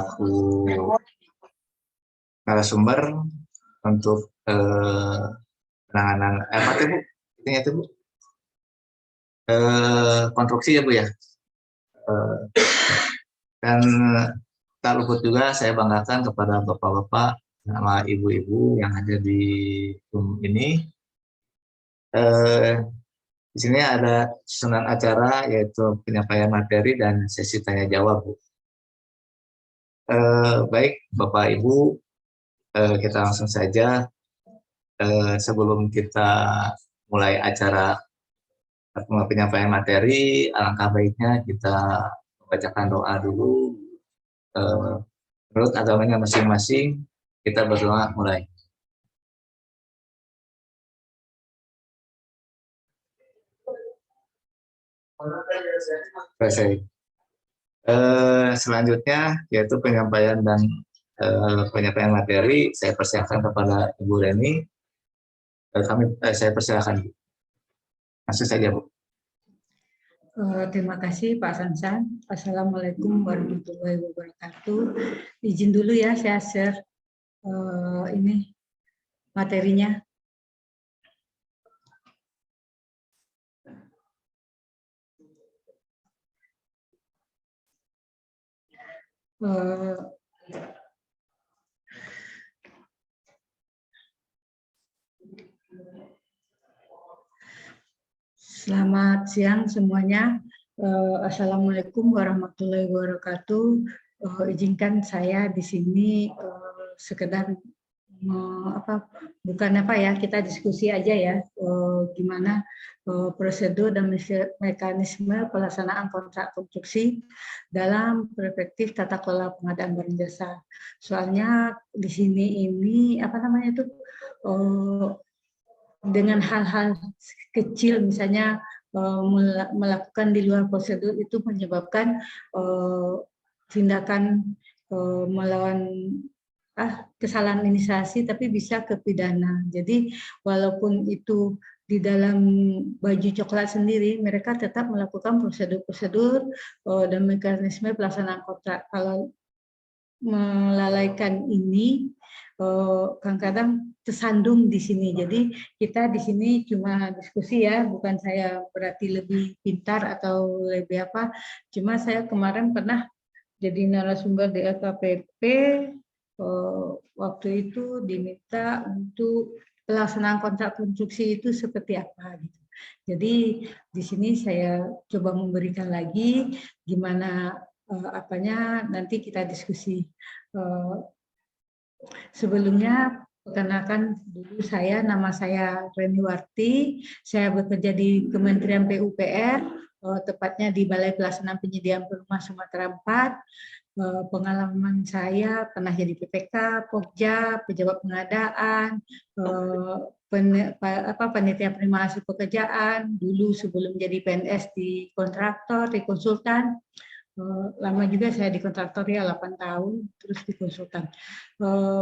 aku narasumber untuk penanganan apa tuh Bu? Intinya tuh Bu, konstruksi ya Bu ya. Dan tak luput juga saya banggakan kepada bapak-bapak sama ibu-ibu yang ada di room ini. Di sini ada susunan acara yaitu penyampaian materi dan sesi tanya jawab Bu. Baik Bapak Ibu, kita langsung saja. Sebelum kita mulai acara penyampaian materi, alangkah baiknya kita membacakan doa dulu. Menurut agamanya masing-masing, kita berdoa mulai. Selesai. Selanjutnya yaitu penyampaian dan penyampaian materi. Saya persilakan kepada Ibu Reni. Saya persilakan. Langsung saja Bu. Terima kasih Pak Sansan. Assalamualaikum warahmatullahi wabarakatuh. Izin dulu ya saya share ini materinya. Selamat siang semuanya. Assalamualaikum warahmatullahi wabarakatuh. Izinkan saya di sini sekedar kita diskusi aja ya, gimana prosedur dan mekanisme pelaksanaan kontrak konstruksi dalam perspektif tata kelola pengadaan barang jasa. Soalnya di sini ini dengan hal-hal kecil misalnya melakukan di luar prosedur itu menyebabkan tindakan melawan kesalahan administrasi tapi bisa ke pidana. Jadi walaupun itu di dalam baju coklat sendiri mereka tetap melakukan prosedur-prosedur dan mekanisme pelaksanaan kontrak. Kalau melalaikan ini kadang-kadang tersandung di sini. Jadi kita di sini cuma diskusi ya, bukan saya berarti lebih pintar atau lebih apa. Cuma saya kemarin pernah jadi narasumber di LKPP, waktu itu diminta untuk pelaksanaan kontrak konstruksi itu seperti apa gitu. Jadi di sini saya coba memberikan lagi gimana nanti kita diskusi. Sebelumnya perkenalkan dulu nama saya Reni Warti, saya bekerja di Kementerian PUPR, tepatnya di Balai Pelaksanaan Penyediaan Perumahan Sumatera 4. Pengalaman saya pernah jadi PPK, Pokja, pejabat pengadaan, panitia prima hasil pekerjaan, dulu sebelum jadi PNS di kontraktor, di konsultan. Lama juga saya di kontraktor ya, 8 tahun, terus di konsultan.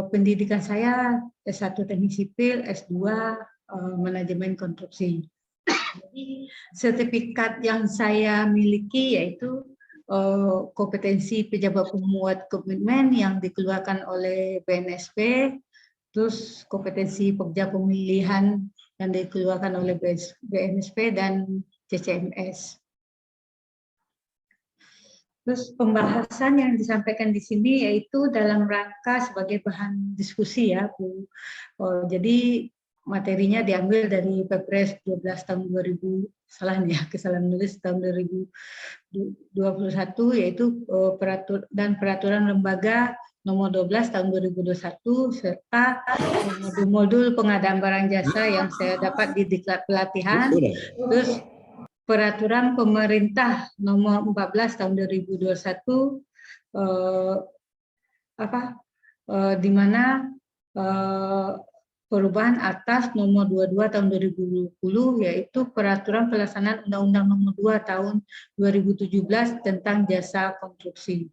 Pendidikan saya S1 Teknik Sipil, S2 Manajemen Konstruksi. Jadi sertifikat yang saya miliki yaitu kompetensi pejabat pemuat komitmen yang dikeluarkan oleh BNSP, terus kompetensi pekerja pemilihan yang dikeluarkan oleh BNSP dan CCMS. Terus pembahasan yang disampaikan di sini yaitu dalam rangka sebagai bahan diskusi ya Bu. Jadi materinya diambil dari Perpres 12 tahun 2000, kesalahan nulis tahun 2021 yaitu peraturan lembaga nomor 12 tahun 2021 serta modul pengadaan barang jasa yang saya dapat di diklat pelatihan. Terus peraturan pemerintah nomor 14 tahun 2021 di mana perubahan atas nomor 22 tahun 2020 yaitu peraturan pelaksanaan Undang-Undang nomor 2 tahun 2017 tentang jasa konstruksi.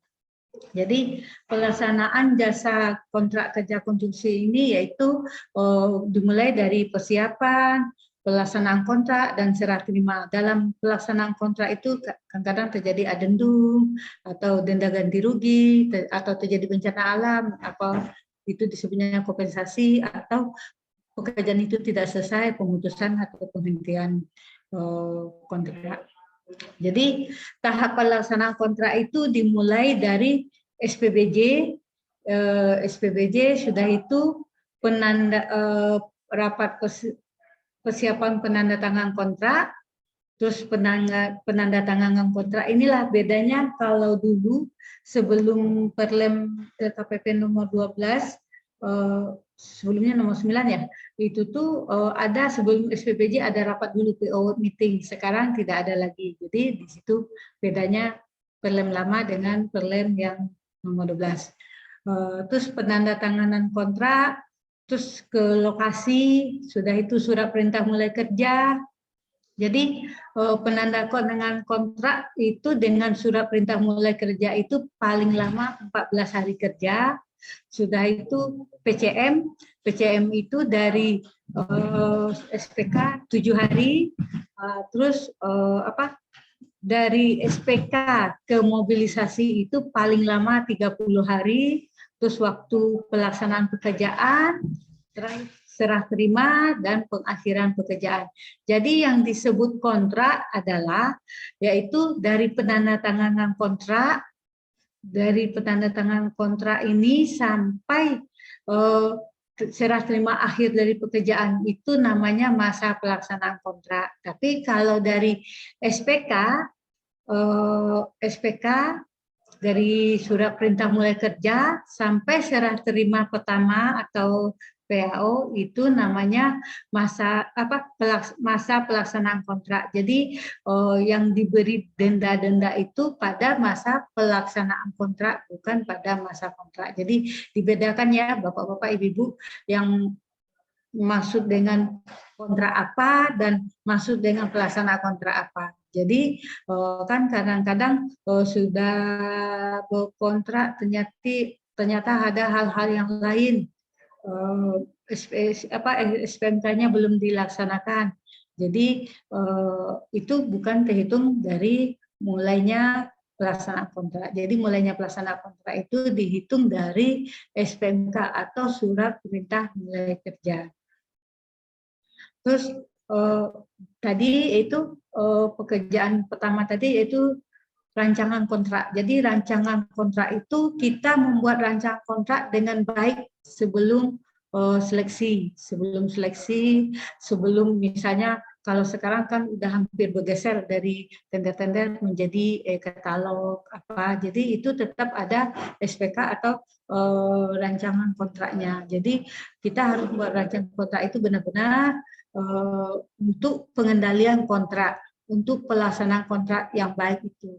Jadi pelaksanaan jasa kontrak kerja konstruksi ini yaitu dimulai dari persiapan, pelaksanaan kontrak dan serah terima. Dalam pelaksanaan kontrak itu kadang-kadang terjadi adendum atau denda ganti rugi atau terjadi bencana alam, apa itu disebutnya kompensasi, atau pekerjaan itu tidak selesai, pemutusan atau penghentian kontrak. Jadi tahap pelaksanaan kontrak itu dimulai dari SPBJ, sudah itu rapat persiapan penandatangan kontrak, terus penandatangan kontrak. Inilah bedanya kalau dulu sebelum Perlem LKPP nomor 12, sebelumnya nomor 9 ya, itu tuh ada sebelum SPPJ ada rapat dulu PO meeting, sekarang tidak ada lagi. Jadi di situ bedanya Perlem lama dengan Perlem yang nomor 12. Terus penandatanganan kontrak, terus ke lokasi, sudah itu surat perintah mulai kerja. Jadi penandatanganan kontrak itu dengan surat perintah mulai kerja itu paling lama 14 hari kerja. Sudah itu PCM itu dari SPK 7 hari, terus dari SPK ke mobilisasi itu paling lama 30 hari, terus waktu pelaksanaan pekerjaan, serah terima, dan pengakhiran pekerjaan. Jadi yang disebut kontrak adalah yaitu dari penandatanganan kontrak, ini sampai serah terima akhir dari pekerjaan itu namanya masa pelaksanaan kontrak. Tapi kalau dari SPK dari surat perintah mulai kerja sampai serah terima pertama atau PAO itu namanya masa pelaksanaan kontrak. Jadi yang diberi denda-denda itu pada masa pelaksanaan kontrak, bukan pada masa kontrak. Jadi dibedakan ya Bapak-bapak, Ibu-ibu, yang maksud dengan kontrak apa dan maksud dengan pelaksanaan kontrak apa. Jadi kan kadang-kadang sudah berkontrak ternyata ada hal-hal yang lain, SPMK-nya belum dilaksanakan. Jadi itu bukan terhitung dari mulainya pelaksanaan kontrak. Jadi mulainya pelaksanaan kontrak itu dihitung dari SPMK atau surat perintah mulai kerja. Terus tadi itu pekerjaan pertama tadi yaitu rancangan kontrak. Jadi rancangan kontrak itu kita membuat rancangan kontrak dengan baik sebelum seleksi. Sebelum misalnya kalau sekarang kan udah hampir bergeser dari tender-tender menjadi katalog apa. Jadi itu tetap ada SPK atau rancangan kontraknya. Jadi kita harus buat rancangan kontrak itu benar-benar untuk pengendalian kontrak, untuk pelaksanaan kontrak yang baik itu.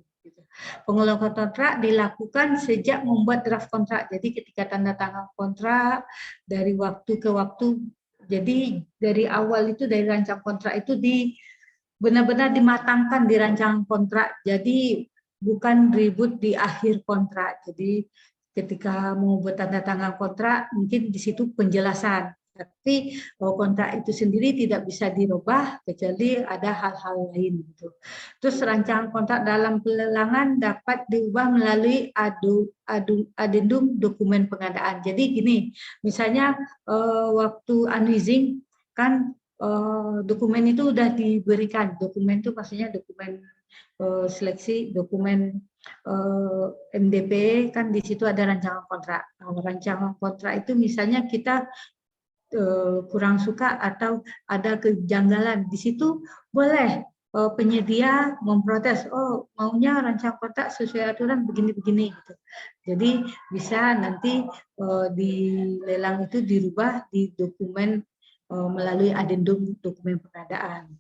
Pengulangan kontrak dilakukan sejak membuat draft kontrak. Jadi ketika tanda tangan kontrak dari waktu ke waktu. Jadi dari awal itu dari rancang kontrak itu benar-benar dimatangkan di rancangan kontrak. Jadi bukan ribut di akhir kontrak. Jadi ketika mau buat tanda tangan kontrak mungkin di situ penjelasan. Tapi kontrak itu sendiri tidak bisa dirubah kecuali ada hal-hal lain gitu. Terus rancangan kontrak dalam pelelangan dapat diubah melalui adendum dokumen pengadaan. Jadi gini, misalnya waktu unleasing kan dokumen itu sudah diberikan. Dokumen itu maksudnya dokumen seleksi, dokumen MDP kan di situ ada rancangan kontrak. Rancangan kontrak itu misalnya kita kurang suka atau ada kejanggalan di situ, boleh penyedia memprotes, oh maunya rancangan kontrak sesuai aturan begini-begini gitu. Jadi bisa nanti di lelang itu dirubah di dokumen melalui adendum dokumen pengadaan.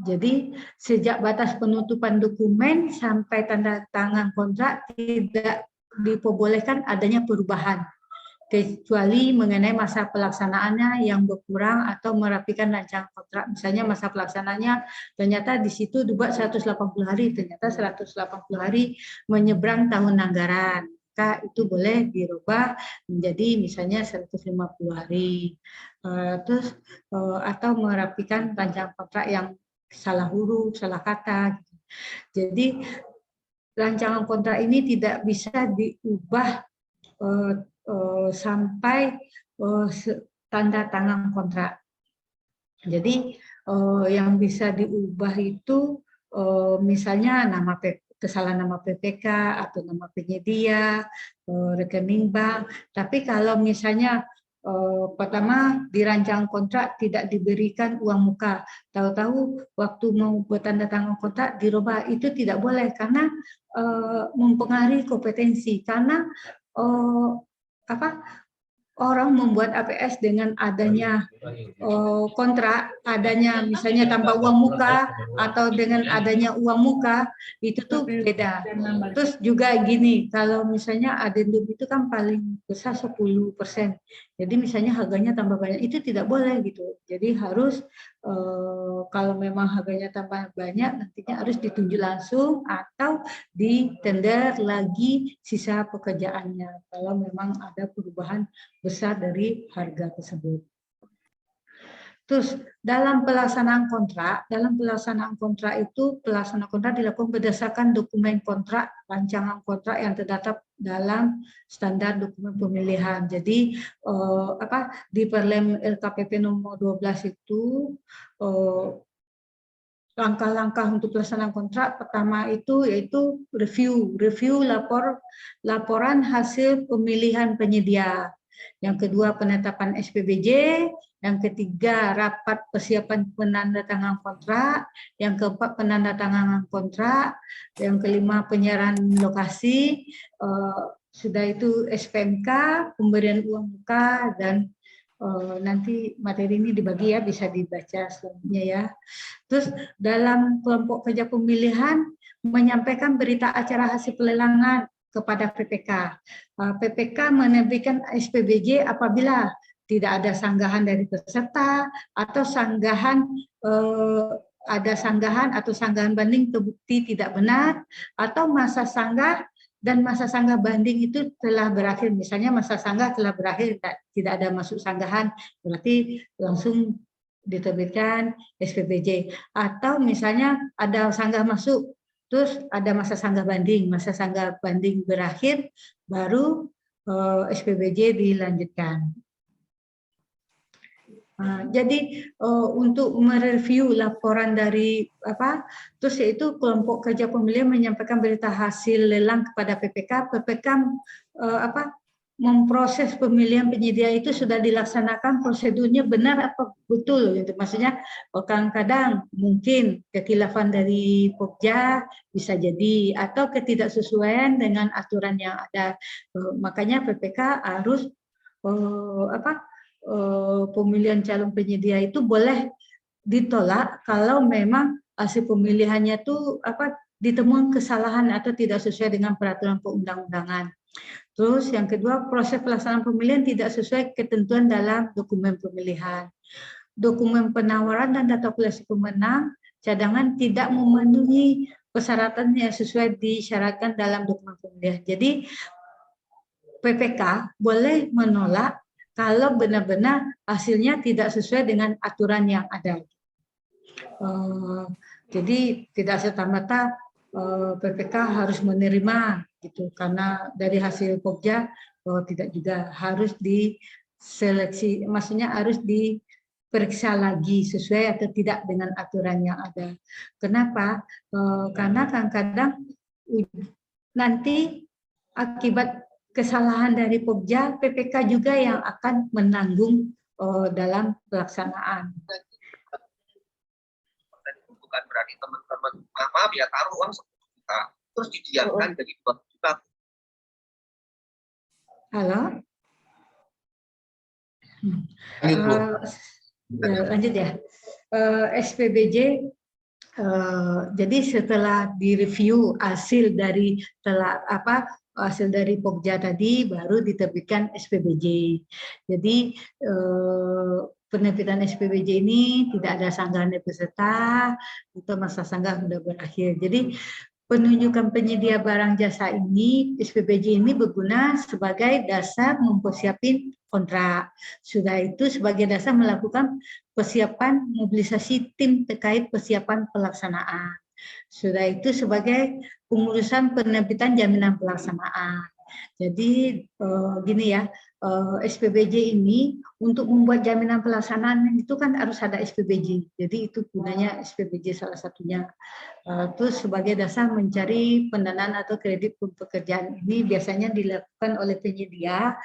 Jadi sejak batas penutupan dokumen sampai tanda tangan kontrak tidak diperbolehkan adanya perubahan, kecuali mengenai masa pelaksanaannya yang berkurang atau merapikan rancangan kontrak. Misalnya masa pelaksanaannya ternyata di situ dibuat 180 hari, ternyata 180 hari menyeberang tahun anggaran. maka itu boleh dirubah menjadi misalnya 150 hari. Terus atau merapikan rancangan kontrak yang salah huruf, salah kata. Gitu. Jadi rancangan kontrak ini tidak bisa diubah sampai tanda tangan kontrak. Jadi yang bisa diubah itu misalnya kesalahan nama PPK atau nama penyedia, rekening bank. Tapi kalau misalnya pertama di rancangan kontrak tidak diberikan uang muka, tahu-tahu waktu mau bertanda tangan kontrak dirubah, itu tidak boleh karena mempengaruhi kompetensi. Karena orang membuat APS dengan adanya kontrak, adanya misalnya tanpa uang muka atau dengan adanya uang muka, itu tuh beda. Terus juga gini, kalau misalnya adendum itu kan paling besar 10%. Jadi misalnya harganya tambah banyak, itu tidak boleh gitu. Jadi harus kalau memang harganya tambah banyak, nantinya harus ditunjuk langsung atau ditender lagi sisa pekerjaannya kalau memang ada perubahan besar dari harga tersebut. Terus dalam pelaksanaan kontrak itu pelaksanaan kontrak dilakukan berdasarkan dokumen kontrak, rancangan kontrak yang terdaftar dalam standar dokumen pemilihan. Jadi di Perlem LKPP nomor 12 itu langkah-langkah untuk pelaksanaan kontrak pertama itu yaitu review laporan hasil pemilihan penyedia. Yang kedua penetapan SPBJ, yang ketiga rapat persiapan penandatanganan kontrak, yang keempat penandatanganan kontrak, yang kelima penyerahan lokasi, sudah itu SPMK, pemberian uang muka, dan nanti materi ini dibagi ya, bisa dibaca selanjutnya ya. Terus dalam kelompok kerja pemilihan menyampaikan berita acara hasil pelelangan kepada PPK. PPK menerbitkan SPBJ apabila tidak ada sanggahan dari peserta atau ada sanggahan atau sanggahan banding terbukti tidak benar, atau masa sanggah dan masa sanggah banding itu telah berakhir. Misalnya masa sanggah telah berakhir, tidak ada masuk sanggahan, berarti langsung diterbitkan SPBJ. Atau misalnya ada sanggah masuk, terus ada masa sanggah banding berakhir, baru SPBJ dilanjutkan. Jadi untuk mereview laporan dari terus yaitu kelompok kerja pemilihan menyampaikan berita hasil lelang kepada PPK. PPK memproses pemilihan penyedia itu sudah dilaksanakan prosedurnya benar apa betul gitu. Maksudnya kadang-kadang mungkin kekhilafan dari Pokja bisa jadi, atau ketidaksesuaian dengan aturan yang ada. Makanya PPK harus pemilihan calon penyedia itu boleh ditolak kalau memang hasil pemilihannya itu ditemukan kesalahan atau tidak sesuai dengan peraturan perundang-undangan. Terus yang kedua, proses pelaksanaan pemilihan tidak sesuai ketentuan dalam dokumen pemilihan. Dokumen penawaran dan data kalkulasi pemenang cadangan tidak memenuhi persyaratan yang sesuai disyaratkan dalam dokumen pemilihan. Jadi PPK boleh menolak kalau benar-benar hasilnya tidak sesuai dengan aturan yang ada. Jadi tidak serta-merta PPK harus menerima gitu, karena dari hasil Pokja tidak juga, harus diseleksi, maksudnya harus diperiksa lagi sesuai atau tidak dengan aturan yang ada. Kenapa? Karena kadang-kadang nanti akibat kesalahan dari Pokja, PPK juga yang akan menanggung dalam pelaksanaan. Bukan berarti teman-teman maaf ya taruh uang 10 juta terus didiamkan jadi 2 juta. Halo? Lanjut ya. SPBJ jadi setelah direview hasil dari Pokja tadi baru diterbitkan SPBJ. Jadi penerbitan SPBJ ini tidak ada sanggahan dari peserta atau masa sanggah sudah berakhir. Jadi penunjukan penyedia barang jasa ini, SPBJ ini berguna sebagai dasar mempersiapkan kontrak. Sudah itu sebagai dasar melakukan persiapan mobilisasi tim terkait persiapan pelaksanaan. Sudah itu sebagai pengurusan penerbitan jaminan pelaksanaan. Jadi gini ya, SPBJ ini untuk membuat jaminan pelaksanaan itu kan harus ada SPBJ. Jadi itu gunanya SPBJ salah satunya. Terus sebagai dasar mencari pendanaan atau kredit pekerjaan ini biasanya dilakukan oleh penyedia,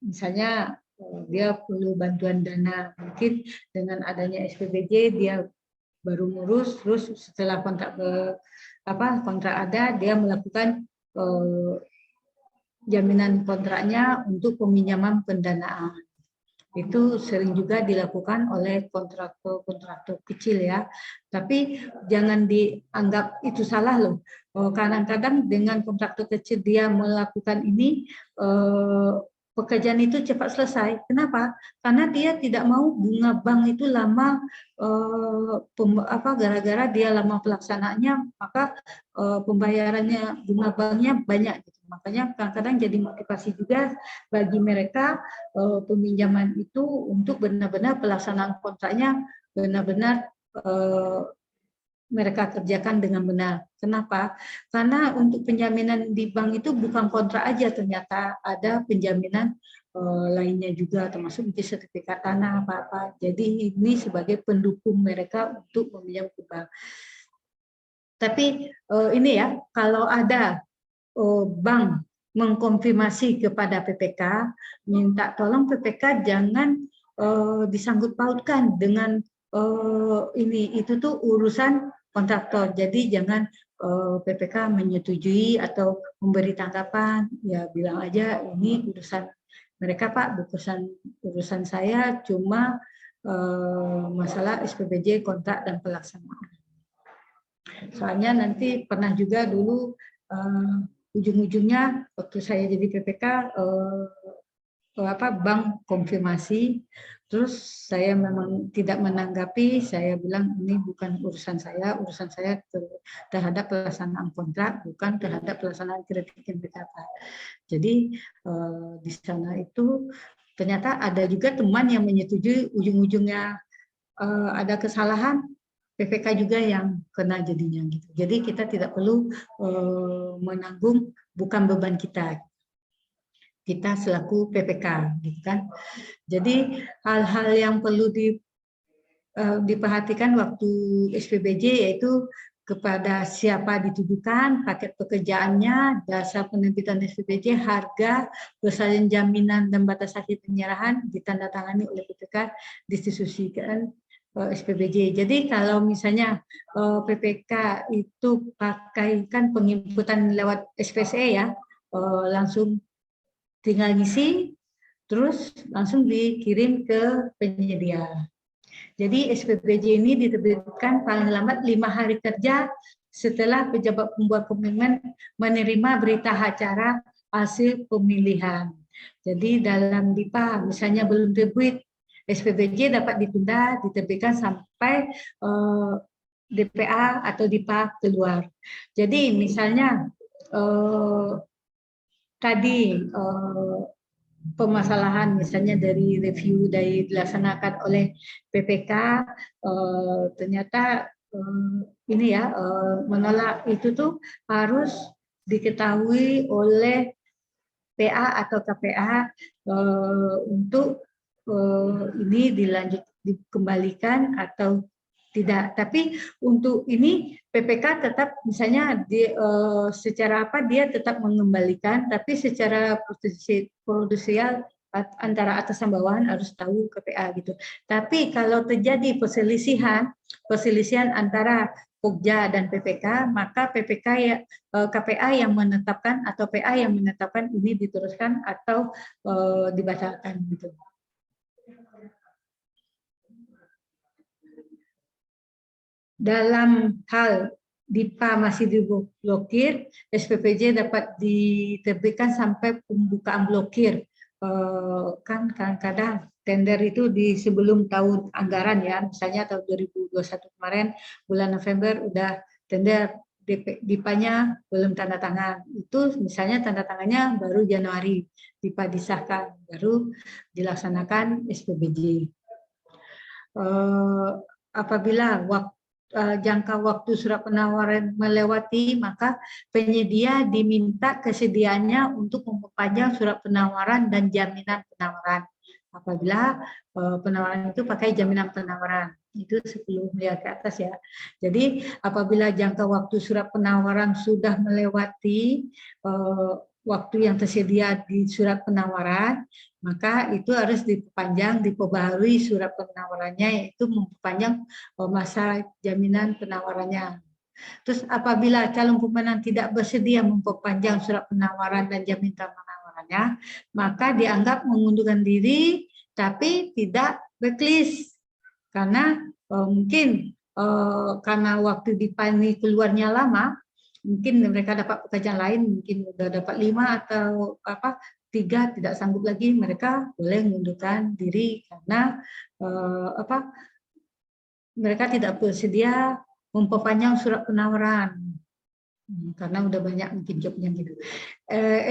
misalnya dia perlu bantuan dana, mungkin dengan adanya SPBJ dia baru ngurus, terus setelah kontrak ada dia melakukan jaminan kontraknya untuk peminjaman pendanaan. Itu sering juga dilakukan oleh kontraktor kecil ya. Tapi jangan dianggap itu salah loh. Kadang-kadang dengan kontraktor kecil dia melakukan ini, pekerjaan itu cepat selesai. Kenapa? Karena dia tidak mau bunga bank itu lama, gara-gara dia lama pelaksanaannya, maka pembayarannya bunga banknya banyak. Makanya kadang-kadang jadi motivasi juga bagi mereka peminjaman itu untuk benar-benar pelaksanaan kontraknya benar-benar mereka kerjakan dengan benar. Kenapa? Karena untuk penjaminan di bank itu bukan kontrak aja, ternyata ada penjaminan lainnya juga, termasuk sertifikat tanah apa-apa. Jadi ini sebagai pendukung mereka untuk meminjam ke bank. Tapi ini ya, kalau ada bank mengkonfirmasi kepada PPK, minta tolong PPK jangan disangkut pautkan dengan ini, itu tuh urusan kontraktor. Jadi jangan PPK menyetujui atau memberi tanggapan, ya bilang aja ini urusan mereka Pak, urusan saya cuma masalah SPBJ kontrak dan pelaksanaan. Soalnya nanti pernah juga dulu ujung-ujungnya waktu saya jadi PPK bank konfirmasi, terus saya memang tidak menanggapi, saya bilang ini bukan urusan saya terhadap pelaksanaan kontrak, bukan terhadap pelaksanaan kredit yang berkata. Jadi di sana itu ternyata ada juga teman yang menyetujui, ujung-ujungnya ada kesalahan, PPK juga yang kena jadinya gitu. Jadi kita tidak perlu menanggung, bukan beban kita selaku PPK gitu kan. Jadi hal-hal yang perlu diperhatikan waktu SPBJ yaitu kepada siapa ditujukan, paket pekerjaannya, dasar penerbitan SPBJ, harga, persalinan jaminan dan batas akhir penyerahan ditandatangani oleh PPK, distribusikan SPBJ. Jadi kalau misalnya PPK itu pakaikan penginputan lewat SPSE ya, langsung tinggal ngisi, terus langsung dikirim ke penyedia. Jadi SPBJ ini diterbitkan paling lambat 5 hari kerja setelah pejabat pembuat komitmen menerima berita acara hasil pemilihan. Jadi dalam DIPA misalnya belum terbit, SPBJ dapat ditunda, diterbitkan sampai DPA atau DIPA keluar. Jadi misalnya tadi permasalahan misalnya dari review dilaksanakan oleh PPK, ternyata ini ya menolak itu tuh harus diketahui oleh PA atau KPA untuk ini dikembalikan atau tidak. Tapi untuk ini PPK tetap misalnya secara dia tetap mengembalikan, tapi secara prudensial antara atasan bawahan harus tahu KPA gitu. Tapi kalau terjadi perselisihan antara Pokja dan PPK, maka KPA yang menetapkan atau PA yang menetapkan ini diteruskan atau dibatalkan gitu. Dalam hal DIPA masih diblokir, SPPJ dapat diterbitkan sampai pembukaan blokir. Kan kadang-kadang tender itu di sebelum tahun anggaran ya, misalnya tahun 2021 kemarin bulan November udah tender DIPA-nya belum tanda tangan. Itu misalnya tanda tangannya baru Januari, DIPA disahkan, baru dilaksanakan SPBJ. Apabila jangka waktu surat penawaran melewati, maka penyedia diminta kesediaannya untuk memperpanjang surat penawaran dan jaminan penawaran. Apabila penawaran itu pakai jaminan penawaran, itu 10 miliar ke atas ya. Jadi apabila jangka waktu surat penawaran sudah melewati waktu yang tersedia di surat penawaran, maka itu harus diperpanjang, diperbaharui surat penawarannya, yaitu memperpanjang masa jaminan penawarannya. Terus apabila calon pemenang tidak bersedia memperpanjang surat penawaran dan jaminan penawarannya, maka dianggap mengundurkan diri tapi tidak blacklist. Karena mungkin karena waktu dipani keluarnya lama, mungkin mereka dapat pekerjaan lain, mungkin sudah dapat 5 atau 3 tidak sanggup lagi, mereka boleh mengundurkan diri karena mereka tidak bersedia memperpanjang surat penawaran karena udah banyak mungkin jobnya gitu.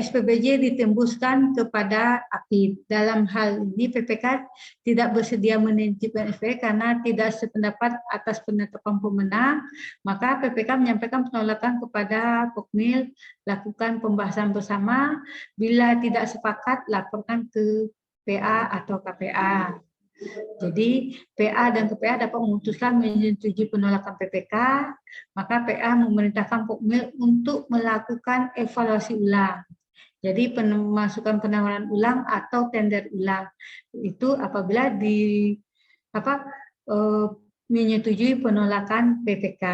SPBJ ditembuskan kepada APID. Dalam hal ini PPK tidak bersedia menitipkan SPBJ karena tidak sependapat atas penetapan pemenang, maka PPK menyampaikan penolakan kepada Pokmil, lakukan pembahasan bersama, bila tidak sepakat laporkan ke PA atau KPA. Jadi PA dan KPA dapat memutuskan menyetujui penolakan PPK, maka PA memerintahkan Pokmil untuk melakukan evaluasi ulang. Jadi pemasukan penawaran ulang atau tender ulang itu apabila menyetujui penolakan PPK.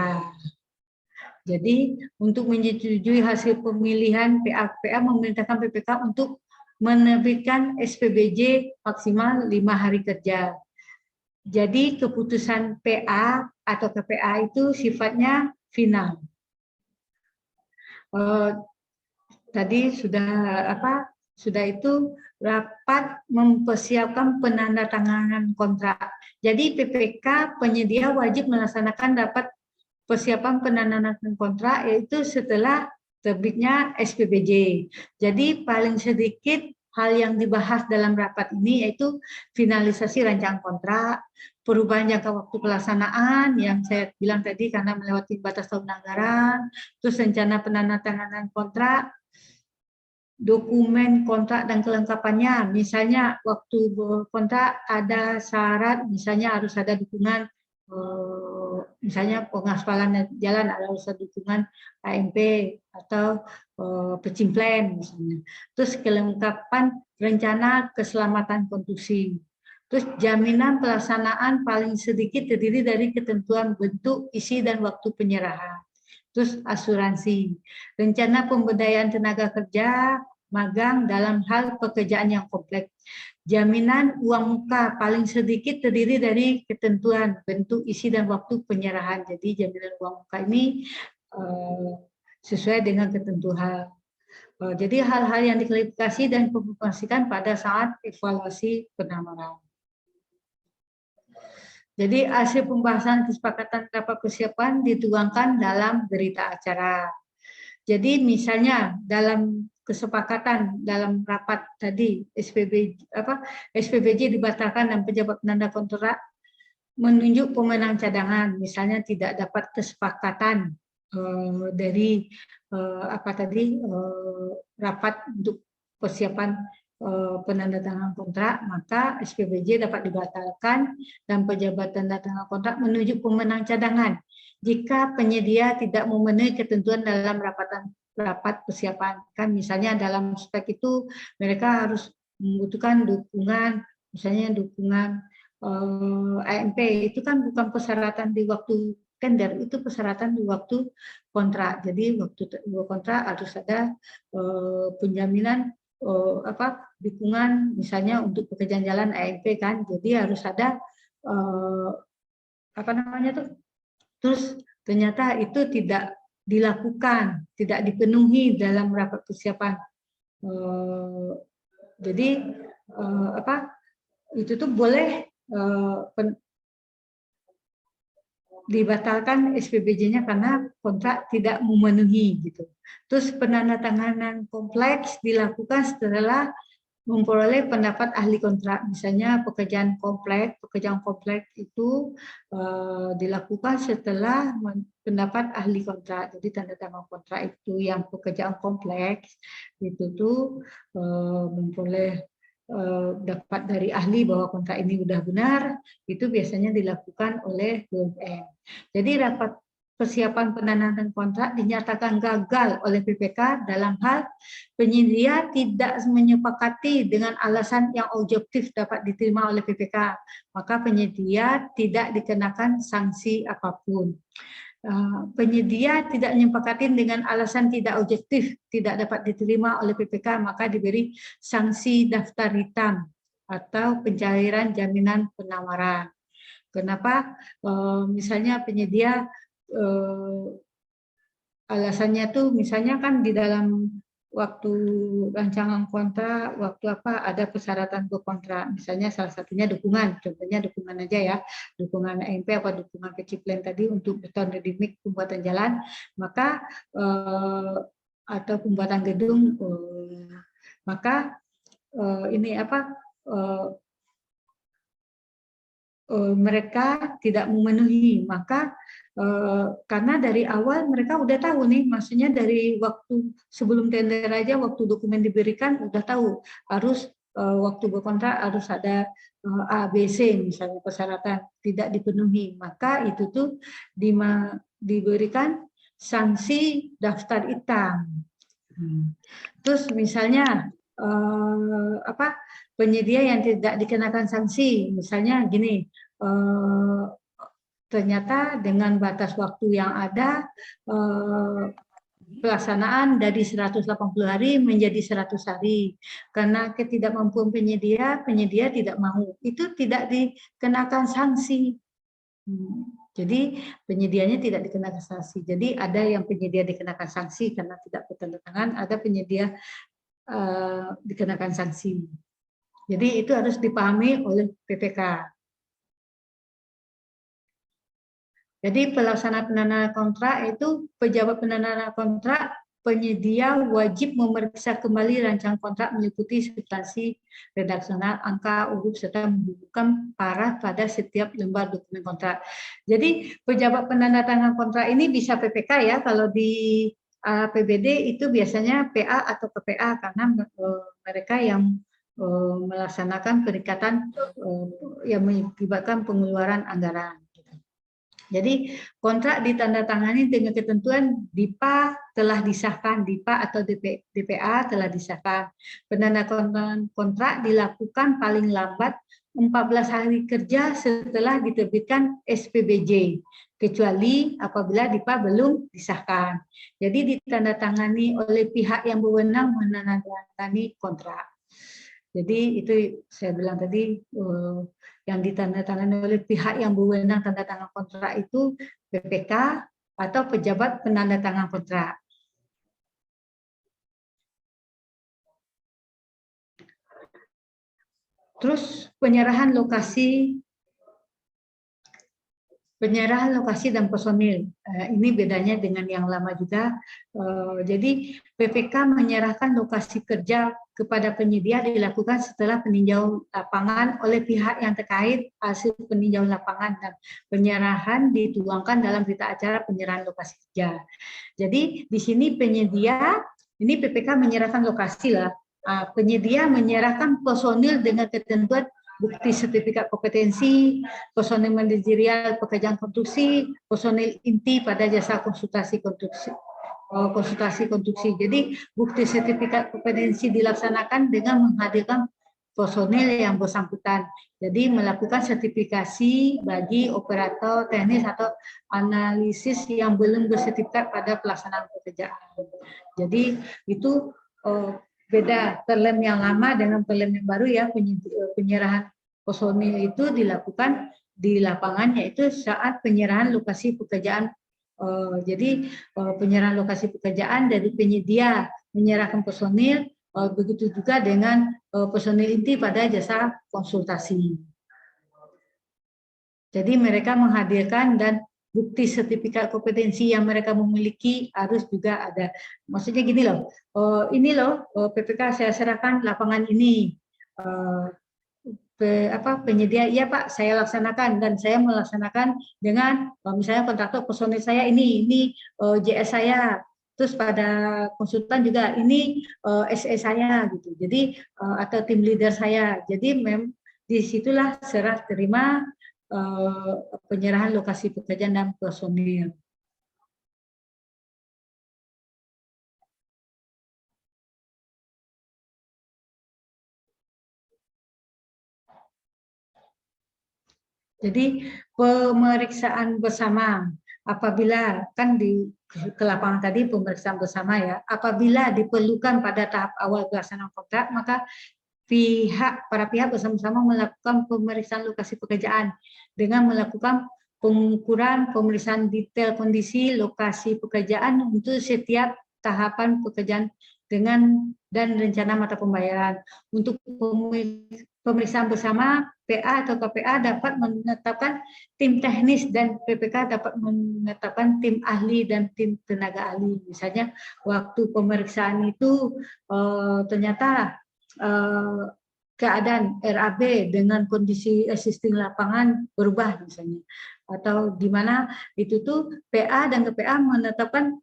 Jadi untuk menyetujui hasil pemilihan PA memerintahkan PPK untuk menerbitkan SPBJ maksimal 5 hari kerja. Jadi keputusan PA atau KPA itu sifatnya final. Tadi sudah itu rapat mempersiapkan penandatanganan kontrak. Jadi PPK penyedia wajib melaksanakan rapat persiapan penandatanganan kontrak yaitu setelah terbitnya SPBJ. Jadi paling sedikit hal yang dibahas dalam rapat ini yaitu finalisasi rancangan kontrak, perubahan jangka waktu pelaksanaan yang saya bilang tadi karena melewati batas tahun anggaran, terus rencana penandatanganan kontrak, dokumen kontrak dan kelengkapannya, misalnya waktu kontrak ada syarat, misalnya harus ada dukungan misalnya pengaspalan jalan harus ada dukungan AMP atau pecimplen misalnya. Terus kelengkapan rencana keselamatan konstruksi. Terus jaminan pelaksanaan paling sedikit terdiri dari ketentuan bentuk, isi, dan waktu penyerahan. Terus asuransi. Rencana pemberdayaan tenaga kerja, magang dalam hal pekerjaan yang kompleks. Jaminan uang muka paling sedikit terdiri dari ketentuan bentuk, isi, dan waktu penyerahan. Jadi jaminan uang muka ini sesuai dengan ketentuan. Jadi hal-hal yang diklarifikasi dan dipublikasikan pada saat evaluasi penawaran. Jadi hasil pembahasan kesepakatan rapat persiapan dituangkan dalam berita acara. Jadi misalnya dalam kesepakatan dalam rapat tadi SPBJ dibatalkan dan pejabat penanda kontrak menunjuk pemenang cadangan, misalnya tidak dapat kesepakatan dari rapat untuk persiapan penandatanganan kontrak, maka SPBJ dapat dibatalkan dan pejabat penandatanganan kontrak menunjuk pemenang cadangan jika penyedia tidak memenuhi ketentuan dalam rapat persiapan. Kan misalnya dalam spek itu mereka harus membutuhkan dukungan, misalnya dukungan AMP, itu kan bukan persyaratan di waktu tender, itu persyaratan di waktu kontrak. Jadi waktu kontrak harus ada penjaminan dukungan misalnya untuk pekerjaan jalan AMP kan. Jadi harus ada terus ternyata itu tidak dilakukan, tidak dipenuhi dalam rapat persiapan. Jadi itu tuh boleh dibatalkan SPBJ-nya karena kontrak tidak memenuhi gitu. Terus penandatanganan kompleks dilakukan setelah memperoleh pendapat ahli kontrak. Misalnya pekerjaan kompleks itu dilakukan setelah pendapat ahli kontrak. Jadi tanda tangan kontrak itu yang pekerjaan kompleks itu tuh memperoleh dapat dari ahli bahwa kontrak ini sudah benar, itu biasanya dilakukan oleh BUMN. Jadi rapat persiapan penandatanganan kontrak dinyatakan gagal oleh PPK dalam hal penyedia tidak menyepakati dengan alasan yang objektif dapat diterima oleh PPK, maka penyedia tidak dikenakan sanksi apapun. Penyedia tidak menyepakati dengan alasan tidak objektif tidak dapat diterima oleh PPK, maka diberi sanksi daftar hitam atau pencairan jaminan penawaran. Kenapa? Misalnya penyedia alasannya tuh misalnya kan di dalam waktu rancangan kontrak, waktu apa ada persyaratan berkontrak, misalnya salah satunya dukungan, contohnya dukungan aja ya, dukungan AMP apa dukungan kecipilan tadi untuk beton ready mix pembuatan jalan, maka atau pembuatan gedung, maka ini apa mereka tidak memenuhi, maka karena dari awal mereka udah tahu nih, maksudnya dari waktu sebelum tender aja, waktu dokumen diberikan udah tahu harus waktu berkontrak harus ada A, B, C misalnya persyaratan tidak dipenuhi, maka itu tuh diberikan sanksi daftar hitam. Terus misalnya apa penyedia yang tidak dikenakan sanksi, misalnya gini. Ternyata dengan batas waktu yang ada pelaksanaan dari 180 hari menjadi 100 hari. Karena ketidakmampuan penyedia tidak mau. Itu tidak dikenakan sanksi. Jadi penyedianya tidak dikenakan sanksi. Jadi ada yang penyedia dikenakan sanksi karena tidak bertanda tangan, ada penyedia dikenakan sanksi. Jadi itu harus dipahami oleh PPK. Jadi pelaksana penandatanganan kontrak itu pejabat penandatanganan kontrak, penyedia wajib memeriksa kembali rancangan kontrak meliputi substansi redaksional, angka, huruf serta membubuhkan paraf pada setiap lembar dokumen kontrak. Jadi pejabat penandatanganan kontrak ini bisa PPK ya, kalau di PBD itu biasanya PA atau PPA karena mereka yang melaksanakan perikatan yang mengakibatkan pengeluaran anggaran. Jadi kontrak ditandatangani dengan ketentuan DIPA telah disahkan, DIPA atau DPA telah disahkan. Penandatanganan kontrak dilakukan paling lambat 14 hari kerja setelah diterbitkan SPBJ, kecuali apabila DIPA belum disahkan. Jadi ditandatangani oleh pihak yang berwenang menandatangani kontrak. Jadi itu saya bilang tadi yang ditandatangani oleh pihak yang berwenang tanda tangan kontrak itu PPK atau pejabat penandatangan kontrak. Terus penyerahan lokasi dan personil. Ini bedanya dengan yang lama juga. Jadi PPK menyerahkan lokasi kerja kepada penyedia dilakukan setelah peninjauan lapangan oleh pihak yang terkait hasil peninjauan lapangan, dan penyerahan dituangkan dalam berita acara penyerahan lokasi kerja. Jadi di sini penyedia, ini PPK menyerahkan lokasi lah. Penyedia menyerahkan personil dengan ketentuan bukti sertifikat kompetensi, personil manajerial pekerjaan konstruksi, personil inti pada jasa konsultasi konstruksi. Jadi bukti sertifikat kompetensi dilaksanakan dengan menghadirkan personil yang bersangkutan. Jadi melakukan sertifikasi bagi operator teknis atau analisis yang belum bersertifikat pada pelaksanaan pekerjaan. Jadi itu beda terlem yang lama dengan terlem yang baru ya. Penyerahan personil itu dilakukan di lapangan, yaitu saat penyerahan lokasi pekerjaan. Jadi penyerahan lokasi pekerjaan dari penyedia menyerahkan personil, begitu juga dengan personil inti pada jasa konsultasi. Jadi mereka menghadirkan dan bukti sertifikat kompetensi yang mereka memiliki harus juga ada. Maksudnya gini loh, ini loh PPK saya serahkan lapangan ini, penyedia, iya Pak, saya laksanakan dan saya melaksanakan dengan misalnya kontraktor personil saya ini JS saya, terus pada konsultan juga ini SE saya gitu. Jadi atau tim leader saya. Jadi disitulah serah terima penyerahan lokasi pekerjaan dan personil. Jadi pemeriksaan bersama, apabila kan ke lapangan tadi pemeriksaan bersama ya, apabila diperlukan pada tahap awal pelaksanaan kontrak, maka para pihak bersama-sama melakukan pemeriksaan lokasi pekerjaan dengan melakukan pengukuran pemeriksaan detail kondisi lokasi pekerjaan untuk setiap tahapan pekerjaan dan rencana mata pembayaran. Untuk pemeriksaan bersama, PA atau KPA dapat menetapkan tim teknis dan PPK dapat menetapkan tim ahli dan tim tenaga ahli. Misalnya waktu pemeriksaan itu ternyata keadaan RAB dengan kondisi existing lapangan berubah misalnya, atau di mana itu tuh PA dan KPA menetapkan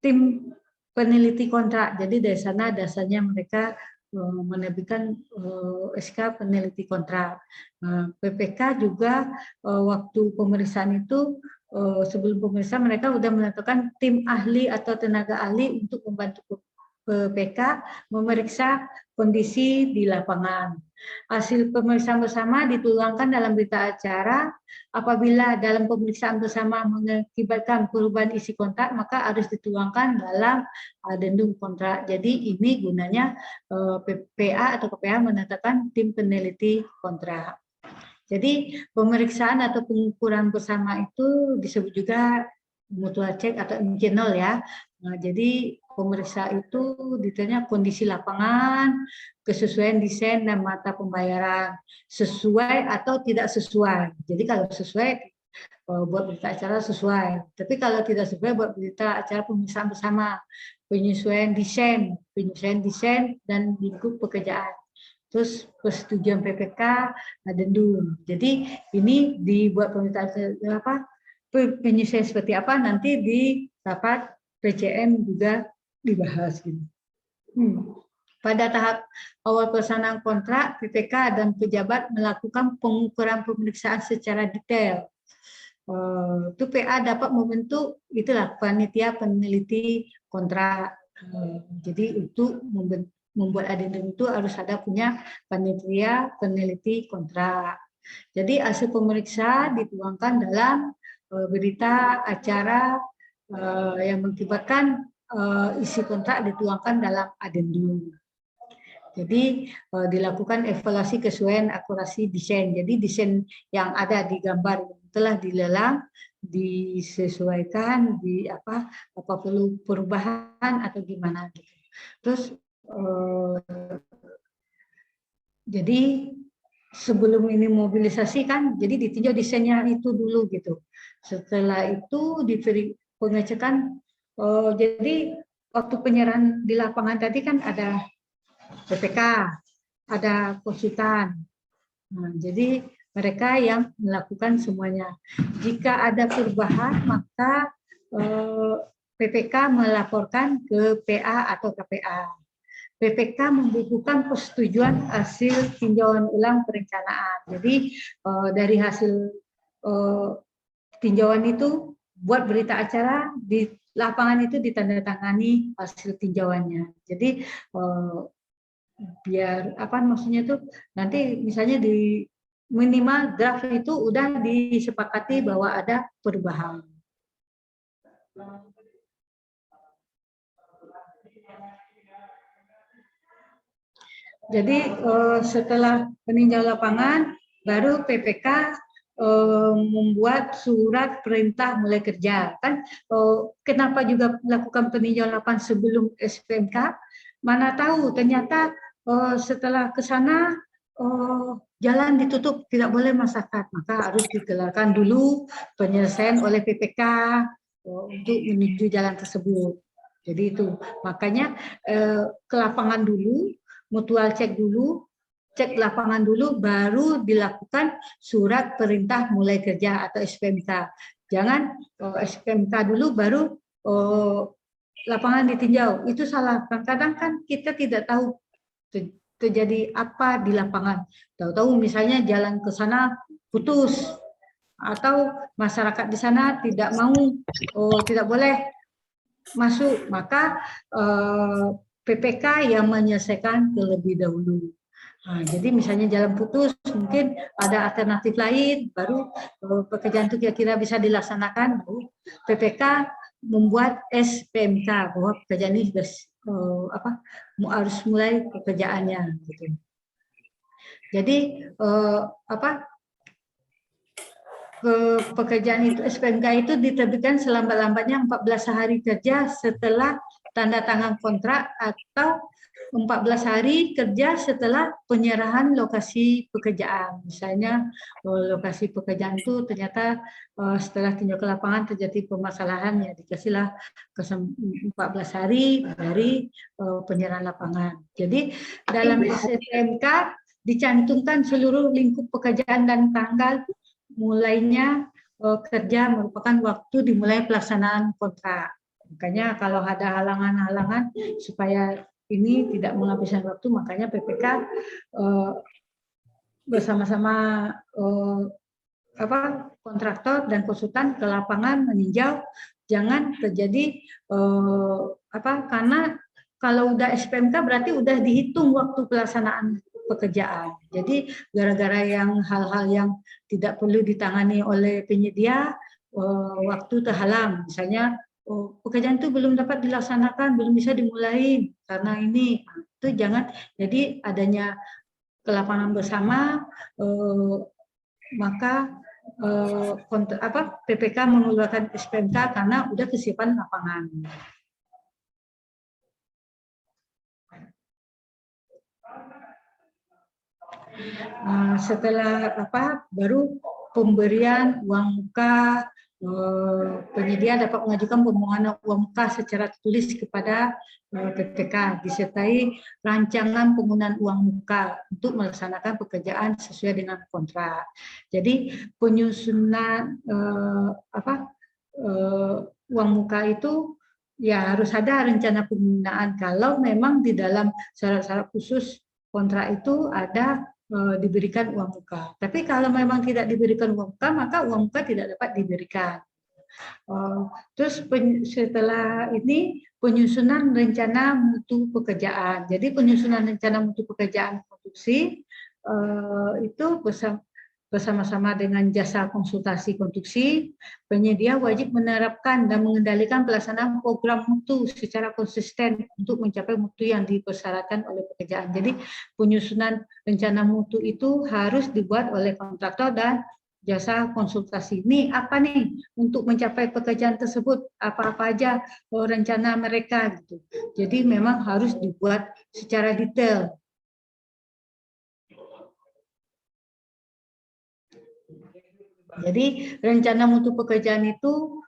tim peneliti kontrak. Jadi dari sana dasarnya mereka menerbitkan SK peneliti kontrak. PPK juga waktu pemeriksaan itu sebelum pemeriksaan mereka sudah menentukan tim ahli atau tenaga ahli untuk membantu PPK memeriksa kondisi di lapangan. Hasil pemeriksaan bersama dituangkan dalam berita acara. Apabila dalam pemeriksaan bersama mengakibatkan perubahan isi kontrak, maka harus dituangkan dalam adendum kontrak. Jadi ini gunanya PA atau KPA menetapkan tim peneliti kontrak. Jadi pemeriksaan atau pengukuran bersama itu disebut juga mutual check atau internal ya. Nah, jadi pemeriksa itu ditanya kondisi lapangan, kesesuaian desain dan mata pembayaran, sesuai atau tidak sesuai. Jadi kalau sesuai buat berita acara sesuai, tapi kalau tidak sesuai buat berita acara pemeriksaan bersama, penyesuaian desain dan lingkup pekerjaan. Terus persetujuan PPK, adendum. Jadi ini dibuat pemeriksaan penyesuaian seperti apa nanti di rapat PCM juga dibahas gitu. Pada tahap awal pelaksanaan kontrak, PPK dan pejabat melakukan pengukuran pemeriksaan secara detail. Itu PA dapat membentuk itulah panitia peneliti kontrak. Jadi untuk membuat adendum itu harus ada punya panitia peneliti kontrak. Jadi hasil pemeriksa dituangkan dalam berita acara yang mengakibatkan isi kontrak dituangkan dalam adendum. Jadi dilakukan evaluasi kesesuaian akurasi desain. Jadi desain yang ada di gambar telah dilelang, disesuaikan, apa perlu perubahan atau gimana gitu. Terus jadi sebelum ini mobilisasi kan, jadi ditinjau desainnya itu dulu gitu. Setelah itu diberi pengecekan. Jadi waktu penyerahan di lapangan tadi kan ada PPK, ada konsultan. Nah, jadi mereka yang melakukan semuanya. Jika ada perubahan, maka PPK melaporkan ke PA atau KPA. PPK membukukan persetujuan hasil tinjauan ulang perencanaan. Jadi dari hasil tinjauan itu buat berita acara di lapangan itu ditandatangani hasil tinjauannya. Jadi biar apa maksudnya tuh nanti misalnya di minimal draft itu udah disepakati bahwa ada perubahan. Jadi setelah peninjau lapangan baru PPK membuat surat perintah mulai kerja kan. Kenapa juga melakukan peninjauan lapangan sebelum SPMK? Mana tahu ternyata setelah ke sana jalan ditutup, tidak boleh masyarakat, maka harus digelarkan dulu penyelesaian oleh PPK untuk menuju jalan tersebut. Jadi itu makanya ke lapangan dulu, mutual cek dulu, cek lapangan dulu, baru dilakukan surat perintah mulai kerja atau SPMK. Jangan SPMK dulu baru lapangan ditinjau. Itu salah. Kadang kan kita tidak tahu terjadi apa di lapangan. Tahu-tahu misalnya jalan ke sana putus, atau masyarakat di sana tidak mau, tidak boleh masuk, maka PPK yang menyelesaikan terlebih dahulu. Nah, jadi misalnya jalan putus, mungkin ada alternatif lain, baru pekerjaan itu kira-kira bisa dilaksanakan, baru PPK membuat SPMK bahwa pekerjaan ini sudah harus mulai pekerjaannya. Gitu. Jadi pekerjaan itu SPMK itu diterbitkan selambat-lambatnya 14 hari kerja setelah tanda tangan kontrak atau 14 hari kerja setelah penyerahan lokasi pekerjaan. Misalnya lokasi pekerjaan itu ternyata setelah tinjau ke lapangan terjadi permasalahan, ya dikasihlah 14 hari dari penyerahan lapangan. Jadi dalam SPMK dicantumkan seluruh lingkup pekerjaan dan tanggal mulainya kerja merupakan waktu dimulai pelaksanaan kontrak. Makanya kalau ada halangan-halangan supaya ini tidak menghabiskan waktu, makanya PPK bersama-sama kontraktor dan konsultan ke lapangan meninjau, jangan terjadi karena kalau udah SPMK berarti udah dihitung waktu pelaksanaan pekerjaan. Jadi gara-gara yang hal-hal yang tidak perlu ditangani oleh penyedia, waktu terhalang. Misalnya pekerjaan itu belum dapat dilaksanakan, belum bisa dimulai karena ini, itu jangan. Jadi adanya ke lapangan bersama, maka PPK mengeluarkan SPMK karena udah kesiapan lapangan. Setelah baru pemberian uang muka, penyedia dapat mengajukan permohonan uang muka secara tertulis kepada PPK disertai rancangan penggunaan uang muka untuk melaksanakan pekerjaan sesuai dengan kontrak. Jadi penyusunan uang muka itu ya harus ada rencana penggunaan kalau memang di dalam syarat-syarat khusus kontrak itu ada diberikan uang muka. Tapi kalau memang tidak diberikan uang muka, maka uang muka tidak dapat diberikan. Terus setelah ini penyusunan rencana mutu pekerjaan. Jadi penyusunan rencana mutu pekerjaan konstruksi itu bersama-sama dengan jasa konsultasi konstruksi, penyedia wajib menerapkan dan mengendalikan pelaksanaan program mutu secara konsisten untuk mencapai mutu yang dipersyaratkan oleh pekerjaan. Jadi penyusunan rencana mutu itu harus dibuat oleh kontraktor dan jasa konsultasi. Ini apa nih untuk mencapai pekerjaan tersebut, apa-apa aja rencana mereka gitu. Jadi memang harus dibuat secara detail. Jadi rencana mutu pekerjaan itu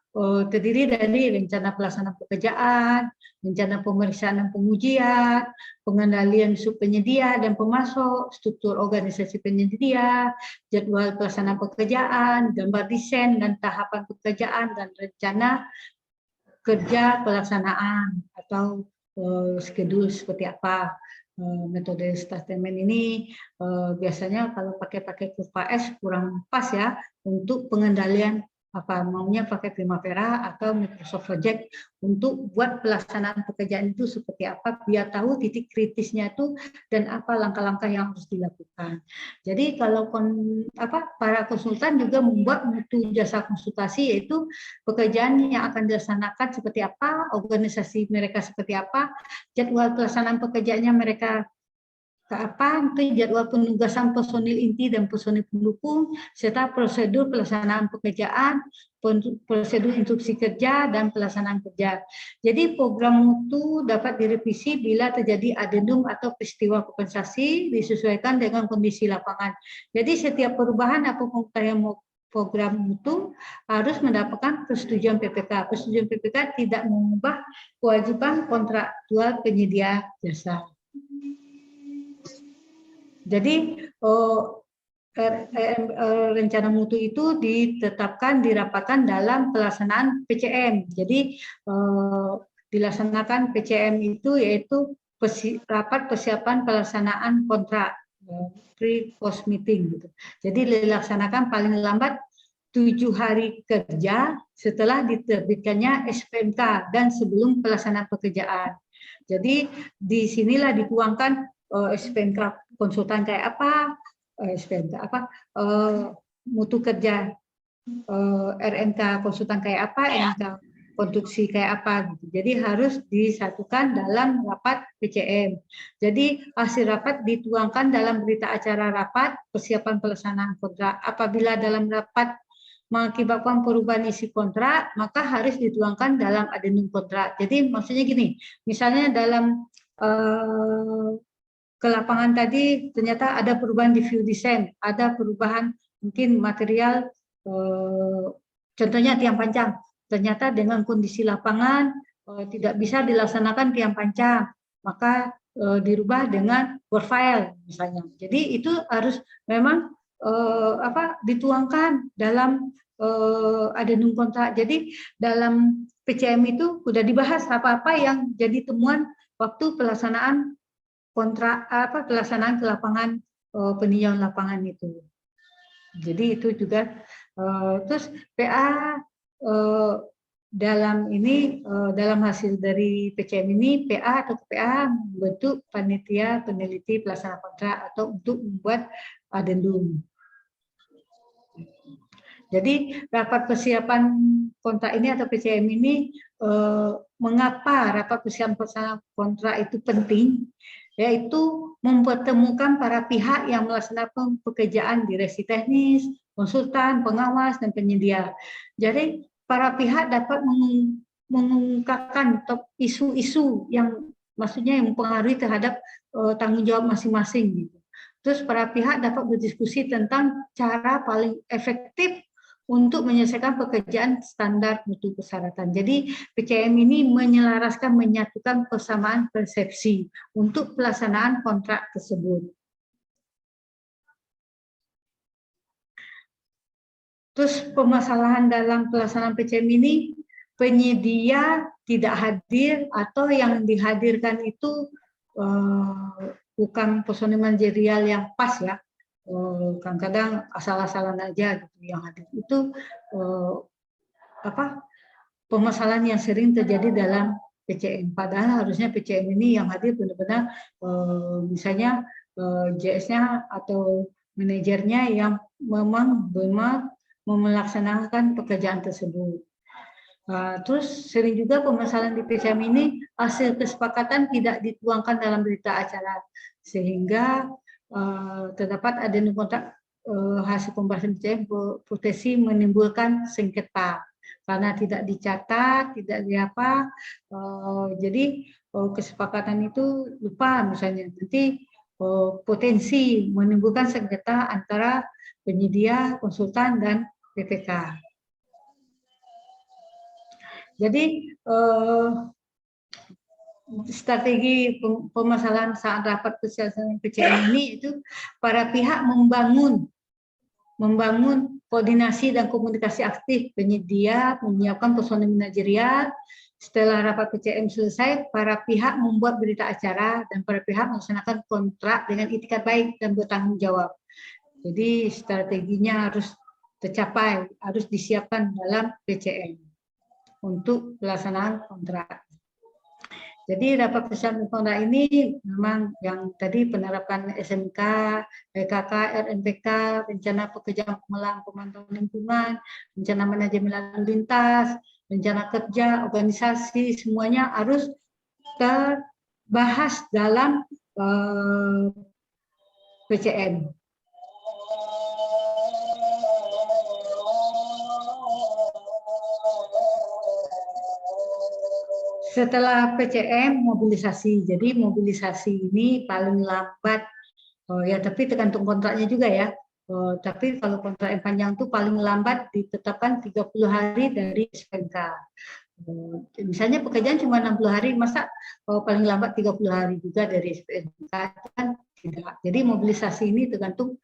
terdiri dari rencana pelaksanaan pekerjaan, rencana pemeriksaan dan pengujian, pengendalian subpenyedia dan pemasok, struktur organisasi penyedia, jadwal pelaksanaan pekerjaan, gambar desain dan tahapan pekerjaan, dan rencana kerja pelaksanaan atau schedule seperti apa. Metode statement ini biasanya kalau pakai kurva S kurang pas ya untuk pengendalian maunya pakai Primavera atau Microsoft Project untuk buat pelaksanaan pekerjaan itu seperti apa, biar tahu titik kritisnya itu dan apa langkah-langkah yang harus dilakukan. Jadi kalau para konsultan juga membuat mutu jasa konsultasi, yaitu pekerjaan yang akan dilaksanakan seperti apa, organisasi mereka seperti apa, jadwal pelaksanaan pekerjaannya mereka untuk jadwal penugasan personil inti dan personil pendukung, serta prosedur pelaksanaan pekerjaan, prosedur instruksi kerja, dan pelaksanaan kerja. Jadi program mutu dapat direvisi bila terjadi adendum atau peristiwa kompensasi disesuaikan dengan kondisi lapangan. Jadi setiap perubahan atau pemutahiran program mutu harus mendapatkan persetujuan PPK. Persetujuan PPK tidak mengubah kewajiban kontraktual penyedia jasa. Jadi rencana mutu itu ditetapkan, dirapatkan dalam pelaksanaan PCM. Jadi dilaksanakan PCM itu yaitu rapat persiapan pelaksanaan kontrak, pre-post meeting gitu. Jadi dilaksanakan paling lambat 7 hari kerja setelah diterbitkannya SPNK dan sebelum pelaksanaan pekerjaan. Jadi disinilah dituangkan SPNK konsultan kayak apa, SPNK apa, mutu kerja RNK konsultan kayak apa, RNK konstruksi kayak apa gitu. Jadi harus disatukan dalam rapat PCM. Jadi hasil rapat dituangkan dalam berita acara rapat persiapan pelaksanaan kontrak. Apabila dalam rapat mengakibatkan perubahan isi kontrak, maka harus dituangkan dalam adendum kontrak. Jadi maksudnya gini, misalnya dalam ke lapangan tadi ternyata ada perubahan di view design, ada perubahan mungkin material, contohnya tiang pancang. Ternyata dengan kondisi lapangan tidak bisa dilaksanakan tiang pancang, maka dirubah dengan profile misalnya. Jadi itu harus memang dituangkan dalam adendum kontrak. Jadi dalam PCM itu sudah dibahas apa-apa yang jadi temuan waktu pelaksanaan kontrak pelaksanaan ke lapangan, peninjauan lapangan itu. Jadi itu juga terus PA dalam ini dalam hasil dari PCM ini PA atau PA membentuk panitia peneliti pelaksana kontrak atau untuk membuat adendum. Jadi rapat persiapan kontrak ini atau PCM ini mengapa rapat persiapan kontrak itu penting? Yaitu mempertemukan para pihak yang melaksanakan pekerjaan direksi teknis, konsultan, pengawas, dan penyedia. Jadi para pihak dapat mengungkapkan isu-isu yang maksudnya yang mempengaruhi terhadap tanggung jawab masing-masing gitu. Terus para pihak dapat berdiskusi tentang cara paling efektif untuk menyelesaikan pekerjaan standar mutu persyaratan. Jadi PCM ini menyelaraskan, menyatukan persamaan persepsi untuk pelaksanaan kontrak tersebut. Terus permasalahan dalam pelaksanaan PCM ini, penyedia tidak hadir atau yang dihadirkan itu bukan personil manajerial yang pas ya. Kadang-kadang asal-asalan aja gitu yang hadir. Itu permasalahan yang sering terjadi dalam PCM. Padahal harusnya PCM ini yang hadir benar-benar misalnya JS-nya atau manajernya yang memang benar melaksanakan pekerjaan tersebut. Terus sering juga permasalahan di PCM ini hasil kesepakatan tidak dituangkan dalam berita acara sehingga terdapat adendum kontrak hasil pembahasan PCM potensi menimbulkan sengketa karena tidak dicatat, tidak diapa. Jadi kesepakatan itu lupa misalnya nanti potensi menimbulkan sengketa antara penyedia, konsultan, dan PPK. Jadi strategi permasalahan saat rapat persiapan PCM ini itu para pihak membangun koordinasi dan komunikasi aktif penyedia, menyiapkan personil manajerial. Setelah rapat PCM selesai, para pihak membuat berita acara dan para pihak melaksanakan kontrak dengan itikat baik dan bertanggung jawab. Jadi strateginya harus tercapai, harus disiapkan dalam PCM untuk pelaksanaan kontrak. Jadi rapat persiapan kontrak ini memang yang tadi penerapan SMK, PKK, RNPK, rencana pekerjaan pengelolaan pemantauan lingkungan, rencana manajemen lalu lintas, rencana kerja, organisasi, semuanya harus terbahas dalam PCM. Setelah PCM mobilisasi. Jadi mobilisasi ini paling lambat, ya tapi tergantung kontraknya juga ya. Tapi kalau kontrak yang panjang itu paling lambat ditetapkan 30 hari dari SPNK. Misalnya pekerjaan cuma 60 hari, masa paling lambat 30 hari juga dari SPNK, kan tidak. Jadi mobilisasi ini tergantung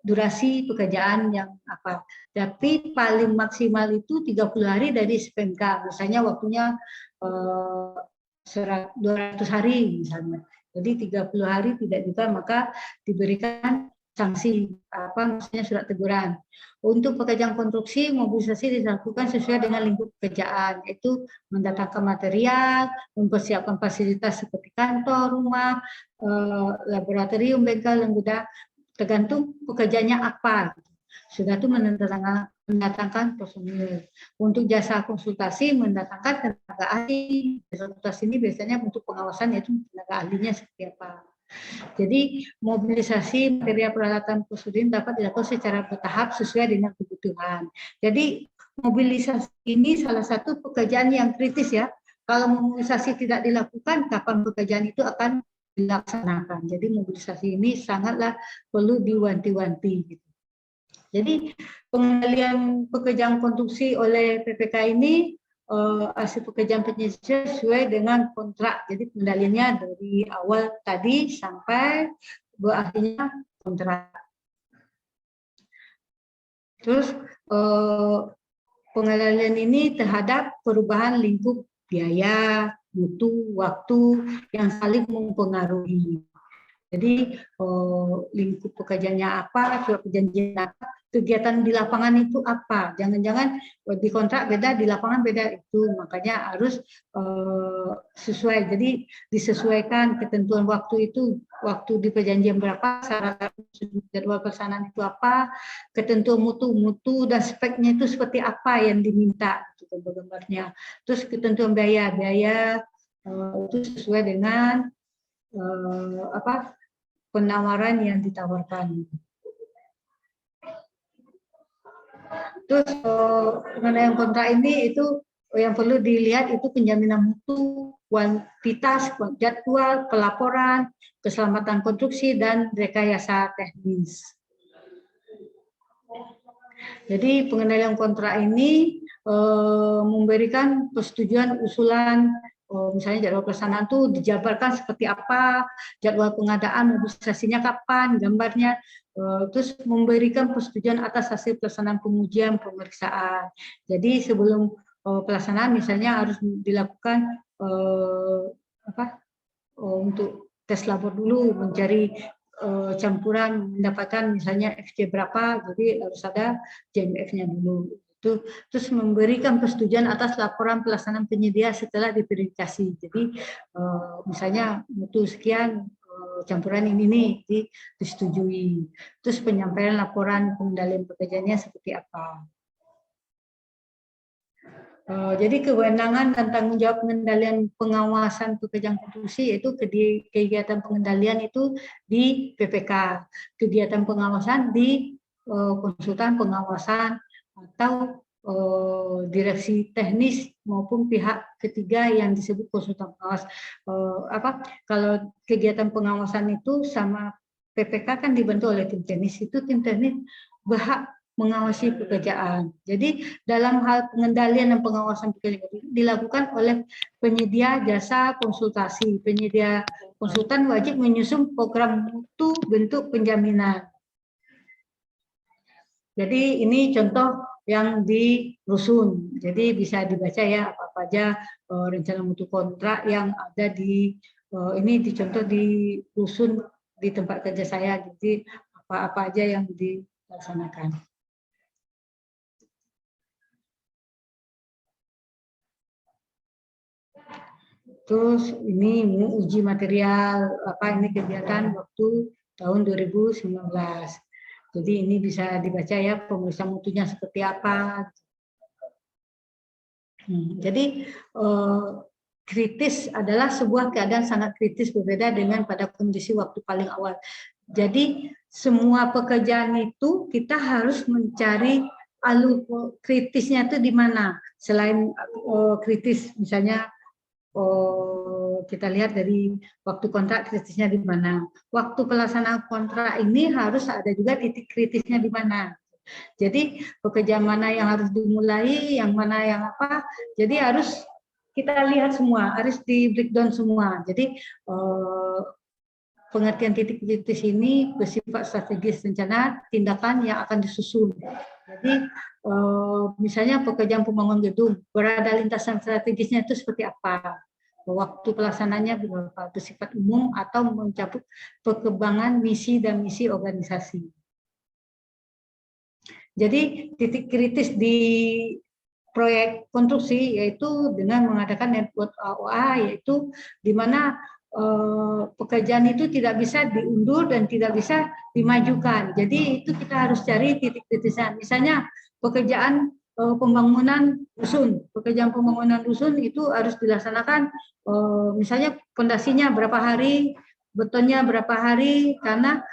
durasi pekerjaan yang apa. Tapi paling maksimal itu 30 hari dari SPNK. Misalnya waktunya 200 hari misalnya. Jadi 30 hari tidak juga, maka diberikan sanksi, maksudnya surat teguran. Untuk pekerjaan konstruksi, mobilisasi dilakukan sesuai dengan lingkup pekerjaan, yaitu mendatangkan material, mempersiapkan fasilitas seperti kantor, rumah, laboratorium, bengkel, dan gudang, tergantung pekerjaannya apa. Sudah itu mendatangkan personil. Untuk jasa konsultasi, mendatangkan tenaga ahli. Jasa konsultasi ini biasanya untuk pengawasan, yaitu tenaga ahlinya seperti apa. Jadi mobilisasi material peralatan prosedur dapat dilakukan secara bertahap sesuai dengan kebutuhan. Jadi mobilisasi ini salah satu pekerjaan yang kritis ya. Kalau mobilisasi tidak dilakukan, kapan pekerjaan itu akan dilaksanakan. Jadi mobilisasi ini sangatlah perlu diwanti-wanti. Jadi pengendalian pekerjaan konstruksi oleh PPK ini hasil pekerjaan penyelesaian sesuai dengan kontrak. Jadi pengendaliannya dari awal tadi sampai berakhirnya kontrak. Terus pengendalian ini terhadap perubahan lingkup biaya, mutu, waktu yang saling mempengaruhi. Jadi lingkup pekerjaannya apa, surat perjanjian apa, kegiatan di lapangan itu apa. Jangan-jangan di kontrak beda, di lapangan beda itu. Makanya harus sesuai. Jadi disesuaikan ketentuan waktu itu, waktu di perjanjian berapa, syarat jadwal pelaksanaan itu apa, ketentuan mutu dan speknya itu seperti apa yang diminta, gitu gambarnya. Terus ketentuan biaya itu sesuai dengan penawaran yang ditawarkan. Terus mengenai kontrak ini itu yang perlu dilihat itu penjaminan mutu, kuantitas, jadwal, pelaporan, keselamatan konstruksi, dan rekayasa teknis. Jadi pengendalian kontrak ini memberikan persetujuan usulan. Misalnya jadwal pelaksanaan itu dijabarkan seperti apa, jadwal pengadaan mobilisasinya kapan, gambarnya, terus memberikan persetujuan atas hasil pelaksanaan pengujian pemeriksaan. Jadi sebelum pelaksanaan misalnya harus dilakukan untuk tes labor dulu, mencari campuran, mendapatkan misalnya FC berapa, jadi harus ada JMF-nya dulu. Terus memberikan persetujuan atas laporan pelaksanaan penyedia setelah diverifikasi. Jadi misalnya mutu sekian, campuran ini nih disetujui. Terus penyampaian laporan pengendalian pekerjaannya seperti apa. Jadi kewenangan dan tanggung jawab pengendalian pengawasan pekerjaan konstruksi yaitu kegiatan pengendalian itu di PPK, kegiatan pengawasan di konsultan pengawasan atau direksi teknis maupun pihak ketiga yang disebut konsultan pengawas. Kalau kegiatan pengawasan itu sama PPK kan dibantu oleh tim teknis, itu tim teknis berhak mengawasi pekerjaan. Jadi dalam hal pengendalian dan pengawasan pekerjaan dilakukan oleh penyedia jasa konsultasi. Penyedia konsultan wajib menyusun program mutu bentuk penjaminan. Jadi ini contoh yang di rusun. Jadi bisa dibaca ya apa aja rencana mutu kontrak yang ada di ini dicontoh di rusun di tempat kerja saya. Jadi apa aja yang dilaksanakan. Terus ini uji material ini kegiatan waktu tahun 2019. Jadi ini bisa dibaca ya pemeriksaan mutunya seperti apa. Jadi kritis adalah sebuah keadaan sangat kritis berbeda dengan pada kondisi waktu paling awal. Jadi semua pekerjaan itu kita harus mencari alur kritisnya itu di mana. Selain kritis, misalnya kita lihat dari waktu kontrak kritisnya di mana. Waktu pelaksanaan kontrak ini harus ada juga titik kritisnya di mana. Jadi pekerjaan mana yang harus dimulai, yang mana yang apa. Jadi harus kita lihat semua, harus di breakdown semua. Jadi pengertian titik kritis ini bersifat strategis rencana tindakan yang akan disusun. Jadi misalnya pekerjaan pembangunan gedung, berada lintasan strategisnya itu seperti apa, waktu pelaksananya berapa, bersifat umum atau mencakup perkembangan misi dan misi organisasi. Jadi titik kritis di proyek konstruksi yaitu dengan mengadakan network AOA, yaitu di mana pekerjaan itu tidak bisa diundur dan tidak bisa dimajukan. Jadi itu kita harus cari titik kritisnya. Misalnya pekerjaan pembangunan dusun. Pekerjaan pembangunan dusun itu harus dilaksanakan misalnya pondasinya berapa hari, betonnya berapa hari, karena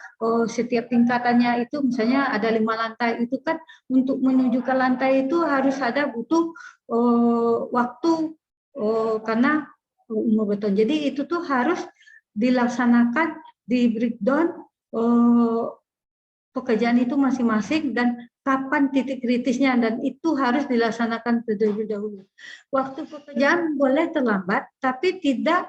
setiap tingkatannya itu misalnya ada 5 lantai itu kan, untuk menuju ke lantai itu harus ada butuh waktu karena umur beton. Jadi itu tuh harus dilaksanakan di breakdown pekerjaan itu masing-masing dan kapan titik kritisnya, dan itu harus dilaksanakan terlebih dahulu. Waktu pekerjaan boleh terlambat, tapi tidak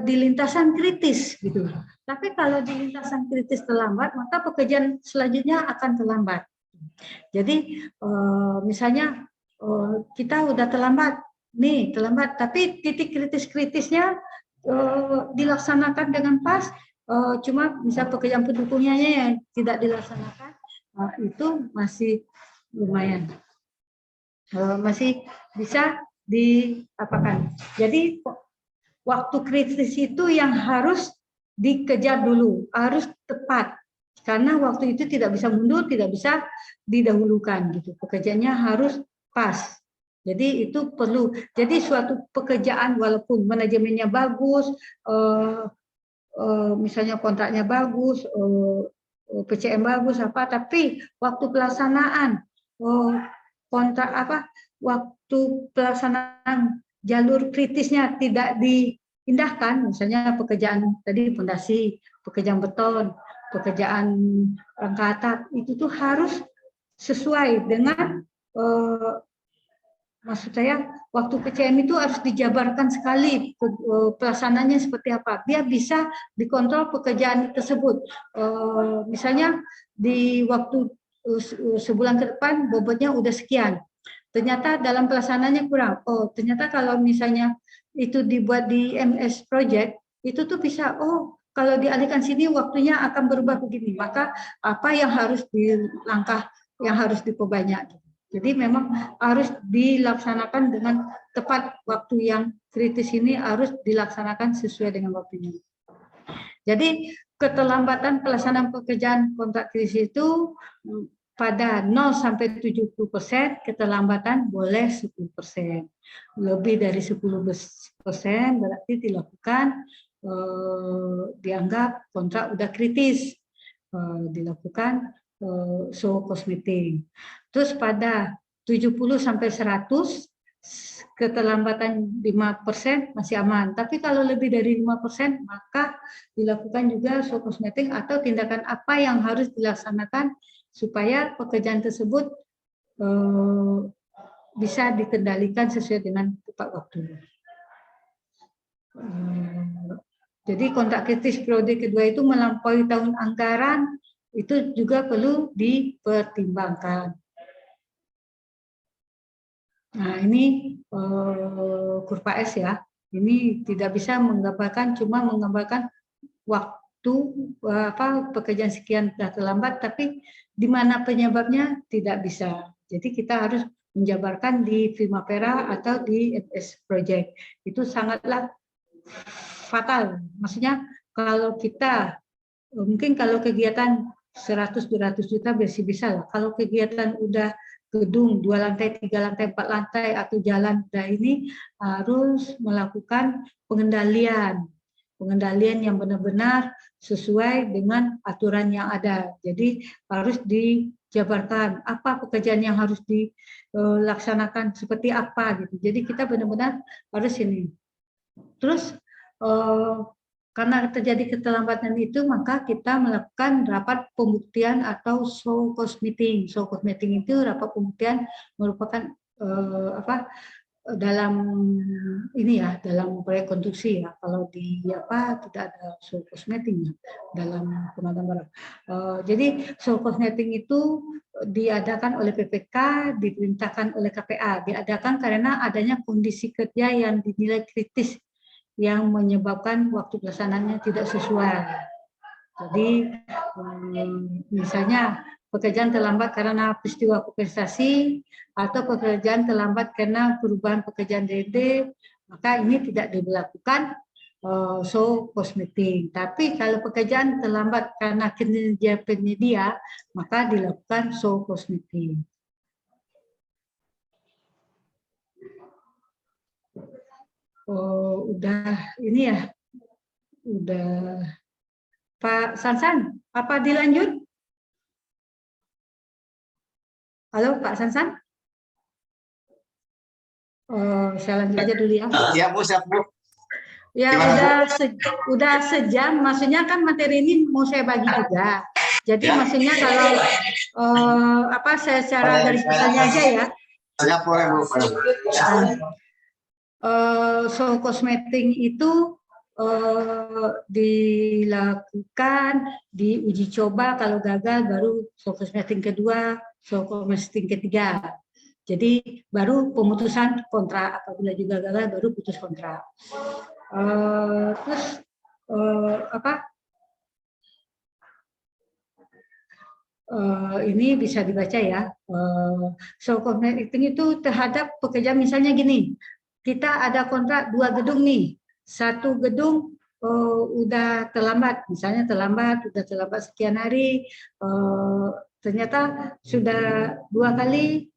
di lintasan kritis gitu. Tapi kalau di lintasan kritis terlambat, maka pekerjaan selanjutnya akan terlambat. Jadi misalnya kita udah terlambat, tapi titik kritisnya dilaksanakan dengan pas, cuma misal pekerjaan pendukungnya yang tidak dilaksanakan, itu masih lumayan, masih bisa diapakan. Jadi waktu kritis itu yang harus dikejar dulu, harus tepat, karena waktu itu tidak bisa mundur, tidak bisa didahulukan gitu. Pekerjaannya harus pas. Jadi itu perlu. Jadi suatu pekerjaan walaupun manajemennya bagus, misalnya kontraknya bagus, PCM bagus apa, tapi waktu pelaksanaan kontrak waktu pelaksanaan jalur kritisnya tidak diindahkan, misalnya pekerjaan tadi fondasi, pekerjaan beton, pekerjaan rangka atap, itu tuh harus sesuai dengan maksud saya waktu PCM itu harus dijabarkan sekali pelaksanaannya seperti apa, biar bisa dikontrol pekerjaan tersebut. Misalnya di waktu sebulan ke depan bobotnya udah sekian, ternyata dalam pelaksanaannya kurang. Oh, ternyata kalau misalnya itu dibuat di MS Project, itu tuh bisa, kalau dialihkan sini waktunya akan berubah begini, maka apa yang harus langkah yang harus diperbanyak. Jadi memang harus dilaksanakan dengan tepat, waktu yang kritis ini harus dilaksanakan sesuai dengan waktunya. Jadi keterlambatan pelaksanaan pekerjaan kontrak kritis itu pada 0 sampai 70%, keterlambatan boleh 10%. Lebih dari 10% berarti dilakukan dianggap kontrak udah kritis, dilakukan show cosmetic. Terus pada 70 sampai 100 keterlambatan 5% masih aman. Tapi kalau lebih dari 5% maka dilakukan juga show cosmetic atau tindakan apa yang harus dilaksanakan supaya pekerjaan tersebut bisa dikendalikan sesuai dengan tepat waktu. Jadi kontrak kritis periode kedua itu melampaui tahun anggaran, itu juga perlu dipertimbangkan. Nah, ini kurva S ya. Ini tidak bisa menggambarkan, cuma menggambarkan waktu pekerjaan sekian sudah terlambat, tapi di mana penyebabnya tidak bisa. Jadi kita harus menjabarkan di Primavera atau di MS Project. Itu sangatlah fatal. Maksudnya kalau kita, mungkin kalau kegiatan 100-200 juta masih bisa lah. Kalau kegiatan udah gedung 2 lantai, 3 lantai, 4 lantai atau jalan, ini harus melakukan pengendalian. pengendalian yang benar-benar sesuai dengan aturan yang ada. Jadi harus dijabarkan apa pekerjaan yang harus dilaksanakan seperti apa gitu. Jadi kita benar-benar harus ini. Terus karena terjadi keterlambatan itu, maka kita melakukan rapat pembuktian atau show cause meeting. Show cause meeting itu rapat pembuktian merupakan dalam ini ya, dalam proyek konstruksi ya. Kalau di tidak ada show cause meeting ya, dalam Pematang Barat. Jadi show cause meeting itu diadakan oleh PPK, diperintahkan oleh KPA. Diadakan karena adanya kondisi kerja yang dinilai kritis yang menyebabkan waktu pelaksanaannya tidak sesuai. Jadi misalnya pekerjaan terlambat karena peristiwa kompensasi atau pekerjaan terlambat karena perubahan pekerjaan DD, maka ini tidak diberlakukan show cause meeting. Tapi kalau pekerjaan terlambat karena kinerja penyedia, maka dilakukan show cause meeting. Udah ini ya, udah Pak Sansan, apa dilanjut? Halo Pak Sansan? Saya lanjut aja dulu ya. Iya Bu, siap Bu. Ya udah sejam, maksudnya kan materi ini mau saya bagi juga. Jadi maksudnya kalau saya secara garis besarnya aja ya. Siap boleh Bu. Show cause meeting itu dilakukan, diuji coba, kalau gagal baru show cause meeting kedua, show cause meeting ketiga. Jadi baru pemutusan kontrak, apabila juga gagal baru putus kontrak. Terus ini bisa dibaca ya. Show cause meeting itu terhadap pekerjaan misalnya gini. Kita ada kontrak 2 gedung nih, 1 gedung udah terlambat, misalnya udah terlambat sekian hari, ternyata sudah 2 kali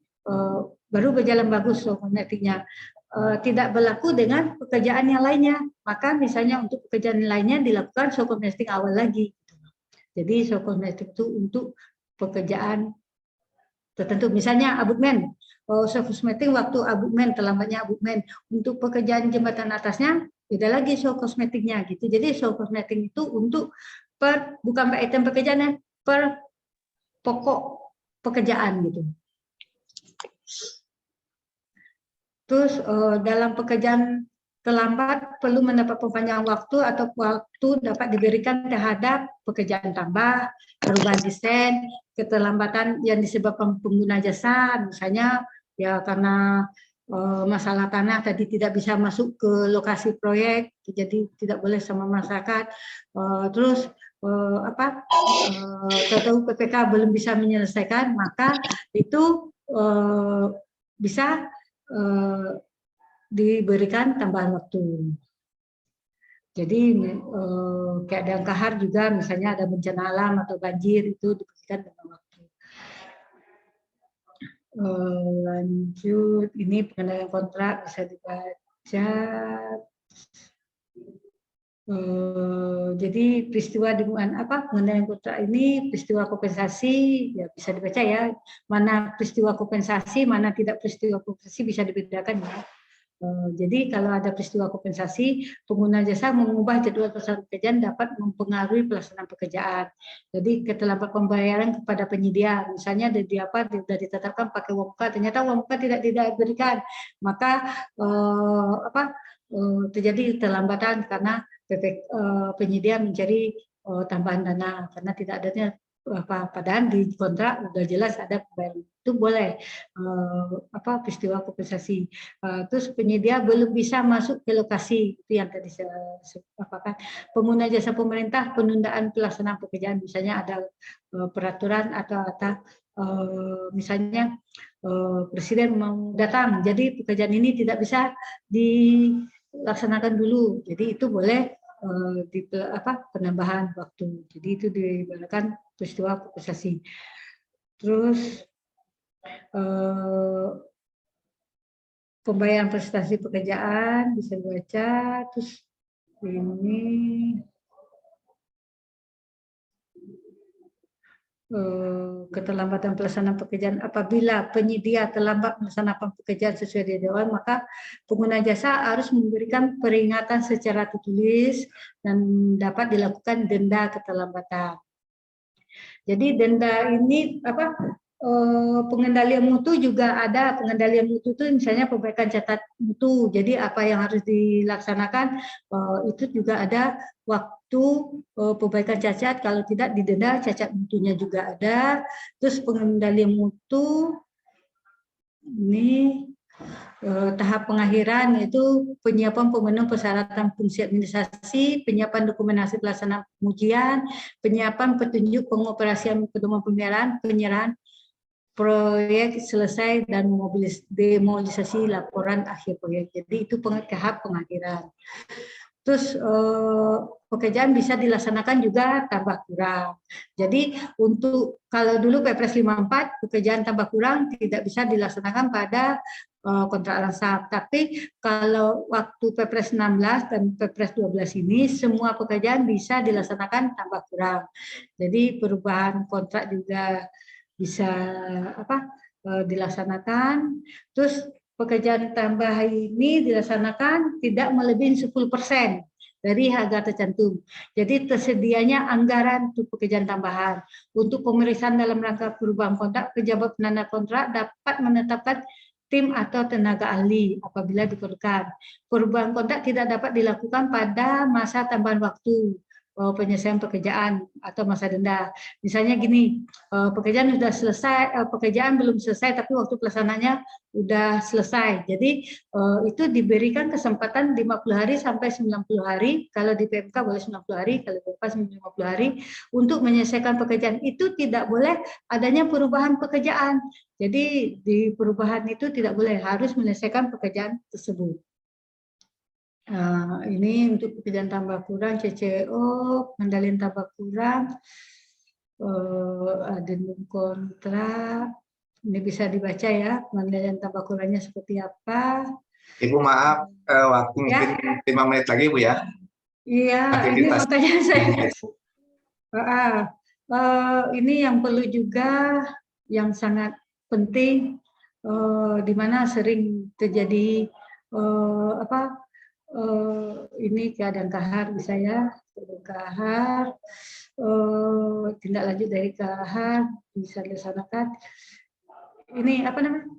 baru berjalan bagus show cause meeting-nya. Tidak berlaku dengan pekerjaan yang lainnya, maka misalnya untuk pekerjaan lainnya dilakukan show cause meeting awal lagi. Jadi show cause meeting itu untuk pekerjaan tertentu, misalnya abutmen. Show cause meeting waktu abutmen, terlambatnya abutmen. Untuk pekerjaan jembatan atasnya, beda lagi show cause meeting-nya gitu. Jadi show cause meeting itu untuk bukan per item pekerjaannya, per pokok pekerjaan gitu. Terus dalam pekerjaan terlambat perlu mendapat perpanjangan waktu atau waktu dapat diberikan terhadap pekerjaan tambah, perubahan desain, keterlambatan yang disebabkan pengguna jasa, misalnya ya karena masalah tanah tadi tidak bisa masuk ke lokasi proyek, jadi tidak boleh sama masyarakat. Terus tahu PPK belum bisa menyelesaikan, maka itu bisa diberikan tambahan waktu. Jadi keadaan kahar juga, misalnya ada bencana alam atau banjir, itu diberikan tambahan waktu. Lanjut, ini pengendalian kontrak bisa dibaca. Jadi peristiwa pengendalian kontrak ini peristiwa kompensasi ya bisa dibaca ya, mana peristiwa kompensasi, mana tidak peristiwa kompensasi bisa dibedakan ya. Jadi kalau ada peristiwa kompensasi, pengguna jasa mengubah jadwal pelaksanaan pekerjaan dapat mempengaruhi pelaksanaan pekerjaan. Jadi keterlambatan pembayaran kepada penyedia, misalnya sudah ditetapkan pakai uang muka, ternyata uang muka tidak diberikan, maka terjadi keterlambatan karena penyedia mencari tambahan dana karena tidak adanya padahal di kontrak udah jelas ada pembayaran, itu boleh peristiwa kompensasi. Terus penyedia belum bisa masuk ke lokasi, itu yang tadi saya katakan. Pengguna jasa pemerintah penundaan pelaksanaan pekerjaan, misalnya ada peraturan atau misalnya presiden mau datang, jadi pekerjaan ini tidak bisa dilaksanakan dulu, jadi itu boleh penambahan waktu. Jadi itu diberikan peristiwa kompensasi. Terus pembayaran prestasi pekerjaan bisa dibaca. Terus ini keterlambatan pelaksanaan pekerjaan. Apabila penyedia terlambat melaksanakan pekerjaan sesuai jadwal, maka pengguna jasa harus memberikan peringatan secara tertulis dan dapat dilakukan denda keterlambatan. Jadi denda ini pengendalian mutu juga ada. Pengendalian mutu itu misalnya perbaikan catat mutu. Jadi apa yang harus dilaksanakan itu juga ada waktu perbaikan cacat. Kalau tidak didenda, cacat mutunya juga ada. Terus pengendalian mutu ini tahap pengakhiran yaitu penyiapan pemenuhan persyaratan fungsi administrasi, penyiapan dokumentasi pelaksanaan pengujian, penyiapan petunjuk pengoperasian pedoman pemeliharaan, penyerahan proyek selesai dan demobilisasi laporan akhir proyek. Jadi itu tahap pengakhiran. Terus pekerjaan bisa dilaksanakan juga tambah kurang. Jadi untuk kalau dulu Perpres 54 pekerjaan tambah kurang tidak bisa dilaksanakan pada kontrak langsung. Tapi kalau waktu Perpres 16 dan Perpres 12 ini semua pekerjaan bisa dilaksanakan tambah kurang. Jadi perubahan kontrak juga bisa dilaksanakan. Terus pekerjaan tambah ini dilaksanakan tidak melebihi 10% dari harga tercantum. Jadi tersedianya anggaran untuk pekerjaan tambahan. Untuk pemeriksaan dalam rangka perubahan kontrak, pejabat penanda kontrak dapat menetapkan tim atau tenaga ahli apabila diperlukan. Perubahan kontrak tidak dapat dilakukan pada masa tambahan waktu penyelesaian pekerjaan atau masa denda. Misalnya gini, pekerjaan sudah selesai, pekerjaan belum selesai tapi waktu pelaksananya sudah selesai. Jadi itu diberikan kesempatan 50 hari sampai 90 hari, kalau di PMK boleh 90 hari, kalau di PMK 50 hari untuk menyelesaikan pekerjaan. Itu tidak boleh adanya perubahan pekerjaan. Jadi di perubahan itu tidak boleh, harus menyelesaikan pekerjaan tersebut. Ini untuk pekerjaan tambah kurang, CCO, pengendalian tambah kurang, adendum kontrak. Ini bisa dibaca ya, pengendalian tambah kurangnya seperti apa. Ibu maaf, waktu mungkin 5 menit lagi Bu ya. Iya, ini fotonya saya. Ini yang perlu juga, yang sangat penting, di mana sering terjadi ini keadaan kahar bisa ya, kahar, tindak lanjut dari kahar bisa dilaksanakan. Ini apa namanya?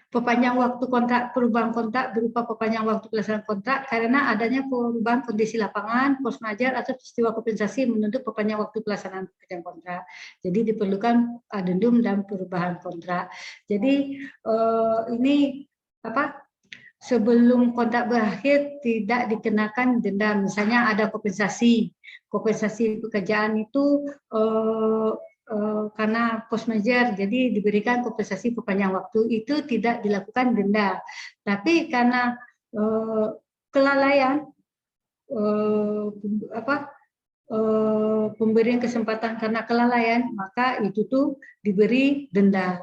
Perpanjang waktu kontrak, perubahan kontrak berupa perpanjang waktu pelaksanaan kontrak karena adanya perubahan kondisi lapangan, force majeure atau peristiwa kompensasi menuntut perpanjang waktu pelaksanaan pekerjaan kontrak. Jadi diperlukan adendum dan perubahan kontrak. Jadi ini sebelum kontrak berakhir tidak dikenakan denda. Misalnya ada kompensasi pekerjaan itu karena force majeure, jadi diberikan kompensasi perpanjang waktu, itu tidak dilakukan denda. Tapi karena kelalaian, pemberian kesempatan karena kelalaian, maka itu tuh diberi denda.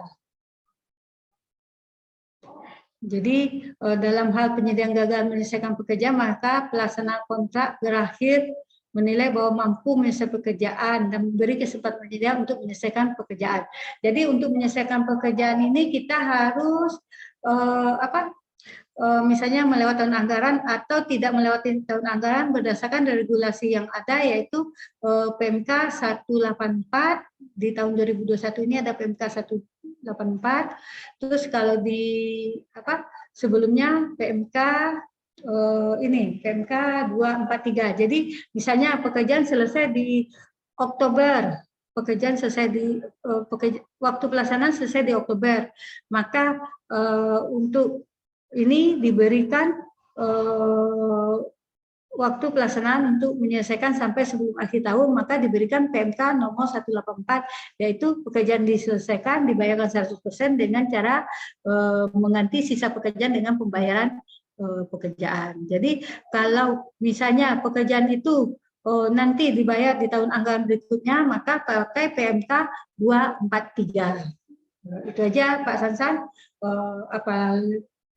Jadi dalam hal penyediaan gagal menyelesaikan pekerjaan, maka pelaksanaan kontrak berakhir menilai bahwa mampu menyelesaikan pekerjaan dan memberi kesempatan penyedia untuk menyelesaikan pekerjaan. Jadi untuk menyelesaikan pekerjaan ini kita harus misalnya melewati tahun anggaran atau tidak melewati tahun anggaran berdasarkan regulasi yang ada, yaitu PMK 184 di tahun 2021 ini ada PMK 184. Terus kalau di sebelumnya PMK ini PMK 243. Jadi misalnya pekerjaan selesai di Oktober, pekerjaan selesai di waktu pelaksanaan selesai di Oktober, maka untuk ini diberikan waktu pelaksanaan untuk menyelesaikan sampai sebelum akhir tahun, maka diberikan PMK nomor 184, yaitu pekerjaan diselesaikan dibayarkan 100% dengan cara mengganti sisa pekerjaan dengan pembayaran pekerjaan. Jadi kalau misalnya pekerjaan itu nanti dibayar di tahun anggaran berikutnya, maka pakai PMK 243. Itu aja Pak Sansan.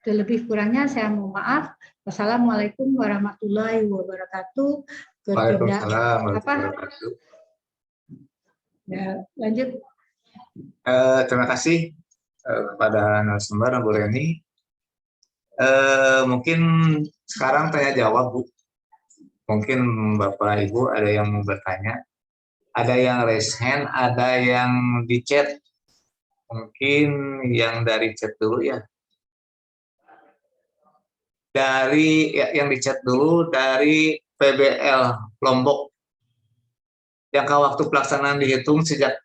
Lebih kurangnya saya mohon maaf. Wassalamualaikum warahmatullahi wabarakatuh. Waalaikumsalam warahmatullahi Apa? wabarakatuh. Ya, lanjut. Terima kasih kepada narasumber Bu Reni. Mungkin sekarang tanya jawab Bu. Mungkin Bapak Ibu ada yang mau bertanya. Ada yang raise hand, ada yang di chat. Mungkin yang dari chat dulu ya. Yang di chat dulu dari PBL Lombok. Jangka waktu pelaksanaan dihitung sejak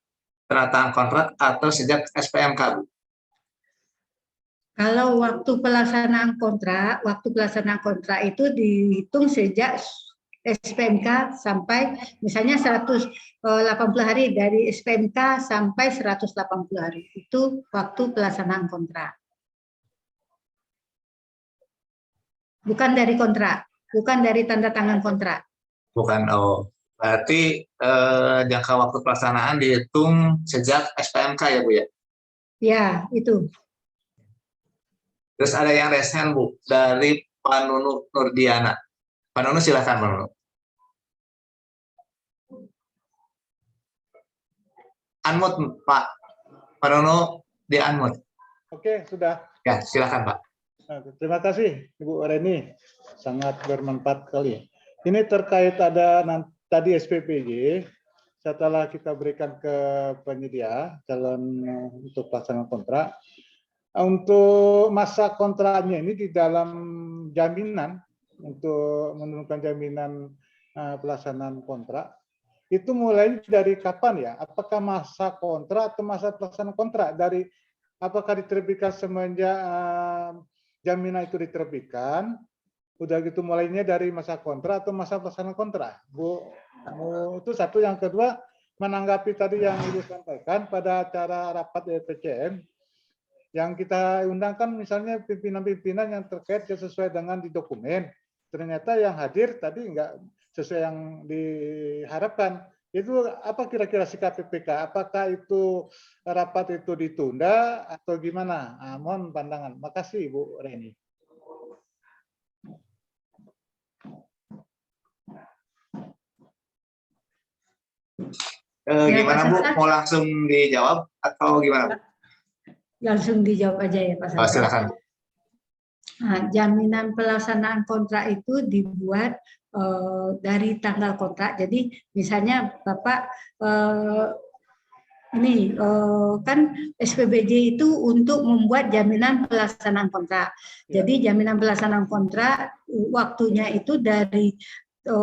penataan kontrak atau sejak SPMK, Bu? Kalau waktu pelaksanaan kontrak itu dihitung sejak SPMK sampai misalnya 180 hari, dari SPMK sampai 180 hari. Itu waktu pelaksanaan kontrak. Bukan dari kontrak, bukan dari tanda tangan kontrak. Bukan, berarti jangka waktu pelaksanaan dihitung sejak SPMK ya Bu ya? Ya, itu. Terus ada yang raise hand Bu, dari Pak Nunu Nurdiana. Pak Nunu silakan Pak Nunu. Unmute Pak. Pak Nunu di unmute. Oke, sudah. Ya, silakan Pak. Terima kasih Ibu Reni, sangat bermanfaat sekali. Ini terkait ada tadi SPPJ, setelah kita berikan ke penyedia calon untuk pelaksanaan kontrak, untuk masa kontraknya ini di dalam jaminan untuk menurunkan jaminan pelaksanaan kontrak, itu mulai dari kapan ya? Apakah masa kontrak atau masa pelaksanaan kontrak? Apakah diterbitkan semenjak jaminan itu diterbitkan, udah gitu mulainya dari masa kontrak atau masa pelaksanaan kontrak, Bu? Itu satu. Yang kedua, menanggapi tadi yang Ibu sampaikan pada acara rapat EPCM, yang kita undangkan misalnya pimpinan-pimpinan yang terkait sesuai dengan di dokumen, ternyata yang hadir tadi enggak sesuai yang diharapkan. Itu apa kira-kira sikap PPK? Apakah itu rapat itu ditunda atau gimana? Mohon pandangan. Makasih Bu Reni. Gimana Bu? Mau langsung dijawab atau gimana Bu? Langsung dijawab aja ya Pak Santa. Silakan. Nah, jaminan pelaksanaan kontrak itu dibuat dari tanggal kontrak. Jadi misalnya Bapak kan SPBJ itu untuk membuat jaminan pelaksanaan kontrak. Jadi jaminan pelaksanaan kontrak waktunya itu dari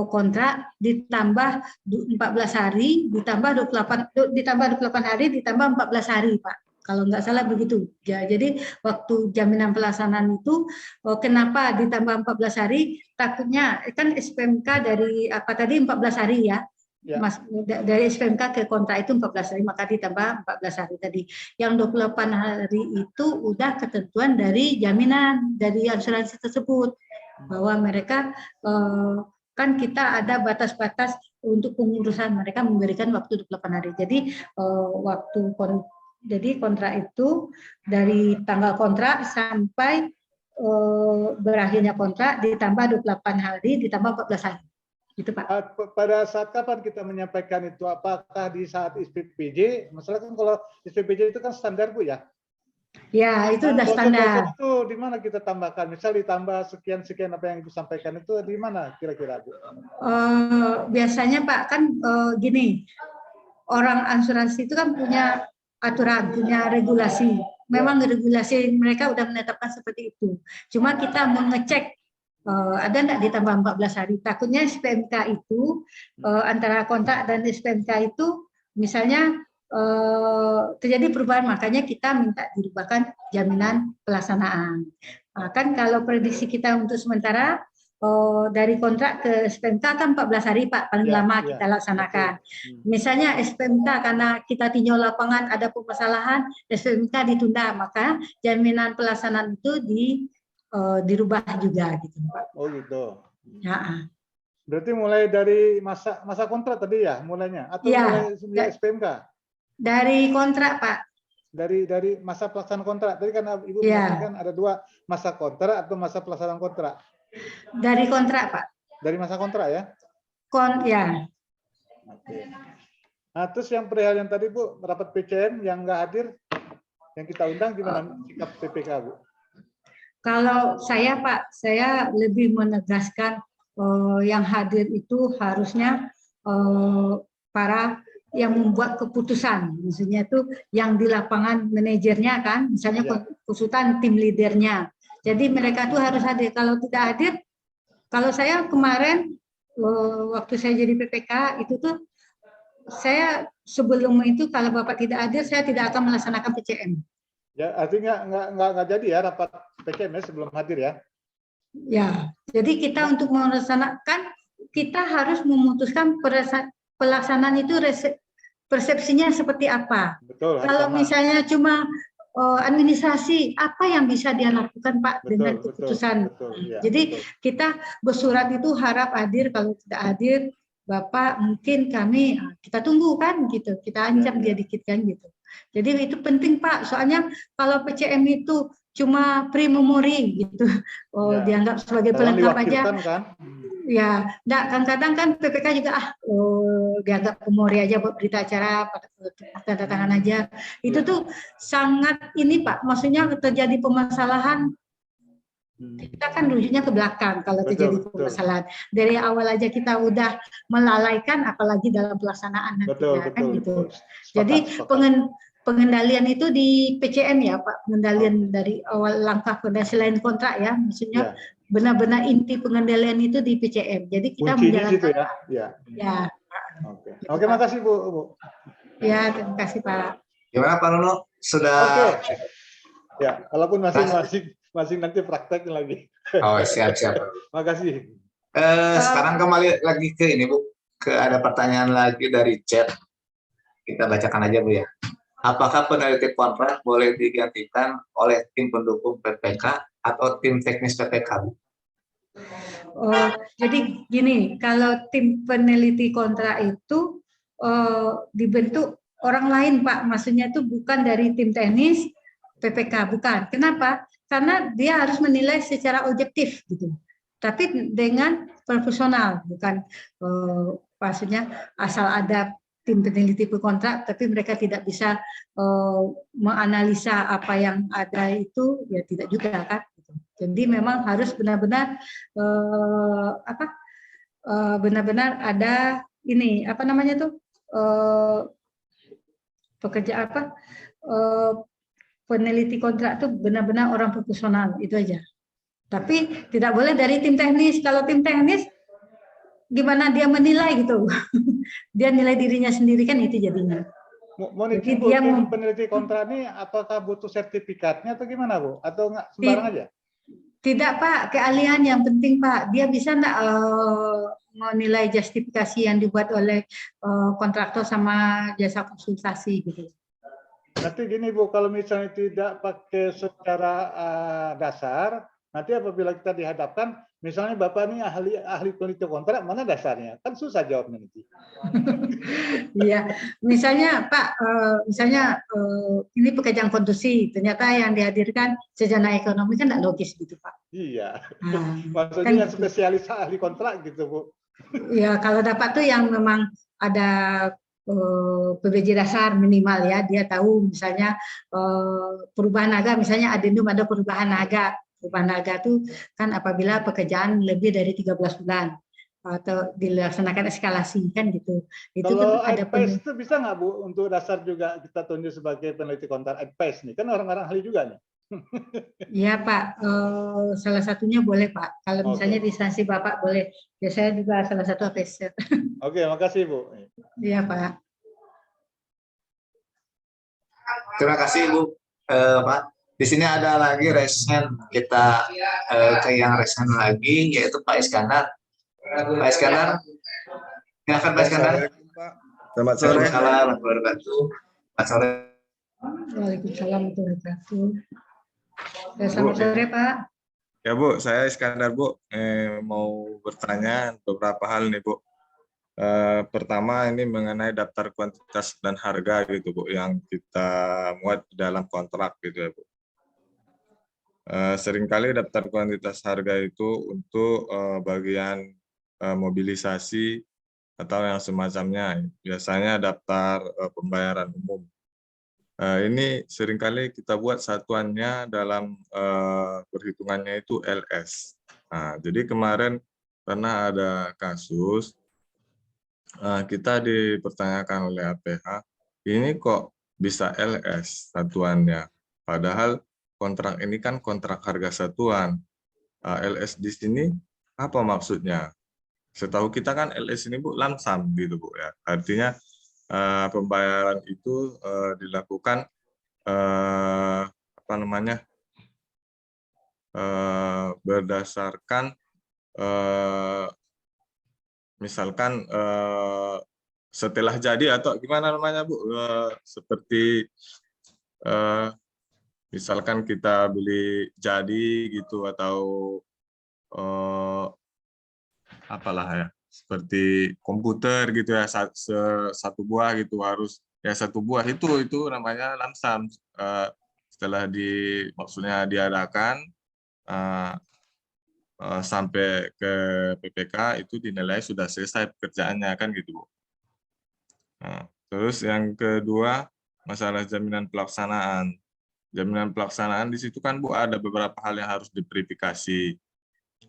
kontrak ditambah 14 hari, ditambah 28 hari, ditambah 14 hari, Pak. Kalau nggak salah begitu. Ya, jadi waktu jaminan pelaksanaan itu kenapa ditambah 14 hari? Takutnya kan SPMK dari 14 hari ya. Mas, dari SPMK ke kontrak itu 14 hari, maka ditambah 14 hari tadi. Yang 28 hari itu udah ketentuan dari jaminan, dari asuransi tersebut. Bahwa mereka, kan kita ada batas-batas untuk pengurusan, mereka memberikan waktu 28 hari. Jadi, jadi kontrak itu dari tanggal kontrak sampai berakhirnya kontrak ditambah 28 hari, ditambah 14 hari. Gitu, Pak. Pada saat kapan kita menyampaikan itu? Apakah di saat SPPJ? Masalah kan kalau SPPJ itu kan standar Bu ya? Ya, itu udah standar. Itu di mana kita tambahkan? Misal ditambah sekian-sekian apa yang disampaikan itu di mana kira-kira Bu? Biasanya Pak kan gini, orang asuransi itu kan punya aturan, punya regulasi. Memang regulasi mereka udah menetapkan seperti itu. Cuma kita mengecek ada enggak ditambah 14 hari. Takutnya SPMK itu antara kontrak dan SPMK itu misalnya terjadi perubahan, makanya kita minta dirubahkan jaminan pelaksanaan. Kan kalau prediksi kita untuk sementara dari kontrak ke SPMK kan 14 hari Pak, paling lama kita laksanakan. Misalnya SPMK karena kita tinjau lapangan ada permasalahan, SPMK ditunda, maka jaminan pelaksanaan itu dirubah juga gitu Pak. Oh gitu. Ya. Berarti mulai dari masa kontrak tadi ya mulainya atau mulai SPMK? Dari kontrak Pak. dari masa pelaksanaan kontrak. Tadi kan Ibu Iya. mengatakan ada 2, masa kontrak atau masa pelaksanaan kontrak. Dari kontrak, Pak. Dari masa kontrak ya. Ya. Oke. Nah, terus yang perihal yang tadi Bu, rapat PCM yang nggak hadir, yang kita undang gimana sikap PPK Bu? Kalau saya Pak, saya lebih menegaskan yang hadir itu harusnya para yang membuat keputusan, maksudnya itu yang di lapangan manajernya kan, misalnya Ya. konsultan tim leadernya. Jadi mereka tuh harus hadir. Kalau tidak hadir, kalau saya kemarin waktu saya jadi PPK itu tuh saya sebelum itu kalau Bapak tidak hadir, saya tidak akan melaksanakan PCM. Ya, artinya nggak jadi ya rapat PCM ya sebelum hadir ya. Ya, jadi kita untuk melaksanakan, kita harus memutuskan pelaksanaan itu persepsinya seperti apa. Betul. Kalau sama. misalnya cuma administrasi, apa yang bisa dia lakukan Pak Betul, dengan keputusan. betul, ya, Jadi betul. kita bersurat itu harap hadir, kalau tidak hadir, Bapak mungkin kami, kita tunggu kan gitu, kita ancam dia dikit kan gitu. Jadi itu penting Pak, soalnya kalau PCM itu cuma pre-memori gitu, Ya. dianggap sebagai Dalam pelengkap aja. kan? Ya, enggak, kadang-kadang kan PPK juga dianggap memori aja buat berita acara, tanda tangan aja. Itu tuh sangat ini Pak, maksudnya terjadi permasalahan. Kita kan rujuknya ke belakang kalau terjadi permasalahan. Dari awal aja kita udah melalaikan, apalagi dalam pelaksanaan nantinya kan gitu. Jadi pengendalian itu di PCM ya Pak, pengendalian dari awal langkah selain kontrak ya, maksudnya benar-benar inti pengendalian itu di PCM. Jadi kita kuncinya menjalankan gitu ya. Ya. Oke, makasih Bu. Ya, terima kasih Pak. Gimana Pak Nuno? Sudah? Oke. Ya, walaupun masih nanti praktek lagi. Oh, siap. Makasih. Sekarang kembali lagi ke ini Bu, ada pertanyaan lagi dari chat. Kita bacakan aja Bu ya. Apakah peneliti kontrak boleh digantikan oleh tim pendukung PPK atau tim teknis PPK Bu? Jadi gini, kalau tim peneliti kontrak itu dibentuk orang lain Pak, maksudnya itu bukan dari tim teknis PPK, bukan. Kenapa? Karena dia harus menilai secara objektif gitu, tapi dengan profesional, bukan maksudnya asal ada tim peneliti kontrak tapi mereka tidak bisa menganalisa apa yang ada itu, ya tidak juga kan. Jadi memang harus benar-benar benar-benar ada ini apa namanya tuh pekerja peneliti kontrak tuh benar-benar orang profesional, itu aja. Tapi tidak boleh dari tim teknis. Kalau tim teknis gimana dia menilai gitu? Dia nilai dirinya sendiri kan, itu jadinya. Jadi dia peneliti kontrak ini apakah butuh sertifikatnya atau gimana Bu? Atau nggak sembarang aja? Tidak Pak, keahlian yang penting Pak. Dia bisa enggak menilai justifikasi yang dibuat oleh kontraktor sama jasa konsultasi gitu. Nanti gini Bu, kalau misalnya tidak pakai secara dasar, nanti apabila kita dihadapkan, misalnya Bapak ini ahli peneliti kontrak, mana dasarnya? Kan susah jawabnya nanti. Iya, misalnya Pak, ini pekerjaan konstruksi, ternyata yang dihadirkan sarjana ekonomi kan tidak logis gitu Pak. Iya, maksudnya kan spesialis ahli kontrak gitu Bu. Iya, kalau dapat tuh yang memang ada PBJ dasar minimal ya, dia tahu misalnya perubahan harga, misalnya adendum ada perubahan harga. Perubahan harga itu kan apabila pekerjaan lebih dari 13 bulan atau dilaksanakan eskalasi kan gitu. Itu kalau ada advice itu bisa nggak Bu untuk dasar juga kita tunjuk sebagai peneliti kontrak advice nih, kan orang-orang ahli juga nih. Iya Pak, salah satunya boleh Pak. Kalau misalnya di instansi Bapak boleh, ya saya juga salah satu advisor. Oke, makasih Bu. Iya Pak. Terima kasih Bu, Pak. Di sini ada lagi resen, kita ke yang resen lagi, yaitu Pak Iskandar. Pak Iskandar, silakan Pak Iskandar. Selamat sore. Waalaikumsalam warahmatullahi wabarakatuh. Selamat sore. Waalaikumsalam warahmatullahi wabarakatuh. Selamat sore Pak. Ya Bu, saya Iskandar Bu, mau bertanya beberapa hal nih Bu. Pertama ini mengenai daftar kuantitas dan harga gitu Bu, yang kita muat di dalam kontrak gitu ya Bu. Seringkali daftar kuantitas harga itu untuk bagian mobilisasi atau yang semacamnya. Biasanya daftar pembayaran umum. Ini seringkali kita buat satuannya dalam perhitungannya itu LS. Nah, jadi kemarin pernah ada kasus kita dipertanyakan oleh APH, ini kok bisa LS satuannya, padahal kontrak ini kan kontrak harga satuan. LS di sini apa maksudnya? Setahu kita kan LS ini Bu lamsam gitu Bu ya. Artinya pembayaran itu dilakukan apa namanya? Berdasarkan misalkan setelah jadi atau gimana namanya Bu, seperti misalkan kita beli jadi gitu atau apalah ya, seperti komputer gitu ya, satu buah gitu harus ya, satu buah itu namanya lamsam. Setelah maksudnya diadakan sampai ke PPK itu dinilai sudah selesai pekerjaannya kan gitu Bu. Nah, terus yang kedua masalah jaminan pelaksanaan. Jaminan pelaksanaan di situ kan Bu ada beberapa hal yang harus diverifikasi.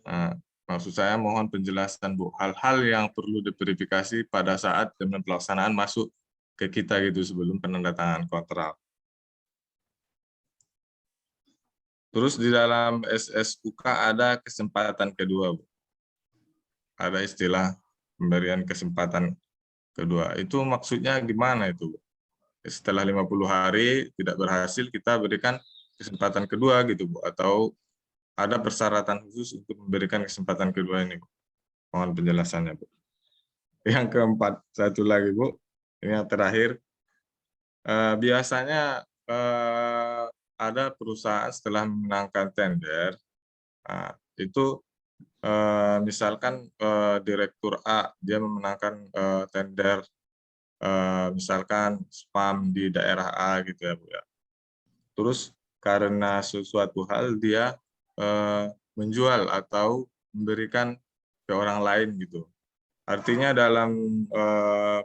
Nah, maksud saya mohon penjelasan Bu, hal-hal yang perlu diverifikasi pada saat jaminan pelaksanaan masuk ke kita gitu sebelum penandatanganan kontrak. Terus di dalam SSUK ada kesempatan kedua Bu. Ada istilah pemberian kesempatan kedua. Itu maksudnya gimana itu Bu? Setelah 50 hari tidak berhasil, kita berikan kesempatan kedua gitu Bu, atau ada persyaratan khusus untuk memberikan kesempatan kedua ini Bu? Mohon penjelasannya Bu. Yang keempat, satu lagi Bu, ini yang terakhir. Biasanya ada perusahaan setelah memenangkan tender, itu misalkan Direktur A dia memenangkan tender misalkan spam di daerah A gitu ya Bu ya. Terus karena sesuatu hal dia menjual atau memberikan ke orang lain gitu. Artinya dalam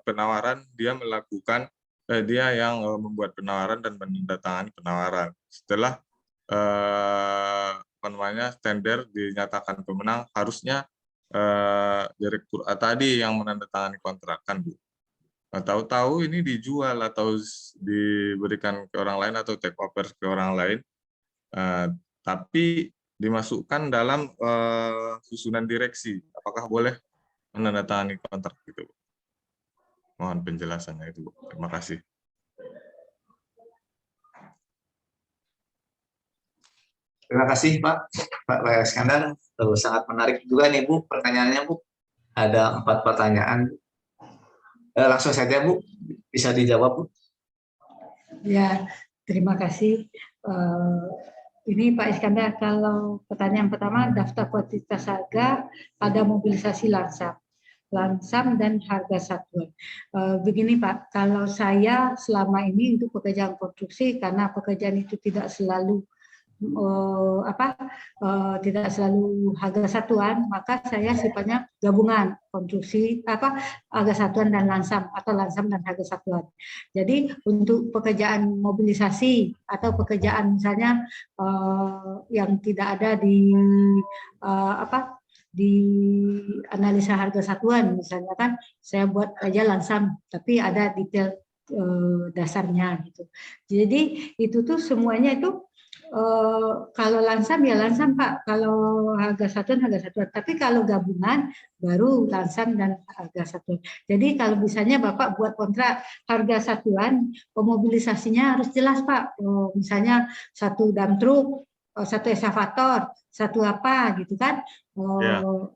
penawaran dia melakukan dia yang membuat penawaran dan menandatangani penawaran. Setelah apa namanya tender dinyatakan pemenang, harusnya Direktur A tadi yang menandatangani kontrak kan Bu. Tahu-tahu ini dijual atau diberikan ke orang lain atau take over ke orang lain, tapi dimasukkan dalam susunan direksi. Apakah boleh menandatangani kontrak gitu? Mohon penjelasannya itu, Bu. Terima kasih. Terima kasih Pak Iskandar. Sangat menarik juga nih Bu pertanyaannya Bu. Ada 4 pertanyaan. Langsung saja Bu, bisa dijawab Bu. Ya, terima kasih. Ini Pak Iskandar, kalau pertanyaan pertama, daftar kuantitas harga pada mobilisasi langsam dan harga satuan. Begini Pak, kalau saya selama ini untuk pekerjaan konstruksi, karena pekerjaan itu tidak selalu tidak selalu harga satuan, maka saya sifatnya gabungan konstruksi harga satuan dan langsam atau langsam dan harga satuan. Jadi untuk pekerjaan mobilisasi atau pekerjaan misalnya yang tidak ada di analisa harga satuan misalnya kan saya buat aja langsam tapi ada detail dasarnya gitu. Jadi itu tuh semuanya itu kalau langsam ya langsam Pak, kalau harga satuan. Tapi kalau gabungan baru langsam dan harga satuan. Jadi kalau misalnya Bapak buat kontrak harga satuan, pemobilisasinya harus jelas Pak. Misalnya satu dump truk, satu eskavator, satu apa gitu kan.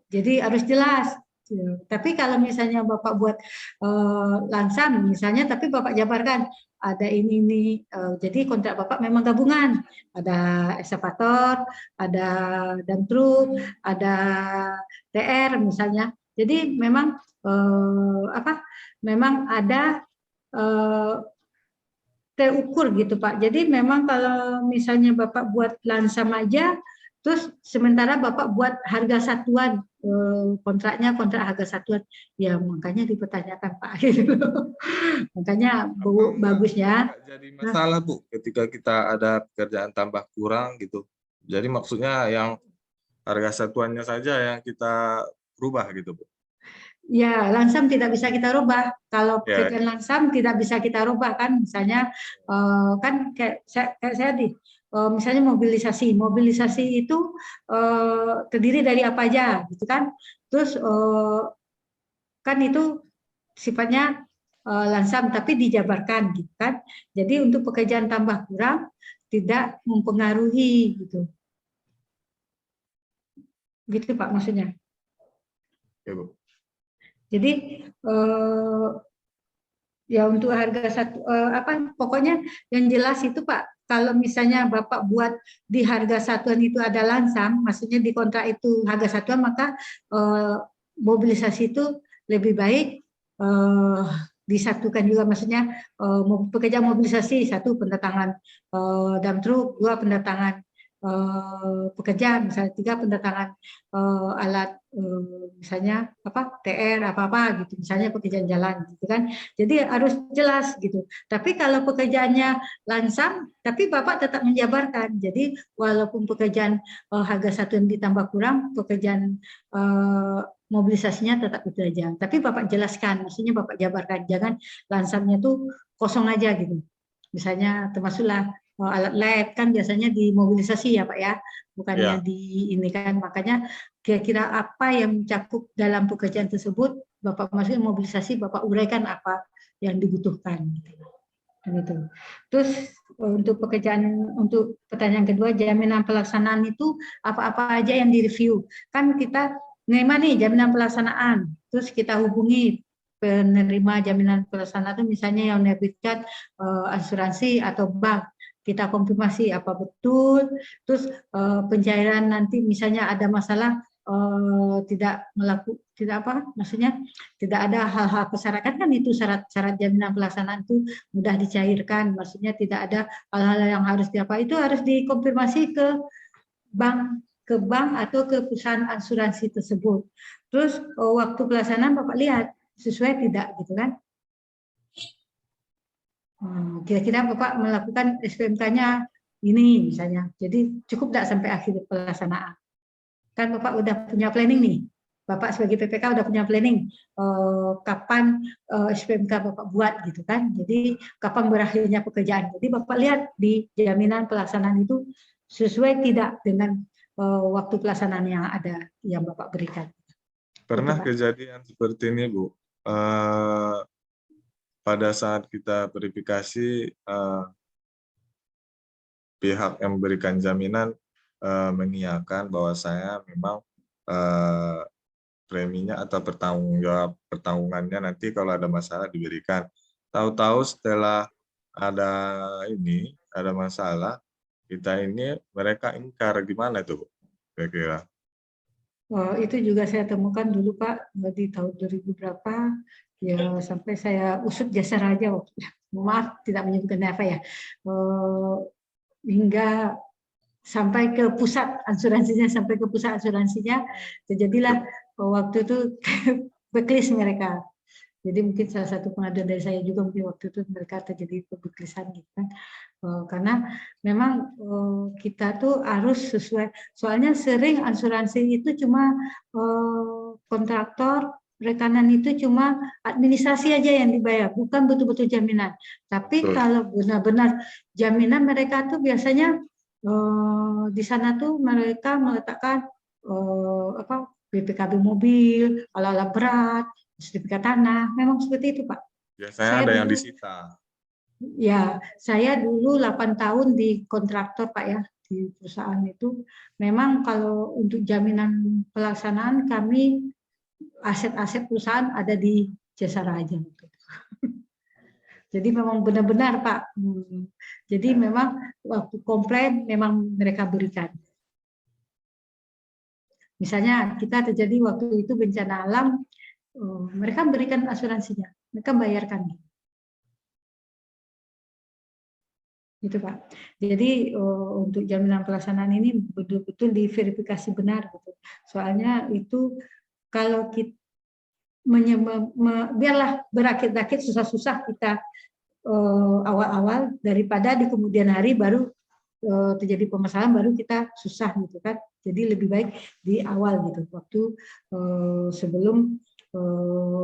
Jadi harus jelas. Tapi kalau misalnya Bapak buat langsam misalnya, tapi Bapak jabarkan ada ini, jadi kontrak Bapak memang gabungan, ada eskavator, ada dump truk, ada TR misalnya. Jadi memang memang ada terukur gitu Pak. Jadi memang kalau misalnya Bapak buat lansam aja, terus sementara Bapak buat harga satuan, kontraknya kontrak harga satuan, ya makanya dipertanyakan Pak. Gitu. Makanya bagusnya. Nggak jadi masalah Bu ketika kita ada pekerjaan tambah kurang gitu. Jadi maksudnya yang harga satuannya saja yang kita rubah gitu Bu. Ya, lansam tidak bisa kita rubah. Kalau Ya. pekerjaan lansam tidak bisa kita rubah kan. Misalnya kan kayak saya misalnya mobilisasi. Mobilisasi itu terdiri dari apa aja, gitu kan? Terus kan itu sifatnya lansam tapi dijabarkan, gitu kan? Jadi untuk pekerjaan tambah kurang tidak mempengaruhi, gitu. Gitu Pak maksudnya. Ya Bu. Jadi ya untuk harga satu pokoknya yang jelas itu Pak, kalau misalnya Bapak buat di harga satuan itu ada lansam, maksudnya di kontrak itu harga satuan, maka mobilisasi itu lebih baik disatukan juga, maksudnya pekerjaan mobilisasi, satu pendatangan dump truk, dua pendatangan pekerja, misalnya tiga pendatangan alat misalnya TR apa gitu, misalnya pekerjaan jalan gitu kan. Jadi harus jelas gitu. Tapi kalau pekerjaannya lansam tapi Bapak tetap menjabarkan. Jadi walaupun pekerjaan harga satuan ditambah kurang, pekerjaan mobilisasinya tetap itu aja. Tapi Bapak jelaskan, maksudnya Bapak jabarkan, jangan lansamnya tuh kosong aja gitu. Misalnya termasuklah alat lab kan biasanya dimobilisasi ya Pak ya, bukannya di ini kan. Makanya kira-kira apa yang mencakup dalam pekerjaan tersebut, Bapak masukin mobilisasi, Bapak uraikan apa yang dibutuhkan. Dan itu. Terus untuk untuk pertanyaan kedua, jaminan pelaksanaan itu apa-apa aja yang direview. Kan kita nerima nih jaminan pelaksanaan, terus kita hubungi penerima jaminan pelaksanaan itu misalnya yang menerbitkan asuransi atau bank. Kita konfirmasi apa betul, terus pencairan nanti misalnya ada masalah maksudnya tidak ada hal-hal persyaratan kan, itu syarat-syarat jaminan pelaksanaan itu mudah dicairkan, maksudnya tidak ada hal-hal yang harus itu harus dikonfirmasi ke bank atau ke perusahaan asuransi tersebut. Terus waktu pelaksanaan Bapak lihat sesuai tidak gitu kan. Kira-kira Bapak melakukan SPMK-nya ini misalnya, jadi cukup tidak sampai akhir pelaksanaan. Kan Bapak udah punya planning nih, Bapak sebagai PPK udah punya planning kapan SPMK Bapak buat gitu kan. Jadi kapan berakhirnya pekerjaan. Jadi Bapak lihat di jaminan pelaksanaan itu sesuai tidak dengan waktu pelaksanaan yang ada yang Bapak berikan. Pernah gitu, kejadian seperti ini Bu. Pada saat kita verifikasi, pihak yang memberikan jaminan mengiyakan bahwa saya memang preminya atau pertanggungannya nanti kalau ada masalah diberikan. Tahu-tahu setelah ada masalah, mereka ingkar, gimana itu Bu? Kira-kira. Itu juga saya temukan dulu Pak di tahun 2000 berapa. Ya sampai saya usut jasa raja waktu, maaf tidak menyebutkan apa ya, hingga sampai ke pusat asuransinya, terjadilah waktu itu backlist mereka. Jadi mungkin salah satu pengaduan dari saya juga mungkin waktu itu mereka terjadi pebeklisan gitu kan, karena memang kita tuh harus sesuai, soalnya sering asuransi itu cuma kontraktor rekanan itu cuma administrasi aja yang dibayar, bukan betul-betul jaminan. Tapi kalau benar-benar jaminan, mereka tuh biasanya di sana tuh mereka meletakkan BPKB mobil, alat-alat berat, sertifikat tanah, memang seperti itu Pak. Biasanya ada yang disita. Ya, saya dulu 8 tahun di kontraktor Pak ya, di perusahaan itu. Memang kalau untuk jaminan pelaksanaan kami aset-aset perusahaan ada di Jasa Raja. Jadi memang benar-benar Pak. Jadi memang waktu komplain memang mereka berikan. Misalnya kita terjadi waktu itu bencana alam, mereka berikan asuransinya, mereka bayarkan. Gitu Pak. Jadi untuk jaminan pelaksanaan ini betul-betul diverifikasi benar. Gitu. Soalnya itu kalau kita biarlah berakit-rakit susah-susah kita awal-awal daripada di kemudian hari baru terjadi permasalahan baru kita susah gitu kan. Jadi lebih baik di awal gitu waktu sebelum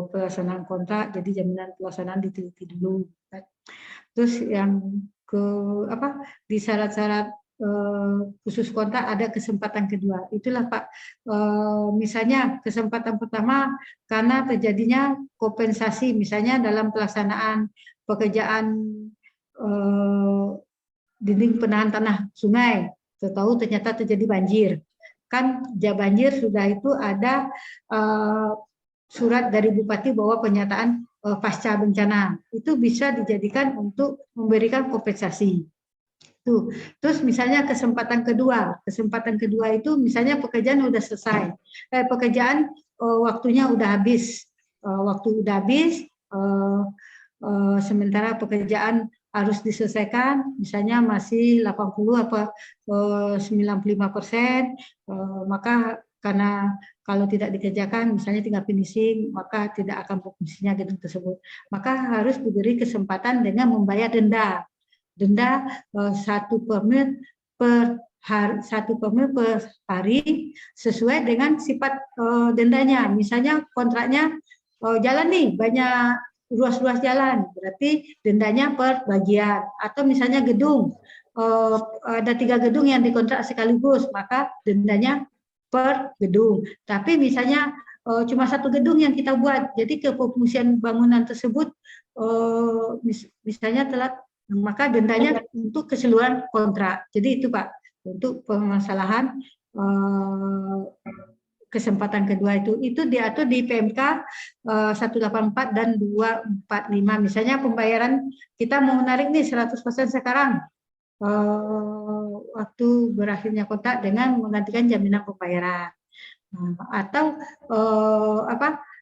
pelaksanaan kontrak, jadi jaminan pelaksanaan diteliti dulu. Kan. Terus yang di syarat-syarat khusus kontrak ada kesempatan kedua. Itulah Pak. Misalnya kesempatan pertama karena terjadinya kompensasi, misalnya dalam pelaksanaan pekerjaan dinding penahan tanah sungai, tahu ternyata terjadi banjir. Kan banjir sudah itu ada surat dari bupati bahwa pernyataan pasca bencana itu bisa dijadikan untuk memberikan kompensasi. Tuh. Terus misalnya kesempatan kedua itu misalnya pekerjaan udah selesai, pekerjaan waktunya udah habis, sementara pekerjaan harus diselesaikan, misalnya masih 80 apa 95%, maka karena kalau tidak dikerjakan, misalnya tinggal finishing, maka tidak akan berfungsinya gedung tersebut. Maka harus diberi kesempatan dengan membayar denda 1 permit per hari sesuai dengan sifat dendanya. Misalnya kontraknya jalan nih banyak ruas-ruas jalan, berarti dendanya per bagian. Atau misalnya gedung, ada 3 gedung yang dikontrak sekaligus, maka dendanya per gedung. Tapi misalnya cuma 1 gedung yang kita buat, jadi kefungsian bangunan tersebut misalnya telat, maka dendanya untuk keseluruhan kontrak. Jadi itu Pak, untuk permasalahan kesempatan kedua itu diatur di PMK 184 dan 245. Misalnya pembayaran kita mau menarik nih 100% sekarang, waktu berakhirnya kontrak dengan menggantikan jaminan pembayaran. Atau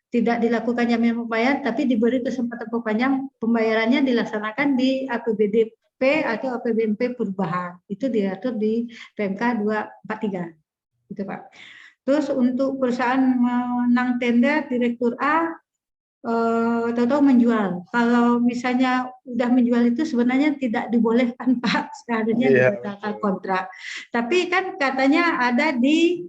tidak dilakukan jaminan pembayaran tapi diberi kesempatan perpanjang, pembayarannya dilaksanakan di APBDP atau APBNP perubahan. Itu diatur di PMK 243. Gitu Pak. Terus untuk perusahaan menang tender direktur A tahu-tahu menjual. Kalau misalnya udah menjual itu sebenarnya tidak dibolehkan Pak, seharusnya dibatalkan kontrak. Tapi kan katanya ada di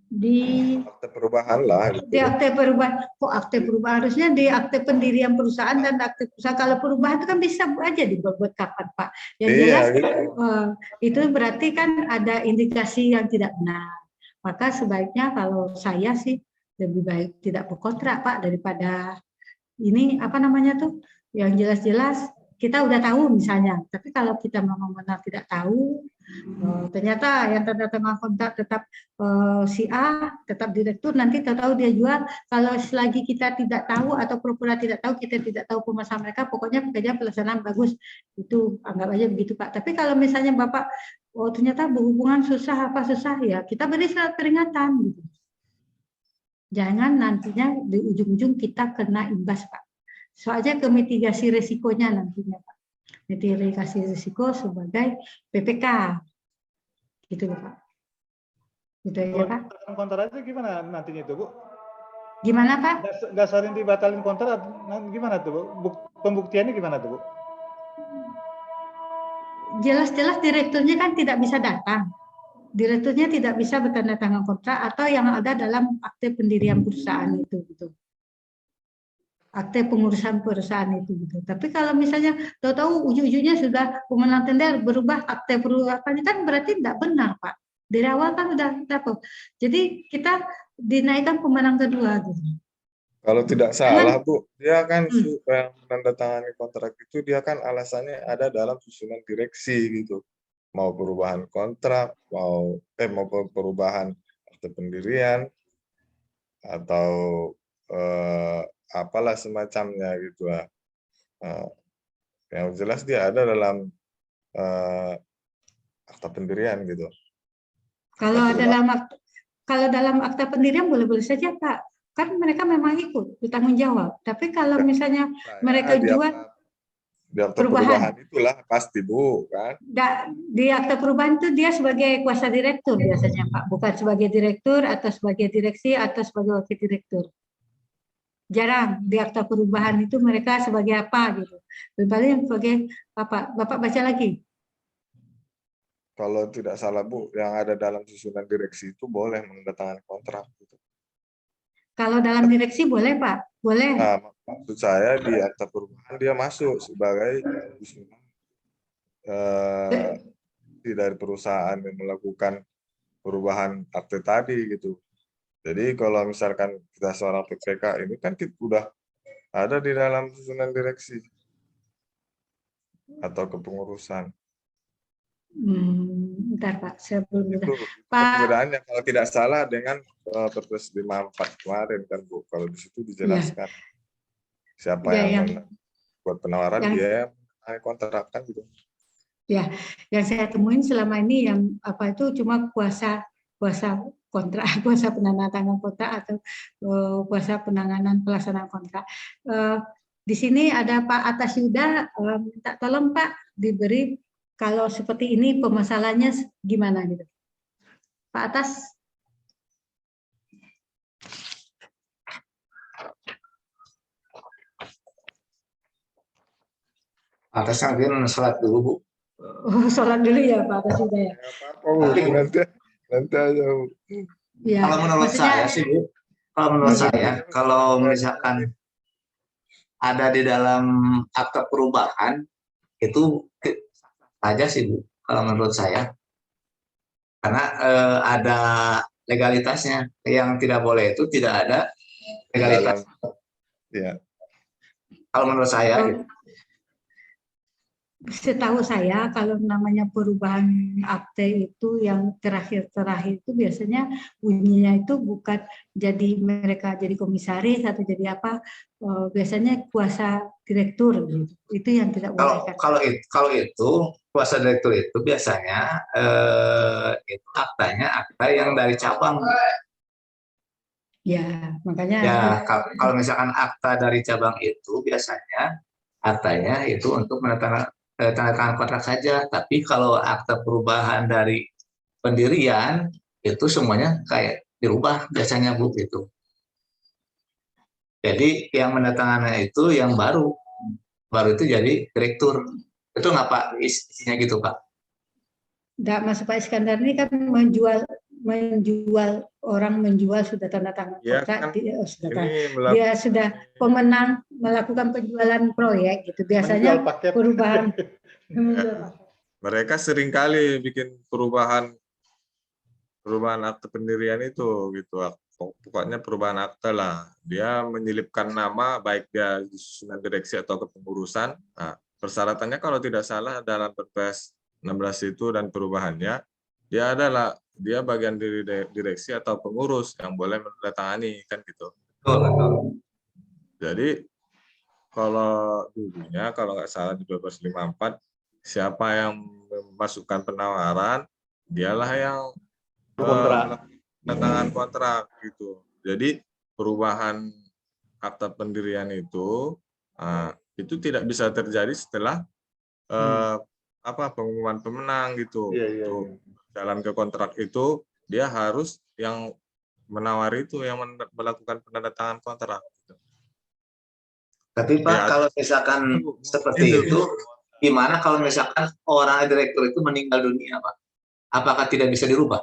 di akte perubahan lah. Di akte perubahan, kok akte perubahan, harusnya di akte pendirian perusahaan dan akte perusahaan. Kalau perubahan itu kan bisa aja dibuat kapan Pak. Yang jelas itu berarti kan ada indikasi yang tidak benar. Maka sebaiknya kalau saya sih lebih baik tidak berkontrak Pak daripada ini yang jelas-jelas kita udah tahu misalnya. Tapi kalau kita memang benar tidak tahu, ternyata yang tanda tangan kontrak tetap si A, tetap direktur, nanti tahu dia jual. Kalau selagi kita tidak tahu atau pura-pura tidak tahu, kita tidak tahu pemasaran mereka, pokoknya pekerjaan pelaksanaan bagus, itu anggap aja begitu Pak. Tapi kalau misalnya Bapak, ternyata berhubungan susah, ya kita beri surat peringatan. Gitu. Jangan nantinya di ujung-ujung kita kena imbas Pak. Soalnya ke mitigasi resikonya nantinya Pak. Mitigasi risiko sebagai PPK. Gitu Pak. Gitu ya Pak. Kontrak itu gimana nantinya itu Bu? Gimana Pak? Dasarin dibatalin kontrak gimana tuh Bu? Pembuktiannya gimana tuh Bu? Jelas-jelas direkturnya kan tidak bisa datang. Direkturnya tidak bisa bertanda tangan kontrak atau yang ada dalam akte pendirian perusahaan itu gitu. Akte pengurusan perusahaan itu gitu. Tapi kalau misalnya tahu-tahu ujung-ujungnya sudah pemenang tender berubah akte perusahaan kan berarti tidak benar Pak. Dari awal kan sudah tahu. Jadi kita dinaikkan pemenang kedua gitu. Kalau tidak salah Bu, dia kan menandatangani kontrak itu dia kan alasannya ada dalam susunan direksi gitu. Mau perubahan kontrak, mau perubahan akte pendirian atau apalah semacamnya gitu lah. Yang jelas dia ada dalam akta pendirian gitu. Kalau dalam akta pendirian boleh-boleh saja Pak, kan mereka memang ikut bertanggung jawab. Tapi kalau misalnya mereka jual di akta perubahan itulah pasti Bu kan. di akta perubahan itu dia sebagai kuasa direktur biasanya Pak, bukan sebagai direktur atau sebagai direksi atau sebagai wakil direktur. Jarang di akta perubahan itu mereka sebagai apa gitu. Paling sebagai apa? Bapak baca lagi. Kalau tidak salah Bu, yang ada dalam susunan direksi itu boleh menandatangani kontrak. Gitu. Kalau dalam direksi boleh Pak, boleh. Nah, maksud saya di akta perubahan dia masuk sebagai susunan dari perusahaan yang melakukan perubahan akte tadi gitu. Jadi kalau misalkan kita seorang PPK ini kan kita udah ada di dalam susunan direksi atau kepengurusan. Bentar Pak, saya belum Itu Pak. perbedaannya kalau tidak salah dengan Perpres 54 kemarin kan Bu. Kalau di situ dijelaskan siapa yang buat penawaran dia kontrak kan gitu. Ya, yang saya temuin selama ini yang apa itu cuma kuasa kontrak, kuasa penandatangan kontrak atau kuasa penanganan pelaksanaan kontrak. Di sini ada Pak Atas Yuda, minta tolong Pak diberi kalau seperti ini permasalahannya gimana gitu. Pak Atas. Atasnya mungkin sholat dulu Bu. Oh, sholat dulu ya Pak Atas Yuda ya. Nanti aja Bu. Ya, kalau menurut saya sih Bu, kalau misalkan ada di dalam akta perubahan itu saja sih Bu, kalau menurut saya, karena ada legalitasnya. Yang tidak boleh itu tidak ada legalitas. Ya. Kalau menurut saya. Gitu. Setahu saya kalau namanya perubahan akte itu yang terakhir itu biasanya bunyinya itu bukan jadi mereka jadi komisaris atau jadi apa, biasanya kuasa direktur gitu. Itu yang tidak boleh. Kalau itu kuasa direktur itu biasanya itu akta yang dari cabang. Ya, makanya ya kalau misalkan akta dari cabang itu biasanya aktanya itu untuk tanda tangan kontrak saja, tapi kalau akta perubahan dari pendirian itu semuanya kayak dirubah biasanya Bu gitu. Jadi yang menandatangani itu yang baru itu jadi direktur. Itu nggak Pak isinya gitu Pak? Nggak, Mas Pak Iskandar ini kan orang menjual sudah tanda tangan kontrak, dia sudah pemenang melakukan penjualan proyek gitu. Biasanya perubahan. Mereka seringkali bikin perubahan akte pendirian itu gitu. Pokoknya perubahan akte lah. Dia menyelipkan nama baik dia di susunan direksi atau kepengurusan. Nah, persyaratannya kalau tidak salah dalam Perpres 16 itu dan perubahannya dia bagian dari direksi atau pengurus yang boleh menandatangani kan gitu. Jadi kalau dulunya kalau nggak salah di Perpres 54 siapa yang memasukkan penawaran dialah yang menandatangani kontrak gitu. Jadi perubahan akta pendirian itu tidak bisa terjadi setelah pengumuman pemenang gitu. Jalan ke kontrak itu dia harus yang menawari itu yang melakukan penandatangan kontrak. Tapi Pak kalau misalkan seperti itu, gimana kalau misalkan orang direktur itu meninggal dunia Pak? Apakah tidak bisa dirubah?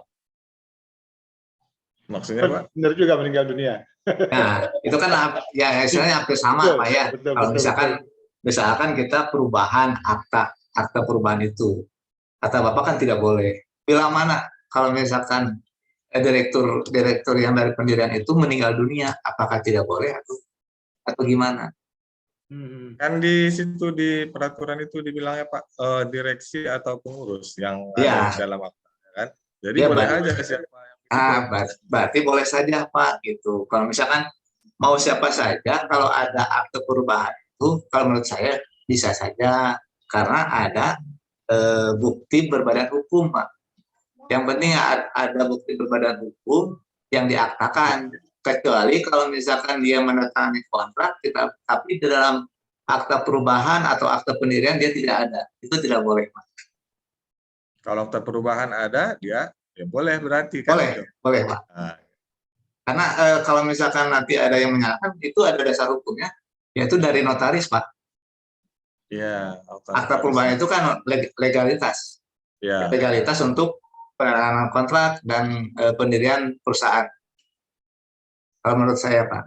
Maksudnya Pak? Benar juga meninggal dunia. Nah itu kan ya istilahnya hampir sama Pak ya. Kalau misalkan kita perubahan akta perubahan itu, kata Bapak kan tidak boleh. Bila mana kalau misalkan direktur yang dari pendirian itu meninggal dunia, apakah tidak boleh atau gimana? Kan di situ di peraturan itu dibilangnya Pak direksi atau pengurus yang ada di dalam akta kan. Jadi boleh aja siapa yang berarti boleh saja Pak gitu. Kalau misalkan mau siapa saja, kalau ada akte perubahan itu kalau menurut saya bisa saja karena ada bukti berbadan hukum Pak. Yang penting ada bukti berbadan hukum yang diaktakan. Kecuali kalau misalkan dia menandatangani kontrak, tapi di dalam akta perubahan atau akta pendirian dia tidak ada, itu tidak boleh, Pak. Kalau akta perubahan ada, dia ya boleh berarti kan? Boleh, Gitu. boleh, Pak. Nah, Karena kalau misalkan nanti ada yang menyatakan, itu ada dasar hukumnya, yaitu dari notaris, Pak. iya, Akta perubahan itu kan legalitas. ya. Legalitas untuk penandatanganan kontrak dan pendirian perusahaan. Kalau menurut saya, Pak.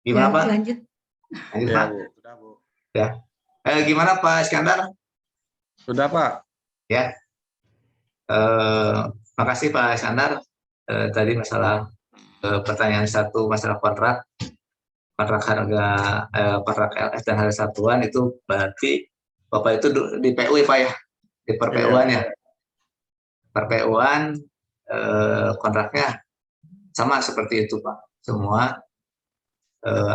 Gimana, Ya, Pak? lanjut. Lanjut, Ya, Pak. Bu. Sudah, Bu. Gimana, Pak Iskandar? Sudah, Pak. Ya. Makasih, Pak Iskandar. Tadi masalah pertanyaan satu, masalah kontrak harga, kontrak LS dan harga satuan, itu berarti Bapak itu di PU ya, Pak ya? Di per-PU-an ya? Per-PU-an kontraknya sama seperti itu, Pak. Semua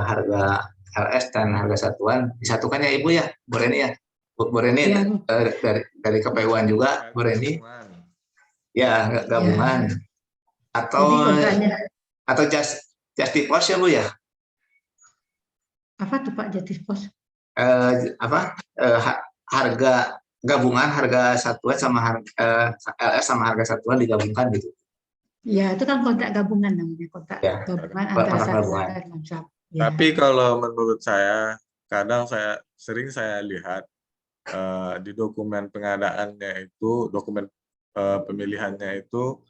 harga LS dan harga satuan disatukannya Ibu ya, Bu Reni ya. Bu Reni Ya. dari KPU-an juga, Bu Reni. Ya, gabungan. Ya. Atau Jadi kontraknya just divorce ya, Bu ya? apa tuh Pak Justice Post? Harga gabungan, harga satuan sama harga LS sama harga satuan digabungkan gitu. Ya, itu kan kontrak gabungan namanya, kontrak Ya, gabungan kontrak antara satuan gabungan. dan lamsam. Ya. Tapi kalau menurut saya, kadang sering saya lihat di dokumen pengadaannya itu, dokumen pemilihannya itu,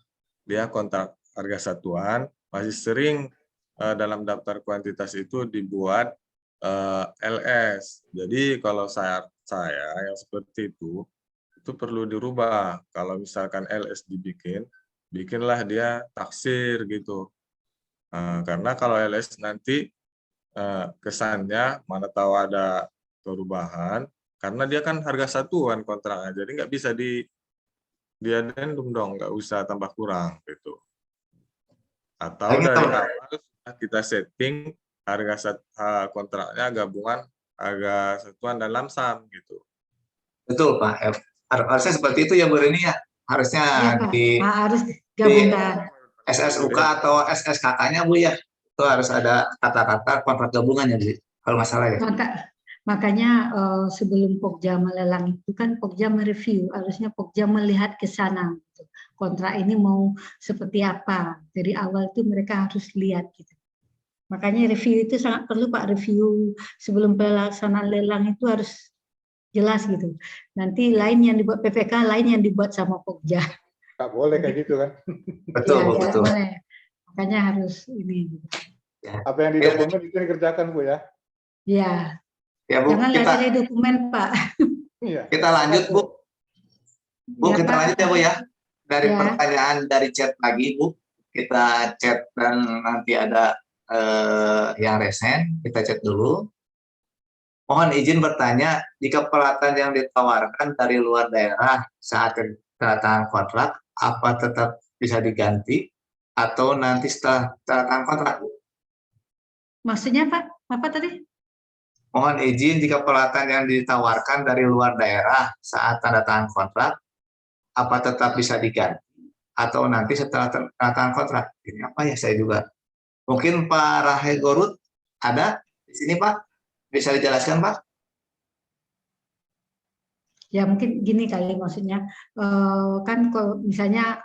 dia kontrak harga satuan, masih sering dalam daftar kuantitas itu dibuat LS. Jadi kalau saya yang seperti itu perlu dirubah. Kalau misalkan LS bikinlah dia taksir gitu. Karena kalau LS nanti kesannya mana tahu ada perubahan, karena dia kan harga satuan kontraknya, jadi nggak bisa diadendum dong, nggak usah tambah kurang gitu. Atau dari awal sudah kita setting harga kontraknya gabungan harga satuan dan lamsam gitu. Betul, Pak. Harusnya seperti itu ya, Bu Reni ya. Harusnya Iya, Pak. di Harus gabungkan. SSUK atau SSKK-nya, Bu ya. Itu harus ada kata-kata kontrak gabungan ya, Bu. Kalau nggak salah ya. Makanya sebelum Pokja melelang itu kan Pokja mereview, harusnya Pokja melihat ke sana. Gitu. Kontrak ini mau seperti apa. Dari awal itu mereka harus lihat gitu. Makanya review itu sangat perlu, Pak. Review sebelum pelaksanaan lelang itu harus jelas gitu. Nanti lain yang dibuat PPK, lain yang dibuat sama Pokja. Nggak boleh kayak gitu kan. Betul, Ya, Bu, betul. boleh. Makanya harus ini. Apa yang di dokumen itu dikerjakan, Bu ya. Ya. Ya, Bu, Jangan lihat dari dokumen, Pak. Iya. Kita lanjut, Bu. Bu, Ya, kita Pak. lanjut ya, Bu ya. Dari Ya. pertanyaan dari chat lagi, Bu. Kita chat dan nanti ada yang resen, kita chat dulu. Mohon izin bertanya, jika peralatan yang ditawarkan dari luar daerah saat tanda kontrak, apa tetap bisa diganti atau nanti setelah tanda kontrak? Maksudnya, Pak? Apa tadi? Mohon izin jika peralatan yang ditawarkan dari luar daerah saat tanda tangan kontrak, apa tetap bisa diganti atau nanti setelah tanda tangan kontrak? Ini apa ya, saya juga. Mungkin Pak Rahel Gorut ada di sini, Pak? Bisa dijelaskan, Pak? Ya mungkin gini kali maksudnya, kan kalau misalnya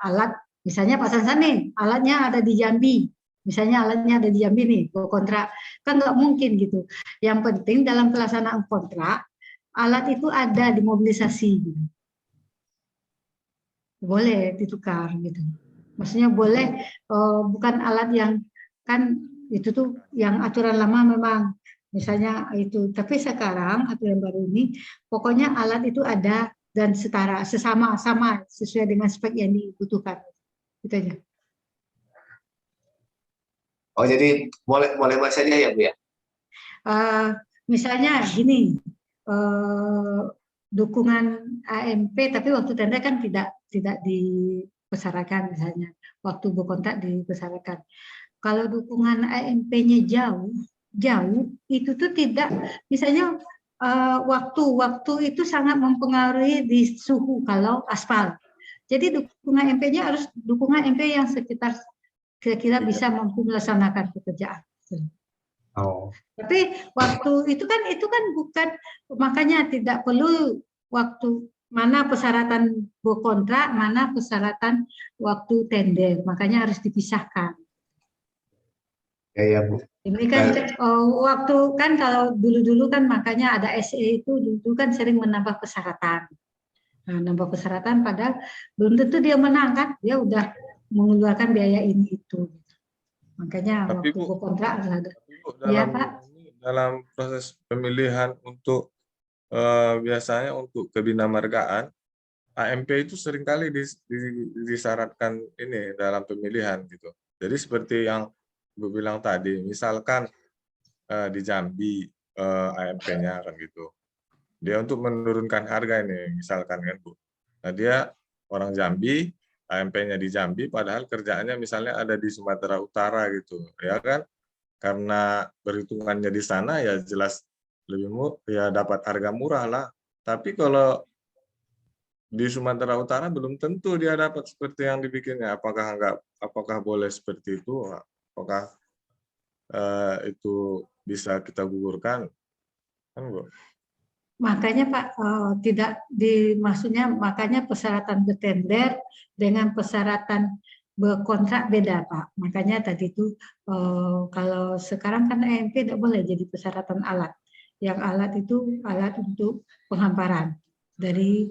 misalnya Pak Sansan nih, alatnya ada di Jambi, misalnya alatnya ada di Jambi nih, kontrak, kan nggak mungkin gitu. Yang penting dalam pelaksanaan kontrak, alat itu ada dimobilisasi, gitu. Boleh ditukar gitu. Maksudnya boleh, bukan alat yang kan itu tuh yang aturan lama memang misalnya itu, tapi sekarang aturan baru ini pokoknya alat itu ada dan setara, sama sesuai dengan spek yang dibutuhkan. Gitu aja. Oh, jadi boleh saja ya, Bu ya? Misalnya gini, dukungan AMP tapi waktu tenda kan tidak dipersyaratkan, misalnya waktu berkontrak dipersyaratkan. Kalau dukungan AMP-nya jauh itu tuh tidak, misalnya waktu itu sangat mempengaruhi di suhu kalau aspal. Jadi dukungan MP-nya harus dukungan MP yang sekitar kira-kira bisa mampu melaksanakan pekerjaan. Oh, Tapi waktu itu kan bukan, makanya tidak perlu waktu mana persyaratan berkontrak, mana persyaratan waktu tender. Makanya harus dipisahkan. ya Bu. Ini kan waktu kan kalau dulu-dulu kan makanya ada SE itu dulu kan sering menambah persyaratan. Nah, nambah persyaratan padahal belum tentu dia menang kan, dia udah mengeluarkan biaya ini itu. Makanya Tapi waktu Bu, kontrak ada. Bu, Iya Pak. dalam proses pemilihan untuk biasanya untuk kebinamargaan, AMP itu seringkali disyaratkan ini dalam pemilihan gitu. Jadi seperti yang Bu bilang tadi, misalkan di Jambi AMP-nya kan gitu. Dia untuk menurunkan harga ini, misalkan kan Bu. Nah dia orang Jambi, AMP-nya di Jambi, padahal kerjaannya misalnya ada di Sumatera Utara gitu, ya kan? Karena perhitungannya di sana ya jelas lebih ya dapat harga murah lah. Tapi kalau di Sumatera Utara belum tentu dia dapat seperti yang dibikinnya. Apakah boleh seperti itu? Apakah itu bisa kita gugurkan? Kan Bu? Makanya Pak tidak maksudnya makanya persyaratan bertender dengan persyaratan berkontrak beda Pak. Makanya tadi itu kalau sekarang kan AMP tidak boleh jadi persyaratan alat. Yang alat itu alat untuk penghamparan dari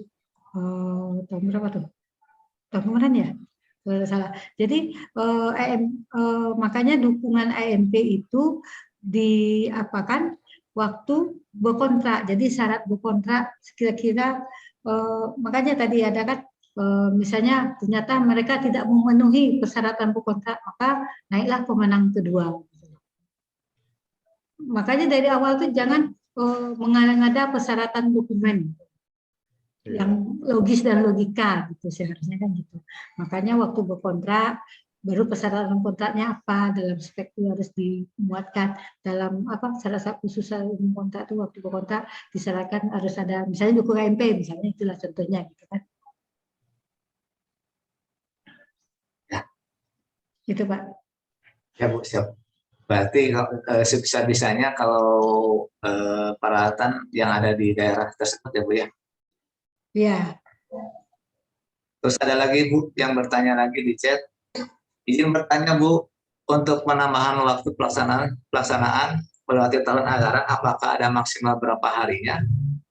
tahun berapa tuh? Tahun kemarin ya? Kalau salah. Jadi makanya dukungan AMP itu diapakan waktu berkontrak. Jadi syarat berkontrak kira-kira makanya tadi ada kan misalnya ternyata mereka tidak memenuhi persyaratan berkontrak, maka naiklah pemenang kedua. Makanya dari awal tuh jangan mengada-ngada persyaratan dokumen yang logis dan logika gitu seharusnya kan gitu. Makanya waktu berkontrak baru persyaratan kontraknya apa, dalam spek itu harus dimuatkan, dalam apa syarat khusus kontrak itu waktu berkontrak disyaratkan harus ada misalnya dukungan MP misalnya, itulah contohnya gitu kan. Ya. Gitu Pak. Ya Bu, siap. Berarti sebisa-bisanya kalau peralatan yang ada di daerah tersebut ya Bu ya. Ya. Terus ada lagi Bu yang bertanya lagi di chat. Izin bertanya Bu, untuk penambahan waktu pelaksanaan melewati tahun anggaran, apakah ada maksimal berapa harinya?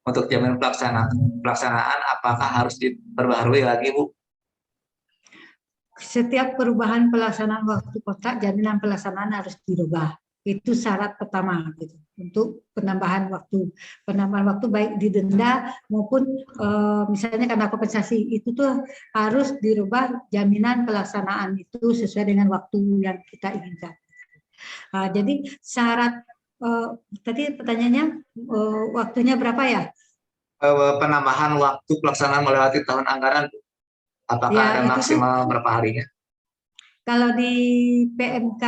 Untuk jaminan pelaksanaan, apakah harus diperbaharui lagi Bu? Setiap perubahan pelaksanaan waktu kontrak, jaminan pelaksanaan harus dirubah. Itu syarat pertama gitu, untuk penambahan waktu. Penambahan waktu baik didenda maupun misalnya karena kompensasi itu tuh harus dirubah jaminan pelaksanaan itu sesuai dengan waktu yang kita inginkan. Jadi syarat tadi pertanyaannya waktunya berapa ya? Penambahan waktu pelaksanaan melewati tahun anggaran, apakah Ya, ada maksimal berapa harinya? Kalau di PMK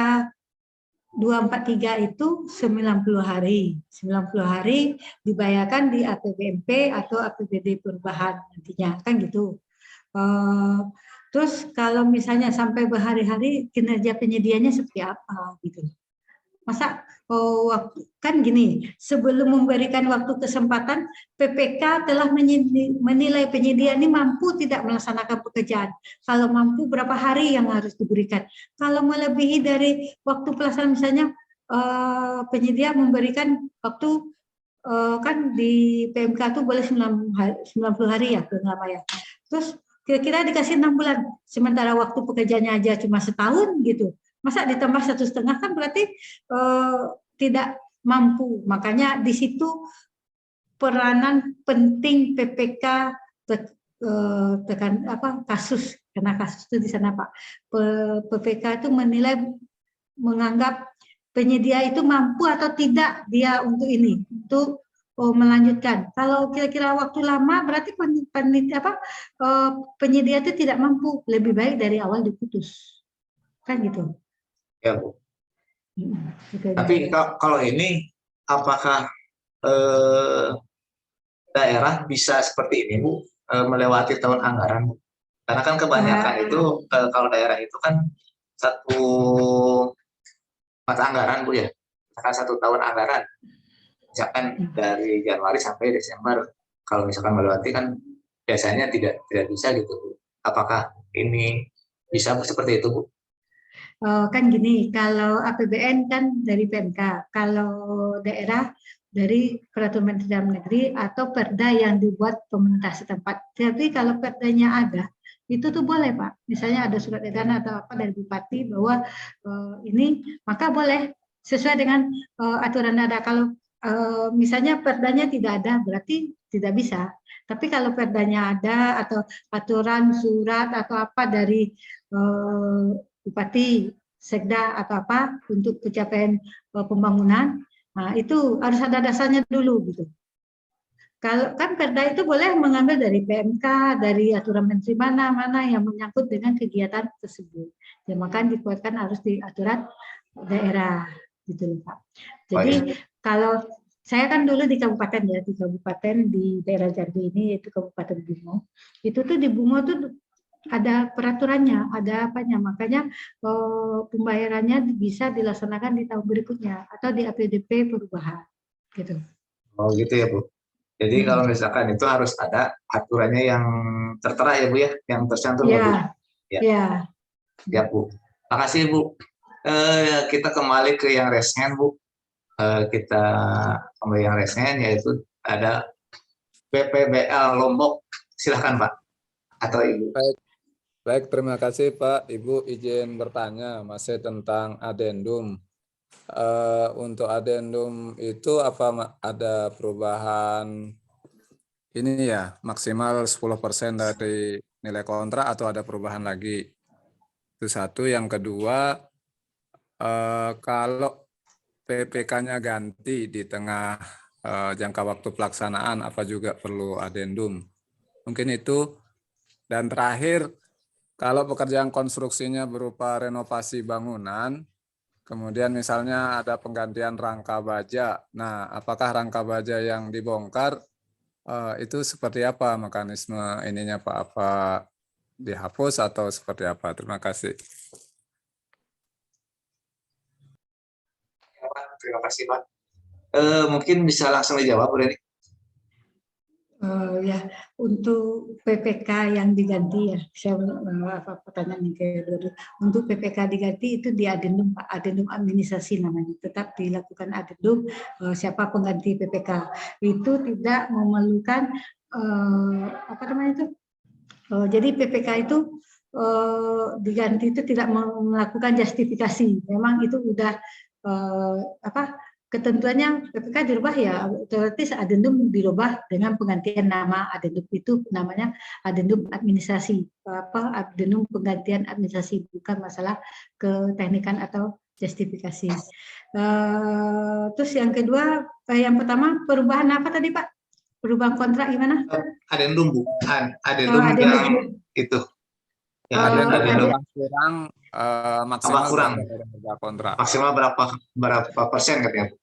243 itu 90 hari. 90 hari dibayarkan di APBNP atau APBD perubahan nantinya, kan gitu. Terus kalau misalnya sampai berhari-hari kinerja penyediaannya seperti apa gitu. Masa kan gini, sebelum memberikan waktu kesempatan, PPK telah menilai penyedia ini mampu tidak melaksanakan pekerjaan. Kalau mampu, berapa hari yang harus diberikan. Kalau melebihi dari waktu pelaksanaan, misalnya penyedia memberikan waktu kan di PMK itu boleh 90 hari ya, berapa ya. Terus kira-kira dikasih 6 bulan, sementara waktu pekerjaannya aja cuma setahun gitu. Masa ditambah 1,5 kan berarti tidak mampu. Makanya di situ peranan penting PPK tekan apa kasus, karena kasus itu di sana Pak. PPK itu menganggap penyedia itu mampu atau tidak dia untuk ini, untuk melanjutkan. Kalau kira-kira waktu lama berarti penyedia itu tidak mampu, lebih baik dari awal diputus. Kan gitu. Ya Bu. Tapi kalau ini apakah eh, daerah bisa seperti ini Bu, melewati tahun anggaran Bu. Karena kan kebanyakan itu kalau daerah itu kan satu mata anggaran Bu ya, misalkan satu tahun anggaran, misalkan dari Januari sampai Desember. Kalau misalkan melewati kan biasanya tidak bisa gitu Bu. Apakah ini bisa seperti itu Bu? Kan gini, kalau APBN kan dari PMK, kalau daerah dari Peraturan Menteri Dalam Negeri atau perda yang dibuat pemerintah setempat. Tapi kalau perdanya ada, itu tuh boleh Pak. Misalnya ada surat edaran atau apa dari bupati bahwa ini, maka boleh sesuai dengan aturan ada. Kalau misalnya perdanya tidak ada, berarti tidak bisa. Tapi kalau perdanya ada atau aturan surat atau apa dari bupati, sekda atau apa untuk pencapaian pembangunan, nah itu harus ada dasarnya dulu gitu. Kalau kan perda itu boleh mengambil dari PMK, dari aturan menteri mana yang menyangkut dengan kegiatan tersebut. Ya maka dikuatkan harus di aturan daerah gitu loh Pak. Jadi kalau saya kan dulu di kabupaten ya, di kabupaten di daerah Jambi ini yaitu Kabupaten Bungo. Itu tuh di Bungo tuh ada peraturannya, ada apanya, makanya pembayarannya bisa dilaksanakan di tahun berikutnya atau di APDP perubahan, gitu. Oh gitu ya Bu. Jadi kalau misalkan itu harus ada aturannya yang tertera ya Bu ya, yang tercantum ya Bu. Ya. Ya Bu. Makasih Bu. Kita kembali ke yang resen Bu. Kita kembali yang resen yaitu ada PPBL Lombok. Silahkan Pak atau Ibu. Baik, terima kasih Pak. Ibu izin bertanya masih tentang adendum. Untuk adendum itu apa ada perubahan ini ya, maksimal 10% dari nilai kontrak atau ada perubahan lagi? Itu satu. Yang kedua, kalau PPK-nya ganti di tengah jangka waktu pelaksanaan, apa juga perlu adendum? Mungkin itu. Dan terakhir, kalau pekerjaan konstruksinya berupa renovasi bangunan, kemudian misalnya ada penggantian rangka baja. Nah, apakah rangka baja yang dibongkar itu seperti apa mekanisme ininya Pak? Apa dihapus atau seperti apa? Terima kasih. Terima kasih Pak. Mungkin bisa langsung dijawab Bu Reni. Ya, untuk PPK yang diganti ya, saya pertanyaan yang kedua. Untuk PPK diganti itu di adendum Pak, adendum administrasi namanya. Tetap dilakukan adendum siapa pengganti PPK. Itu tidak memerlukan apa namanya itu. Jadi PPK itu diganti itu tidak melakukan justifikasi. Memang itu udah ketentuannya PPK dirubah ya, otomatis adendum dirubah dengan penggantian nama adendum itu namanya adendum administrasi, adendum penggantian administrasi, bukan masalah keteknikan atau justifikasi. Terus yang kedua, yang pertama perubahan apa tadi Pak? Perubahan kontrak gimana? Adendum bukan, adendum yang itu. Yang adendum kurang maksimal kurang dari harga kontrak. Maksimal berapa persen katanya?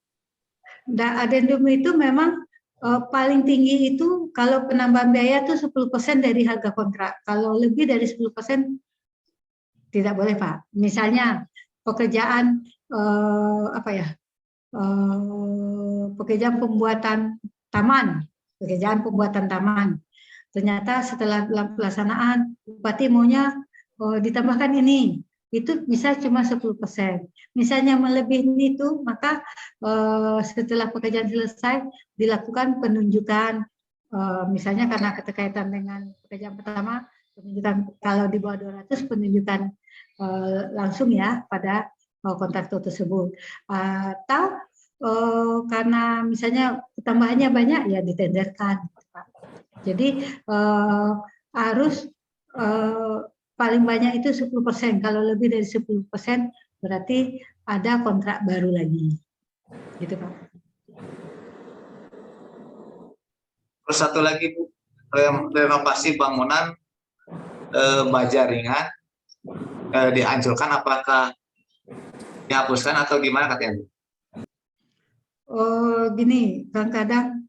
Nah, adendum itu memang paling tinggi itu kalau penambahan biaya itu 10% dari harga kontrak. Kalau lebih dari 10% tidak boleh Pak. Misalnya pekerjaan pekerjaan pembuatan taman. Ternyata setelah pelaksanaan bupati maunya ditambahkan ini. Itu bisa cuma 10%. Misalnya melebihi itu, maka setelah pekerjaan selesai dilakukan penunjukan, misalnya karena keterkaitan dengan pekerjaan pertama, penunjukan kalau di bawah 200 penunjukan langsung ya pada kontraktor tersebut. Atau karena misalnya tambahannya banyak ya ditenderkan. Jadi harus paling banyak itu 10%. Kalau lebih dari 10% berarti ada kontrak baru lagi. Gitu Pak. Terus satu lagi Bu, renovasi bangunan baja ringan dihancurkan, apakah dihapuskan atau gimana katanya Bu? Gini, kadang-kadang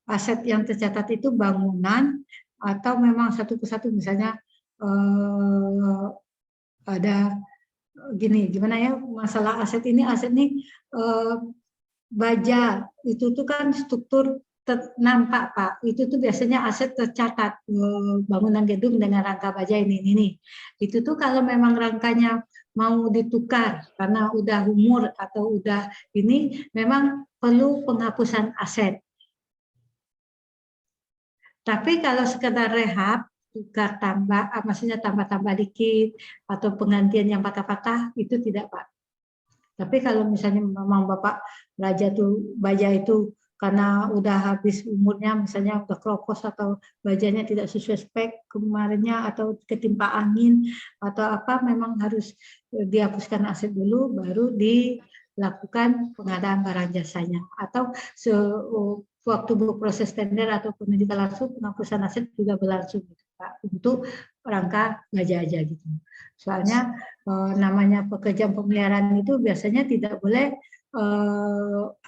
aset yang tercatat itu bangunan atau memang satu persatu, misalnya ada gini, gimana ya masalah aset ini baja itu tuh kan struktur nampak Pak, itu tuh biasanya aset tercatat, bangunan gedung dengan rangka baja ini. Itu tuh kalau memang rangkanya mau ditukar karena udah umur atau udah ini, memang perlu penghapusan aset. Tapi kalau sekedar rehab, tukar tambah, maksudnya tambah-tambah dikit atau penggantian yang patah-patah, itu tidak Pak. Tapi kalau misalnya memang Bapak baja itu karena udah habis umurnya, misalnya udah keropos atau bajanya tidak sesuai spek kemarinnya atau ketimpa angin atau apa, memang harus dihapuskan aset dulu, baru dilakukan pengadaan barang jasanya. Atau waktu berproses tender atau penunjukan langsung, penghapusan aset juga berlangsung gitu, Pak, untuk rangka baja aja gitu. Soalnya namanya pekerjaan pemeliharaan itu biasanya tidak boleh,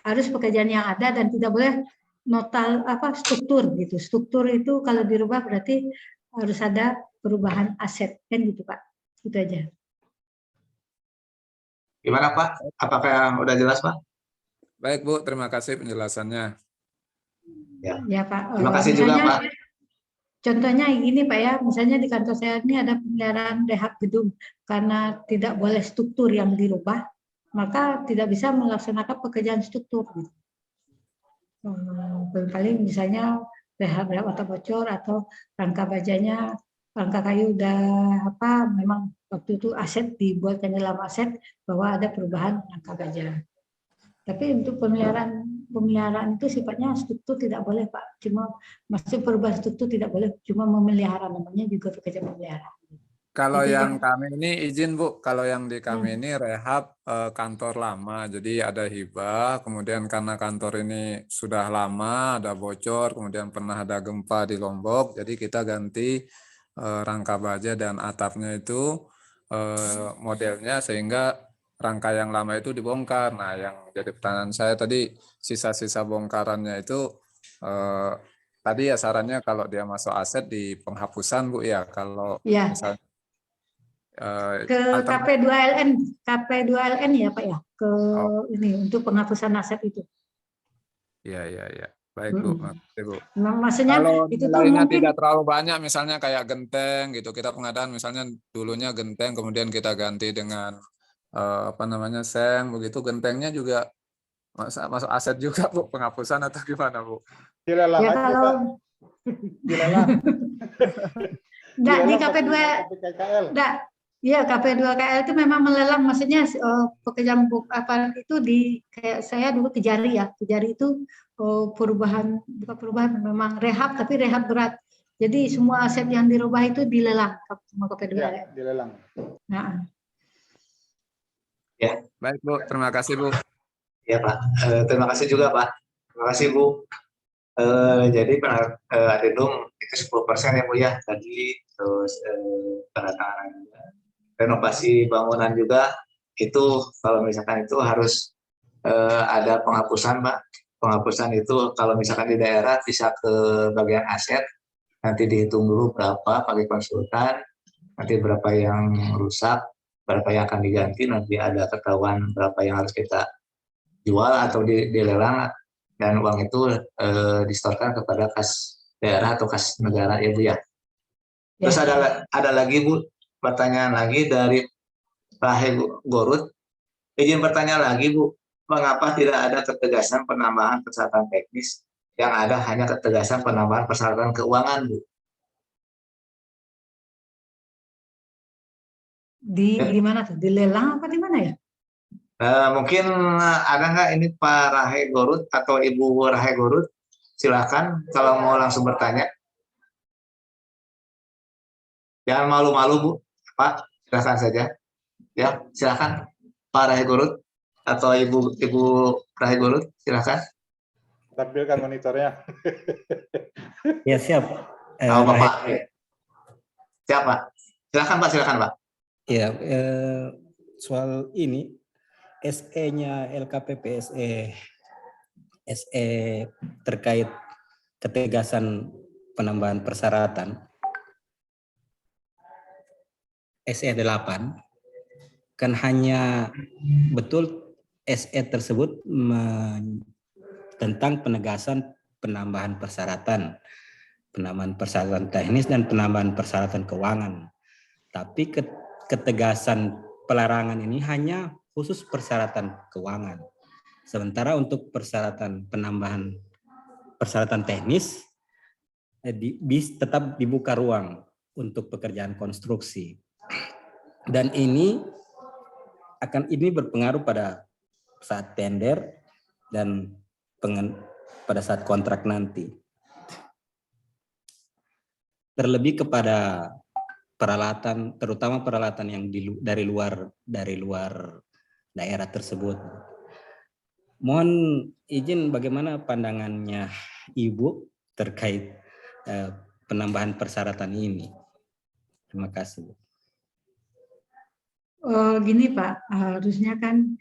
harus pekerjaan yang ada dan tidak boleh notal struktur gitu. Struktur itu kalau dirubah berarti harus ada perubahan aset kan gitu Pak. Itu aja. Gimana Pak? Apakah udah jelas Pak? Baik Bu, terima kasih penjelasannya. Ya Pak. Terima kasih juga Pak. Contohnya gini Pak ya, misalnya di kantor saya ini ada pemeliharaan rehab gedung, karena tidak boleh struktur yang dirubah, maka tidak bisa melaksanakan pekerjaan struktur. Paling misalnya rehab atau bocor atau rangka bajanya, rangka kayu udah memang waktu itu aset dibuatkan dalam aset bahwa ada perubahan rangka baja. Tapi untuk pemeliharaan itu sifatnya struktur tidak boleh Pak. Cuma masih perubahan struktur tidak boleh, cuma memelihara, namanya juga pekerjaan pemeliharaan. Kalau Jadi, yang kami ini izin Bu, kalau yang di kami ini rehab kantor lama, jadi ada hibah, kemudian karena kantor ini sudah lama, ada bocor, kemudian pernah ada gempa di Lombok, jadi kita ganti rangka baja dan atapnya itu modelnya sehingga rangka yang lama itu dibongkar. Nah, yang jadi pertanyaan saya tadi, sisa-sisa bongkarannya itu tadi ya sarannya kalau dia masuk aset di penghapusan Bu ya, kalau misalnya ke KP2LN ya Pak ya, ke ini untuk penghapusan aset itu. Iya. Baik Bu, makasih Bu. Nah, maksudnya kalau itu tuh nilainya mungkin tidak terlalu banyak, misalnya kayak genteng gitu, kita pengadaan misalnya dulunya genteng, kemudian kita ganti dengan seng, begitu gentengnya juga masuk aset juga Bu, penghapusan atau gimana Bu? Dilelang ya aja, kalau Pak. Dilelang. enggak di KP2 KPKL. enggak. Iya, KP2KL itu memang melelang, maksudnya pekerjaan itu kayak saya dulu Kejari ya. Kejari itu bukan perubahan, memang rehab, tapi rehab berat. Jadi semua aset yang dirubah itu dilelang sama KP2KL. Ya, dilelang. Nah. Ya. Baik Bu, terima kasih Bu. Ya Pak, terima kasih juga Pak. Terima kasih Bu. Jadi adendum itu 10% ya Bu ya tadi, terus tanda tangan juga. Renovasi bangunan juga itu kalau misalkan itu harus ada penghapusan Pak. Penghapusan itu kalau misalkan di daerah bisa ke bagian aset, nanti dihitung dulu berapa pakai konsultan, nanti berapa yang rusak, berapa yang akan diganti, nanti ada ketahuan berapa yang harus kita jual atau dilelang, dan uang itu disetorkan kepada kas daerah atau kas negara ya Bu ya. Terus ada lagi Bu, pertanyaan lagi dari Rahe Gorut. Izin bertanya lagi Bu, mengapa tidak ada ketegasan penambahan persyaratan teknis, yang ada hanya ketegasan penambahan persyaratan keuangan Bu? Di mana tuh? Di lelang apa di mana ya? Mungkin ada nggak ini Pak Rahe Gorut atau Ibu Rahe Gorut? Silakan kalau mau langsung bertanya. Jangan malu-malu Bu, Pak, silakan saja. Ya, silakan Pak Rahe Gorut atau Ibu Rahe Gorut, silakan. Tampilkan monitornya. Ya siap. Bapak. Siap Pak. Silakan Pak. Ya, soal ini SE-nya LKPP SE terkait ketegasan penambahan persyaratan SE 8 kan hanya betul SE tersebut tentang penegasan penambahan persyaratan teknis dan penambahan persyaratan keuangan. Tapi ketegasan pelarangan ini hanya khusus persyaratan keuangan. Sementara untuk penambahan persyaratan teknis tetap dibuka ruang untuk pekerjaan konstruksi. Dan ini berpengaruh pada saat tender dan pada saat kontrak nanti. Terlebih kepada peralatan, terutama peralatan yang dari luar daerah tersebut. Mohon izin bagaimana pandangannya Ibu terkait penambahan persyaratan ini. Terima kasih. Gini Pak, harusnya kan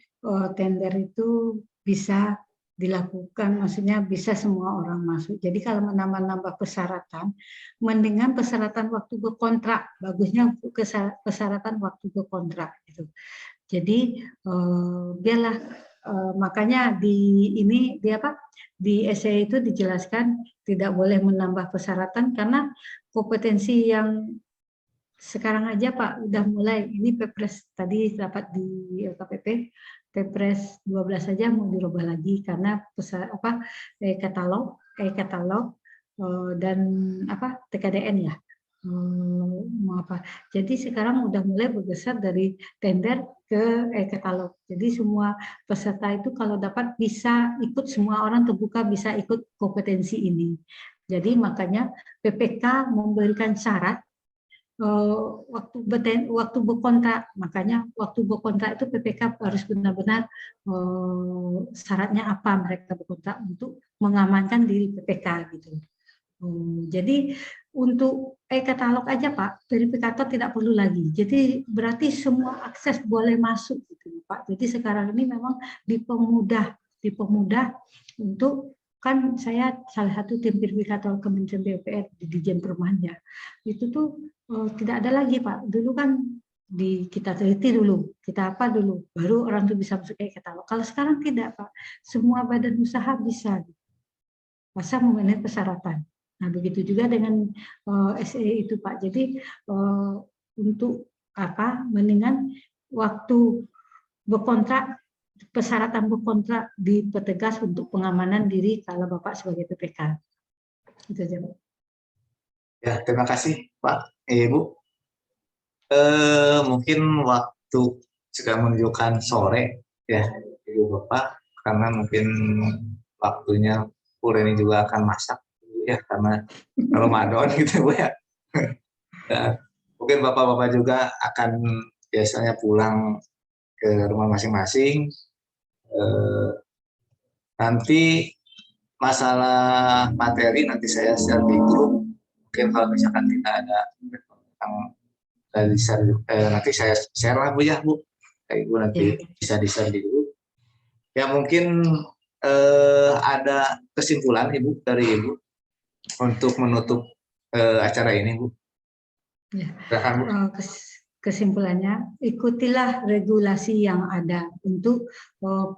tender itu bisa dilakukan, maksudnya bisa semua orang masuk. Jadi kalau menambah persyaratan, mendingan persyaratan waktu berkontrak, bagusnya persyaratan waktu berkontrak gitu. Jadi biarlah makanya di SE itu dijelaskan tidak boleh menambah persyaratan karena kompetensi yang sekarang aja Pak udah mulai, ini Perpres tadi dapat di LKPP, Perpres 12 saja mau dirubah lagi karena katalog dan TKDN ya. Jadi sekarang udah mulai bergeser dari tender ke katalog. Jadi semua peserta itu kalau dapat bisa ikut, semua orang terbuka bisa ikut kompetensi ini. Jadi makanya PPK memberikan syarat waktu berkontrak, makanya waktu berkontrak itu PPK harus benar-benar syaratnya apa mereka berkontrak untuk mengamankan diri PPK gitu. Jadi untuk katalog aja Pak, verifikator tidak perlu lagi. Jadi berarti semua akses boleh masuk gitu Pak. Jadi sekarang ini memang dipermudah untuk, kan saya salah satu tim verifikator Kementerian PUPR di Dijen Perumahan ya. Itu tuh tidak ada lagi Pak. Dulu kan kita teliti dulu, kita apa dulu, baru orang itu bisa masuk ke katalog. Kalau sekarang tidak Pak, semua badan usaha bisa. Masa memenuhi persyaratan. Nah begitu juga dengan SE itu Pak. Jadi untuk mendingan waktu berkontrak, persyaratan berkontrak dipertegas untuk pengamanan diri kalau Bapak sebagai PPK. Itu aja Pak. Ya, terima kasih Pak, Ibu. Mungkin waktu sudah menunjukkan sore ya Ibu Bapak, karena mungkin waktunya Bu Reni juga akan masak ya karena Ramadan gitu Bu ya. Dan mungkin Bapak-bapak juga akan biasanya pulang ke rumah masing-masing. Nanti masalah materi nanti saya share di grup. Mungkin kalau misalkan tidak ada nanti saya share lah Bu ya Bu. Ibu nanti bisa di-share di grup. Ya mungkin ada kesimpulan Ibu dari Ibu untuk menutup acara ini Bu. Ya. Kesimpulannya, ikutilah regulasi yang ada untuk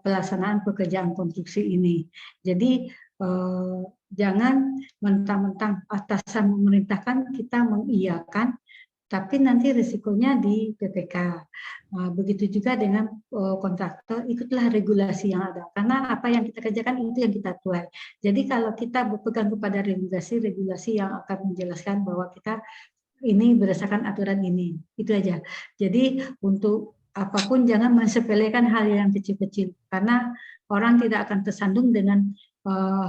pelaksanaan pekerjaan konstruksi ini. Jadi jangan mentang-mentang atasan memerintahkan kita mengiyakan, tapi nanti risikonya di PPK. Begitu juga dengan kontraktor, ikutlah regulasi yang ada. Karena apa yang kita kerjakan itu yang kita tuai. Jadi kalau kita berpegang kepada regulasi yang akan menjelaskan bahwa kita ini berdasarkan aturan ini, itu aja. Jadi untuk apapun jangan mensepelekan hal yang kecil-kecil, karena orang tidak akan tersandung dengan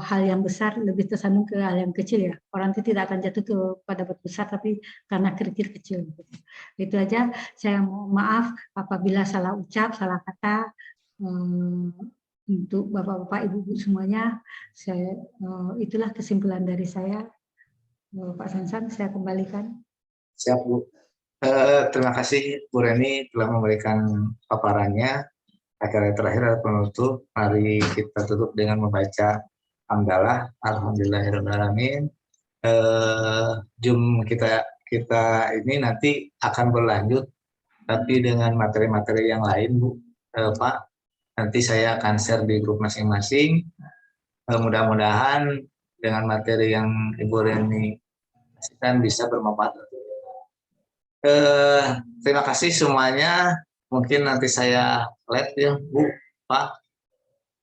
hal yang besar, lebih tersandung ke hal yang kecil ya. Orang itu tidak akan jatuh kepada batu besar, tapi karena kerikil kecil. Itu aja. Saya mohon maaf apabila salah ucap, salah kata. Untuk bapak-bapak, ibu-ibu semuanya, itulah kesimpulan dari saya. Pak Sansan, saya kembalikan. Siap Bu. Terima kasih Bu Reni telah memberikan paparannya. Kata terakhir adalah penutup. Mari kita tutup dengan membaca hamdalah. Alhamdulillahirrahmanirrahim. Jum kita ini nanti akan berlanjut, tapi dengan materi-materi yang lain, Bu, Pak. Nanti saya akan share di grup masing-masing. Mudah-mudahan dengan materi yang Ibu Reni kasihkan bisa bermanfaat. Terima kasih semuanya. Mungkin nanti saya live ya, Bu, Pak.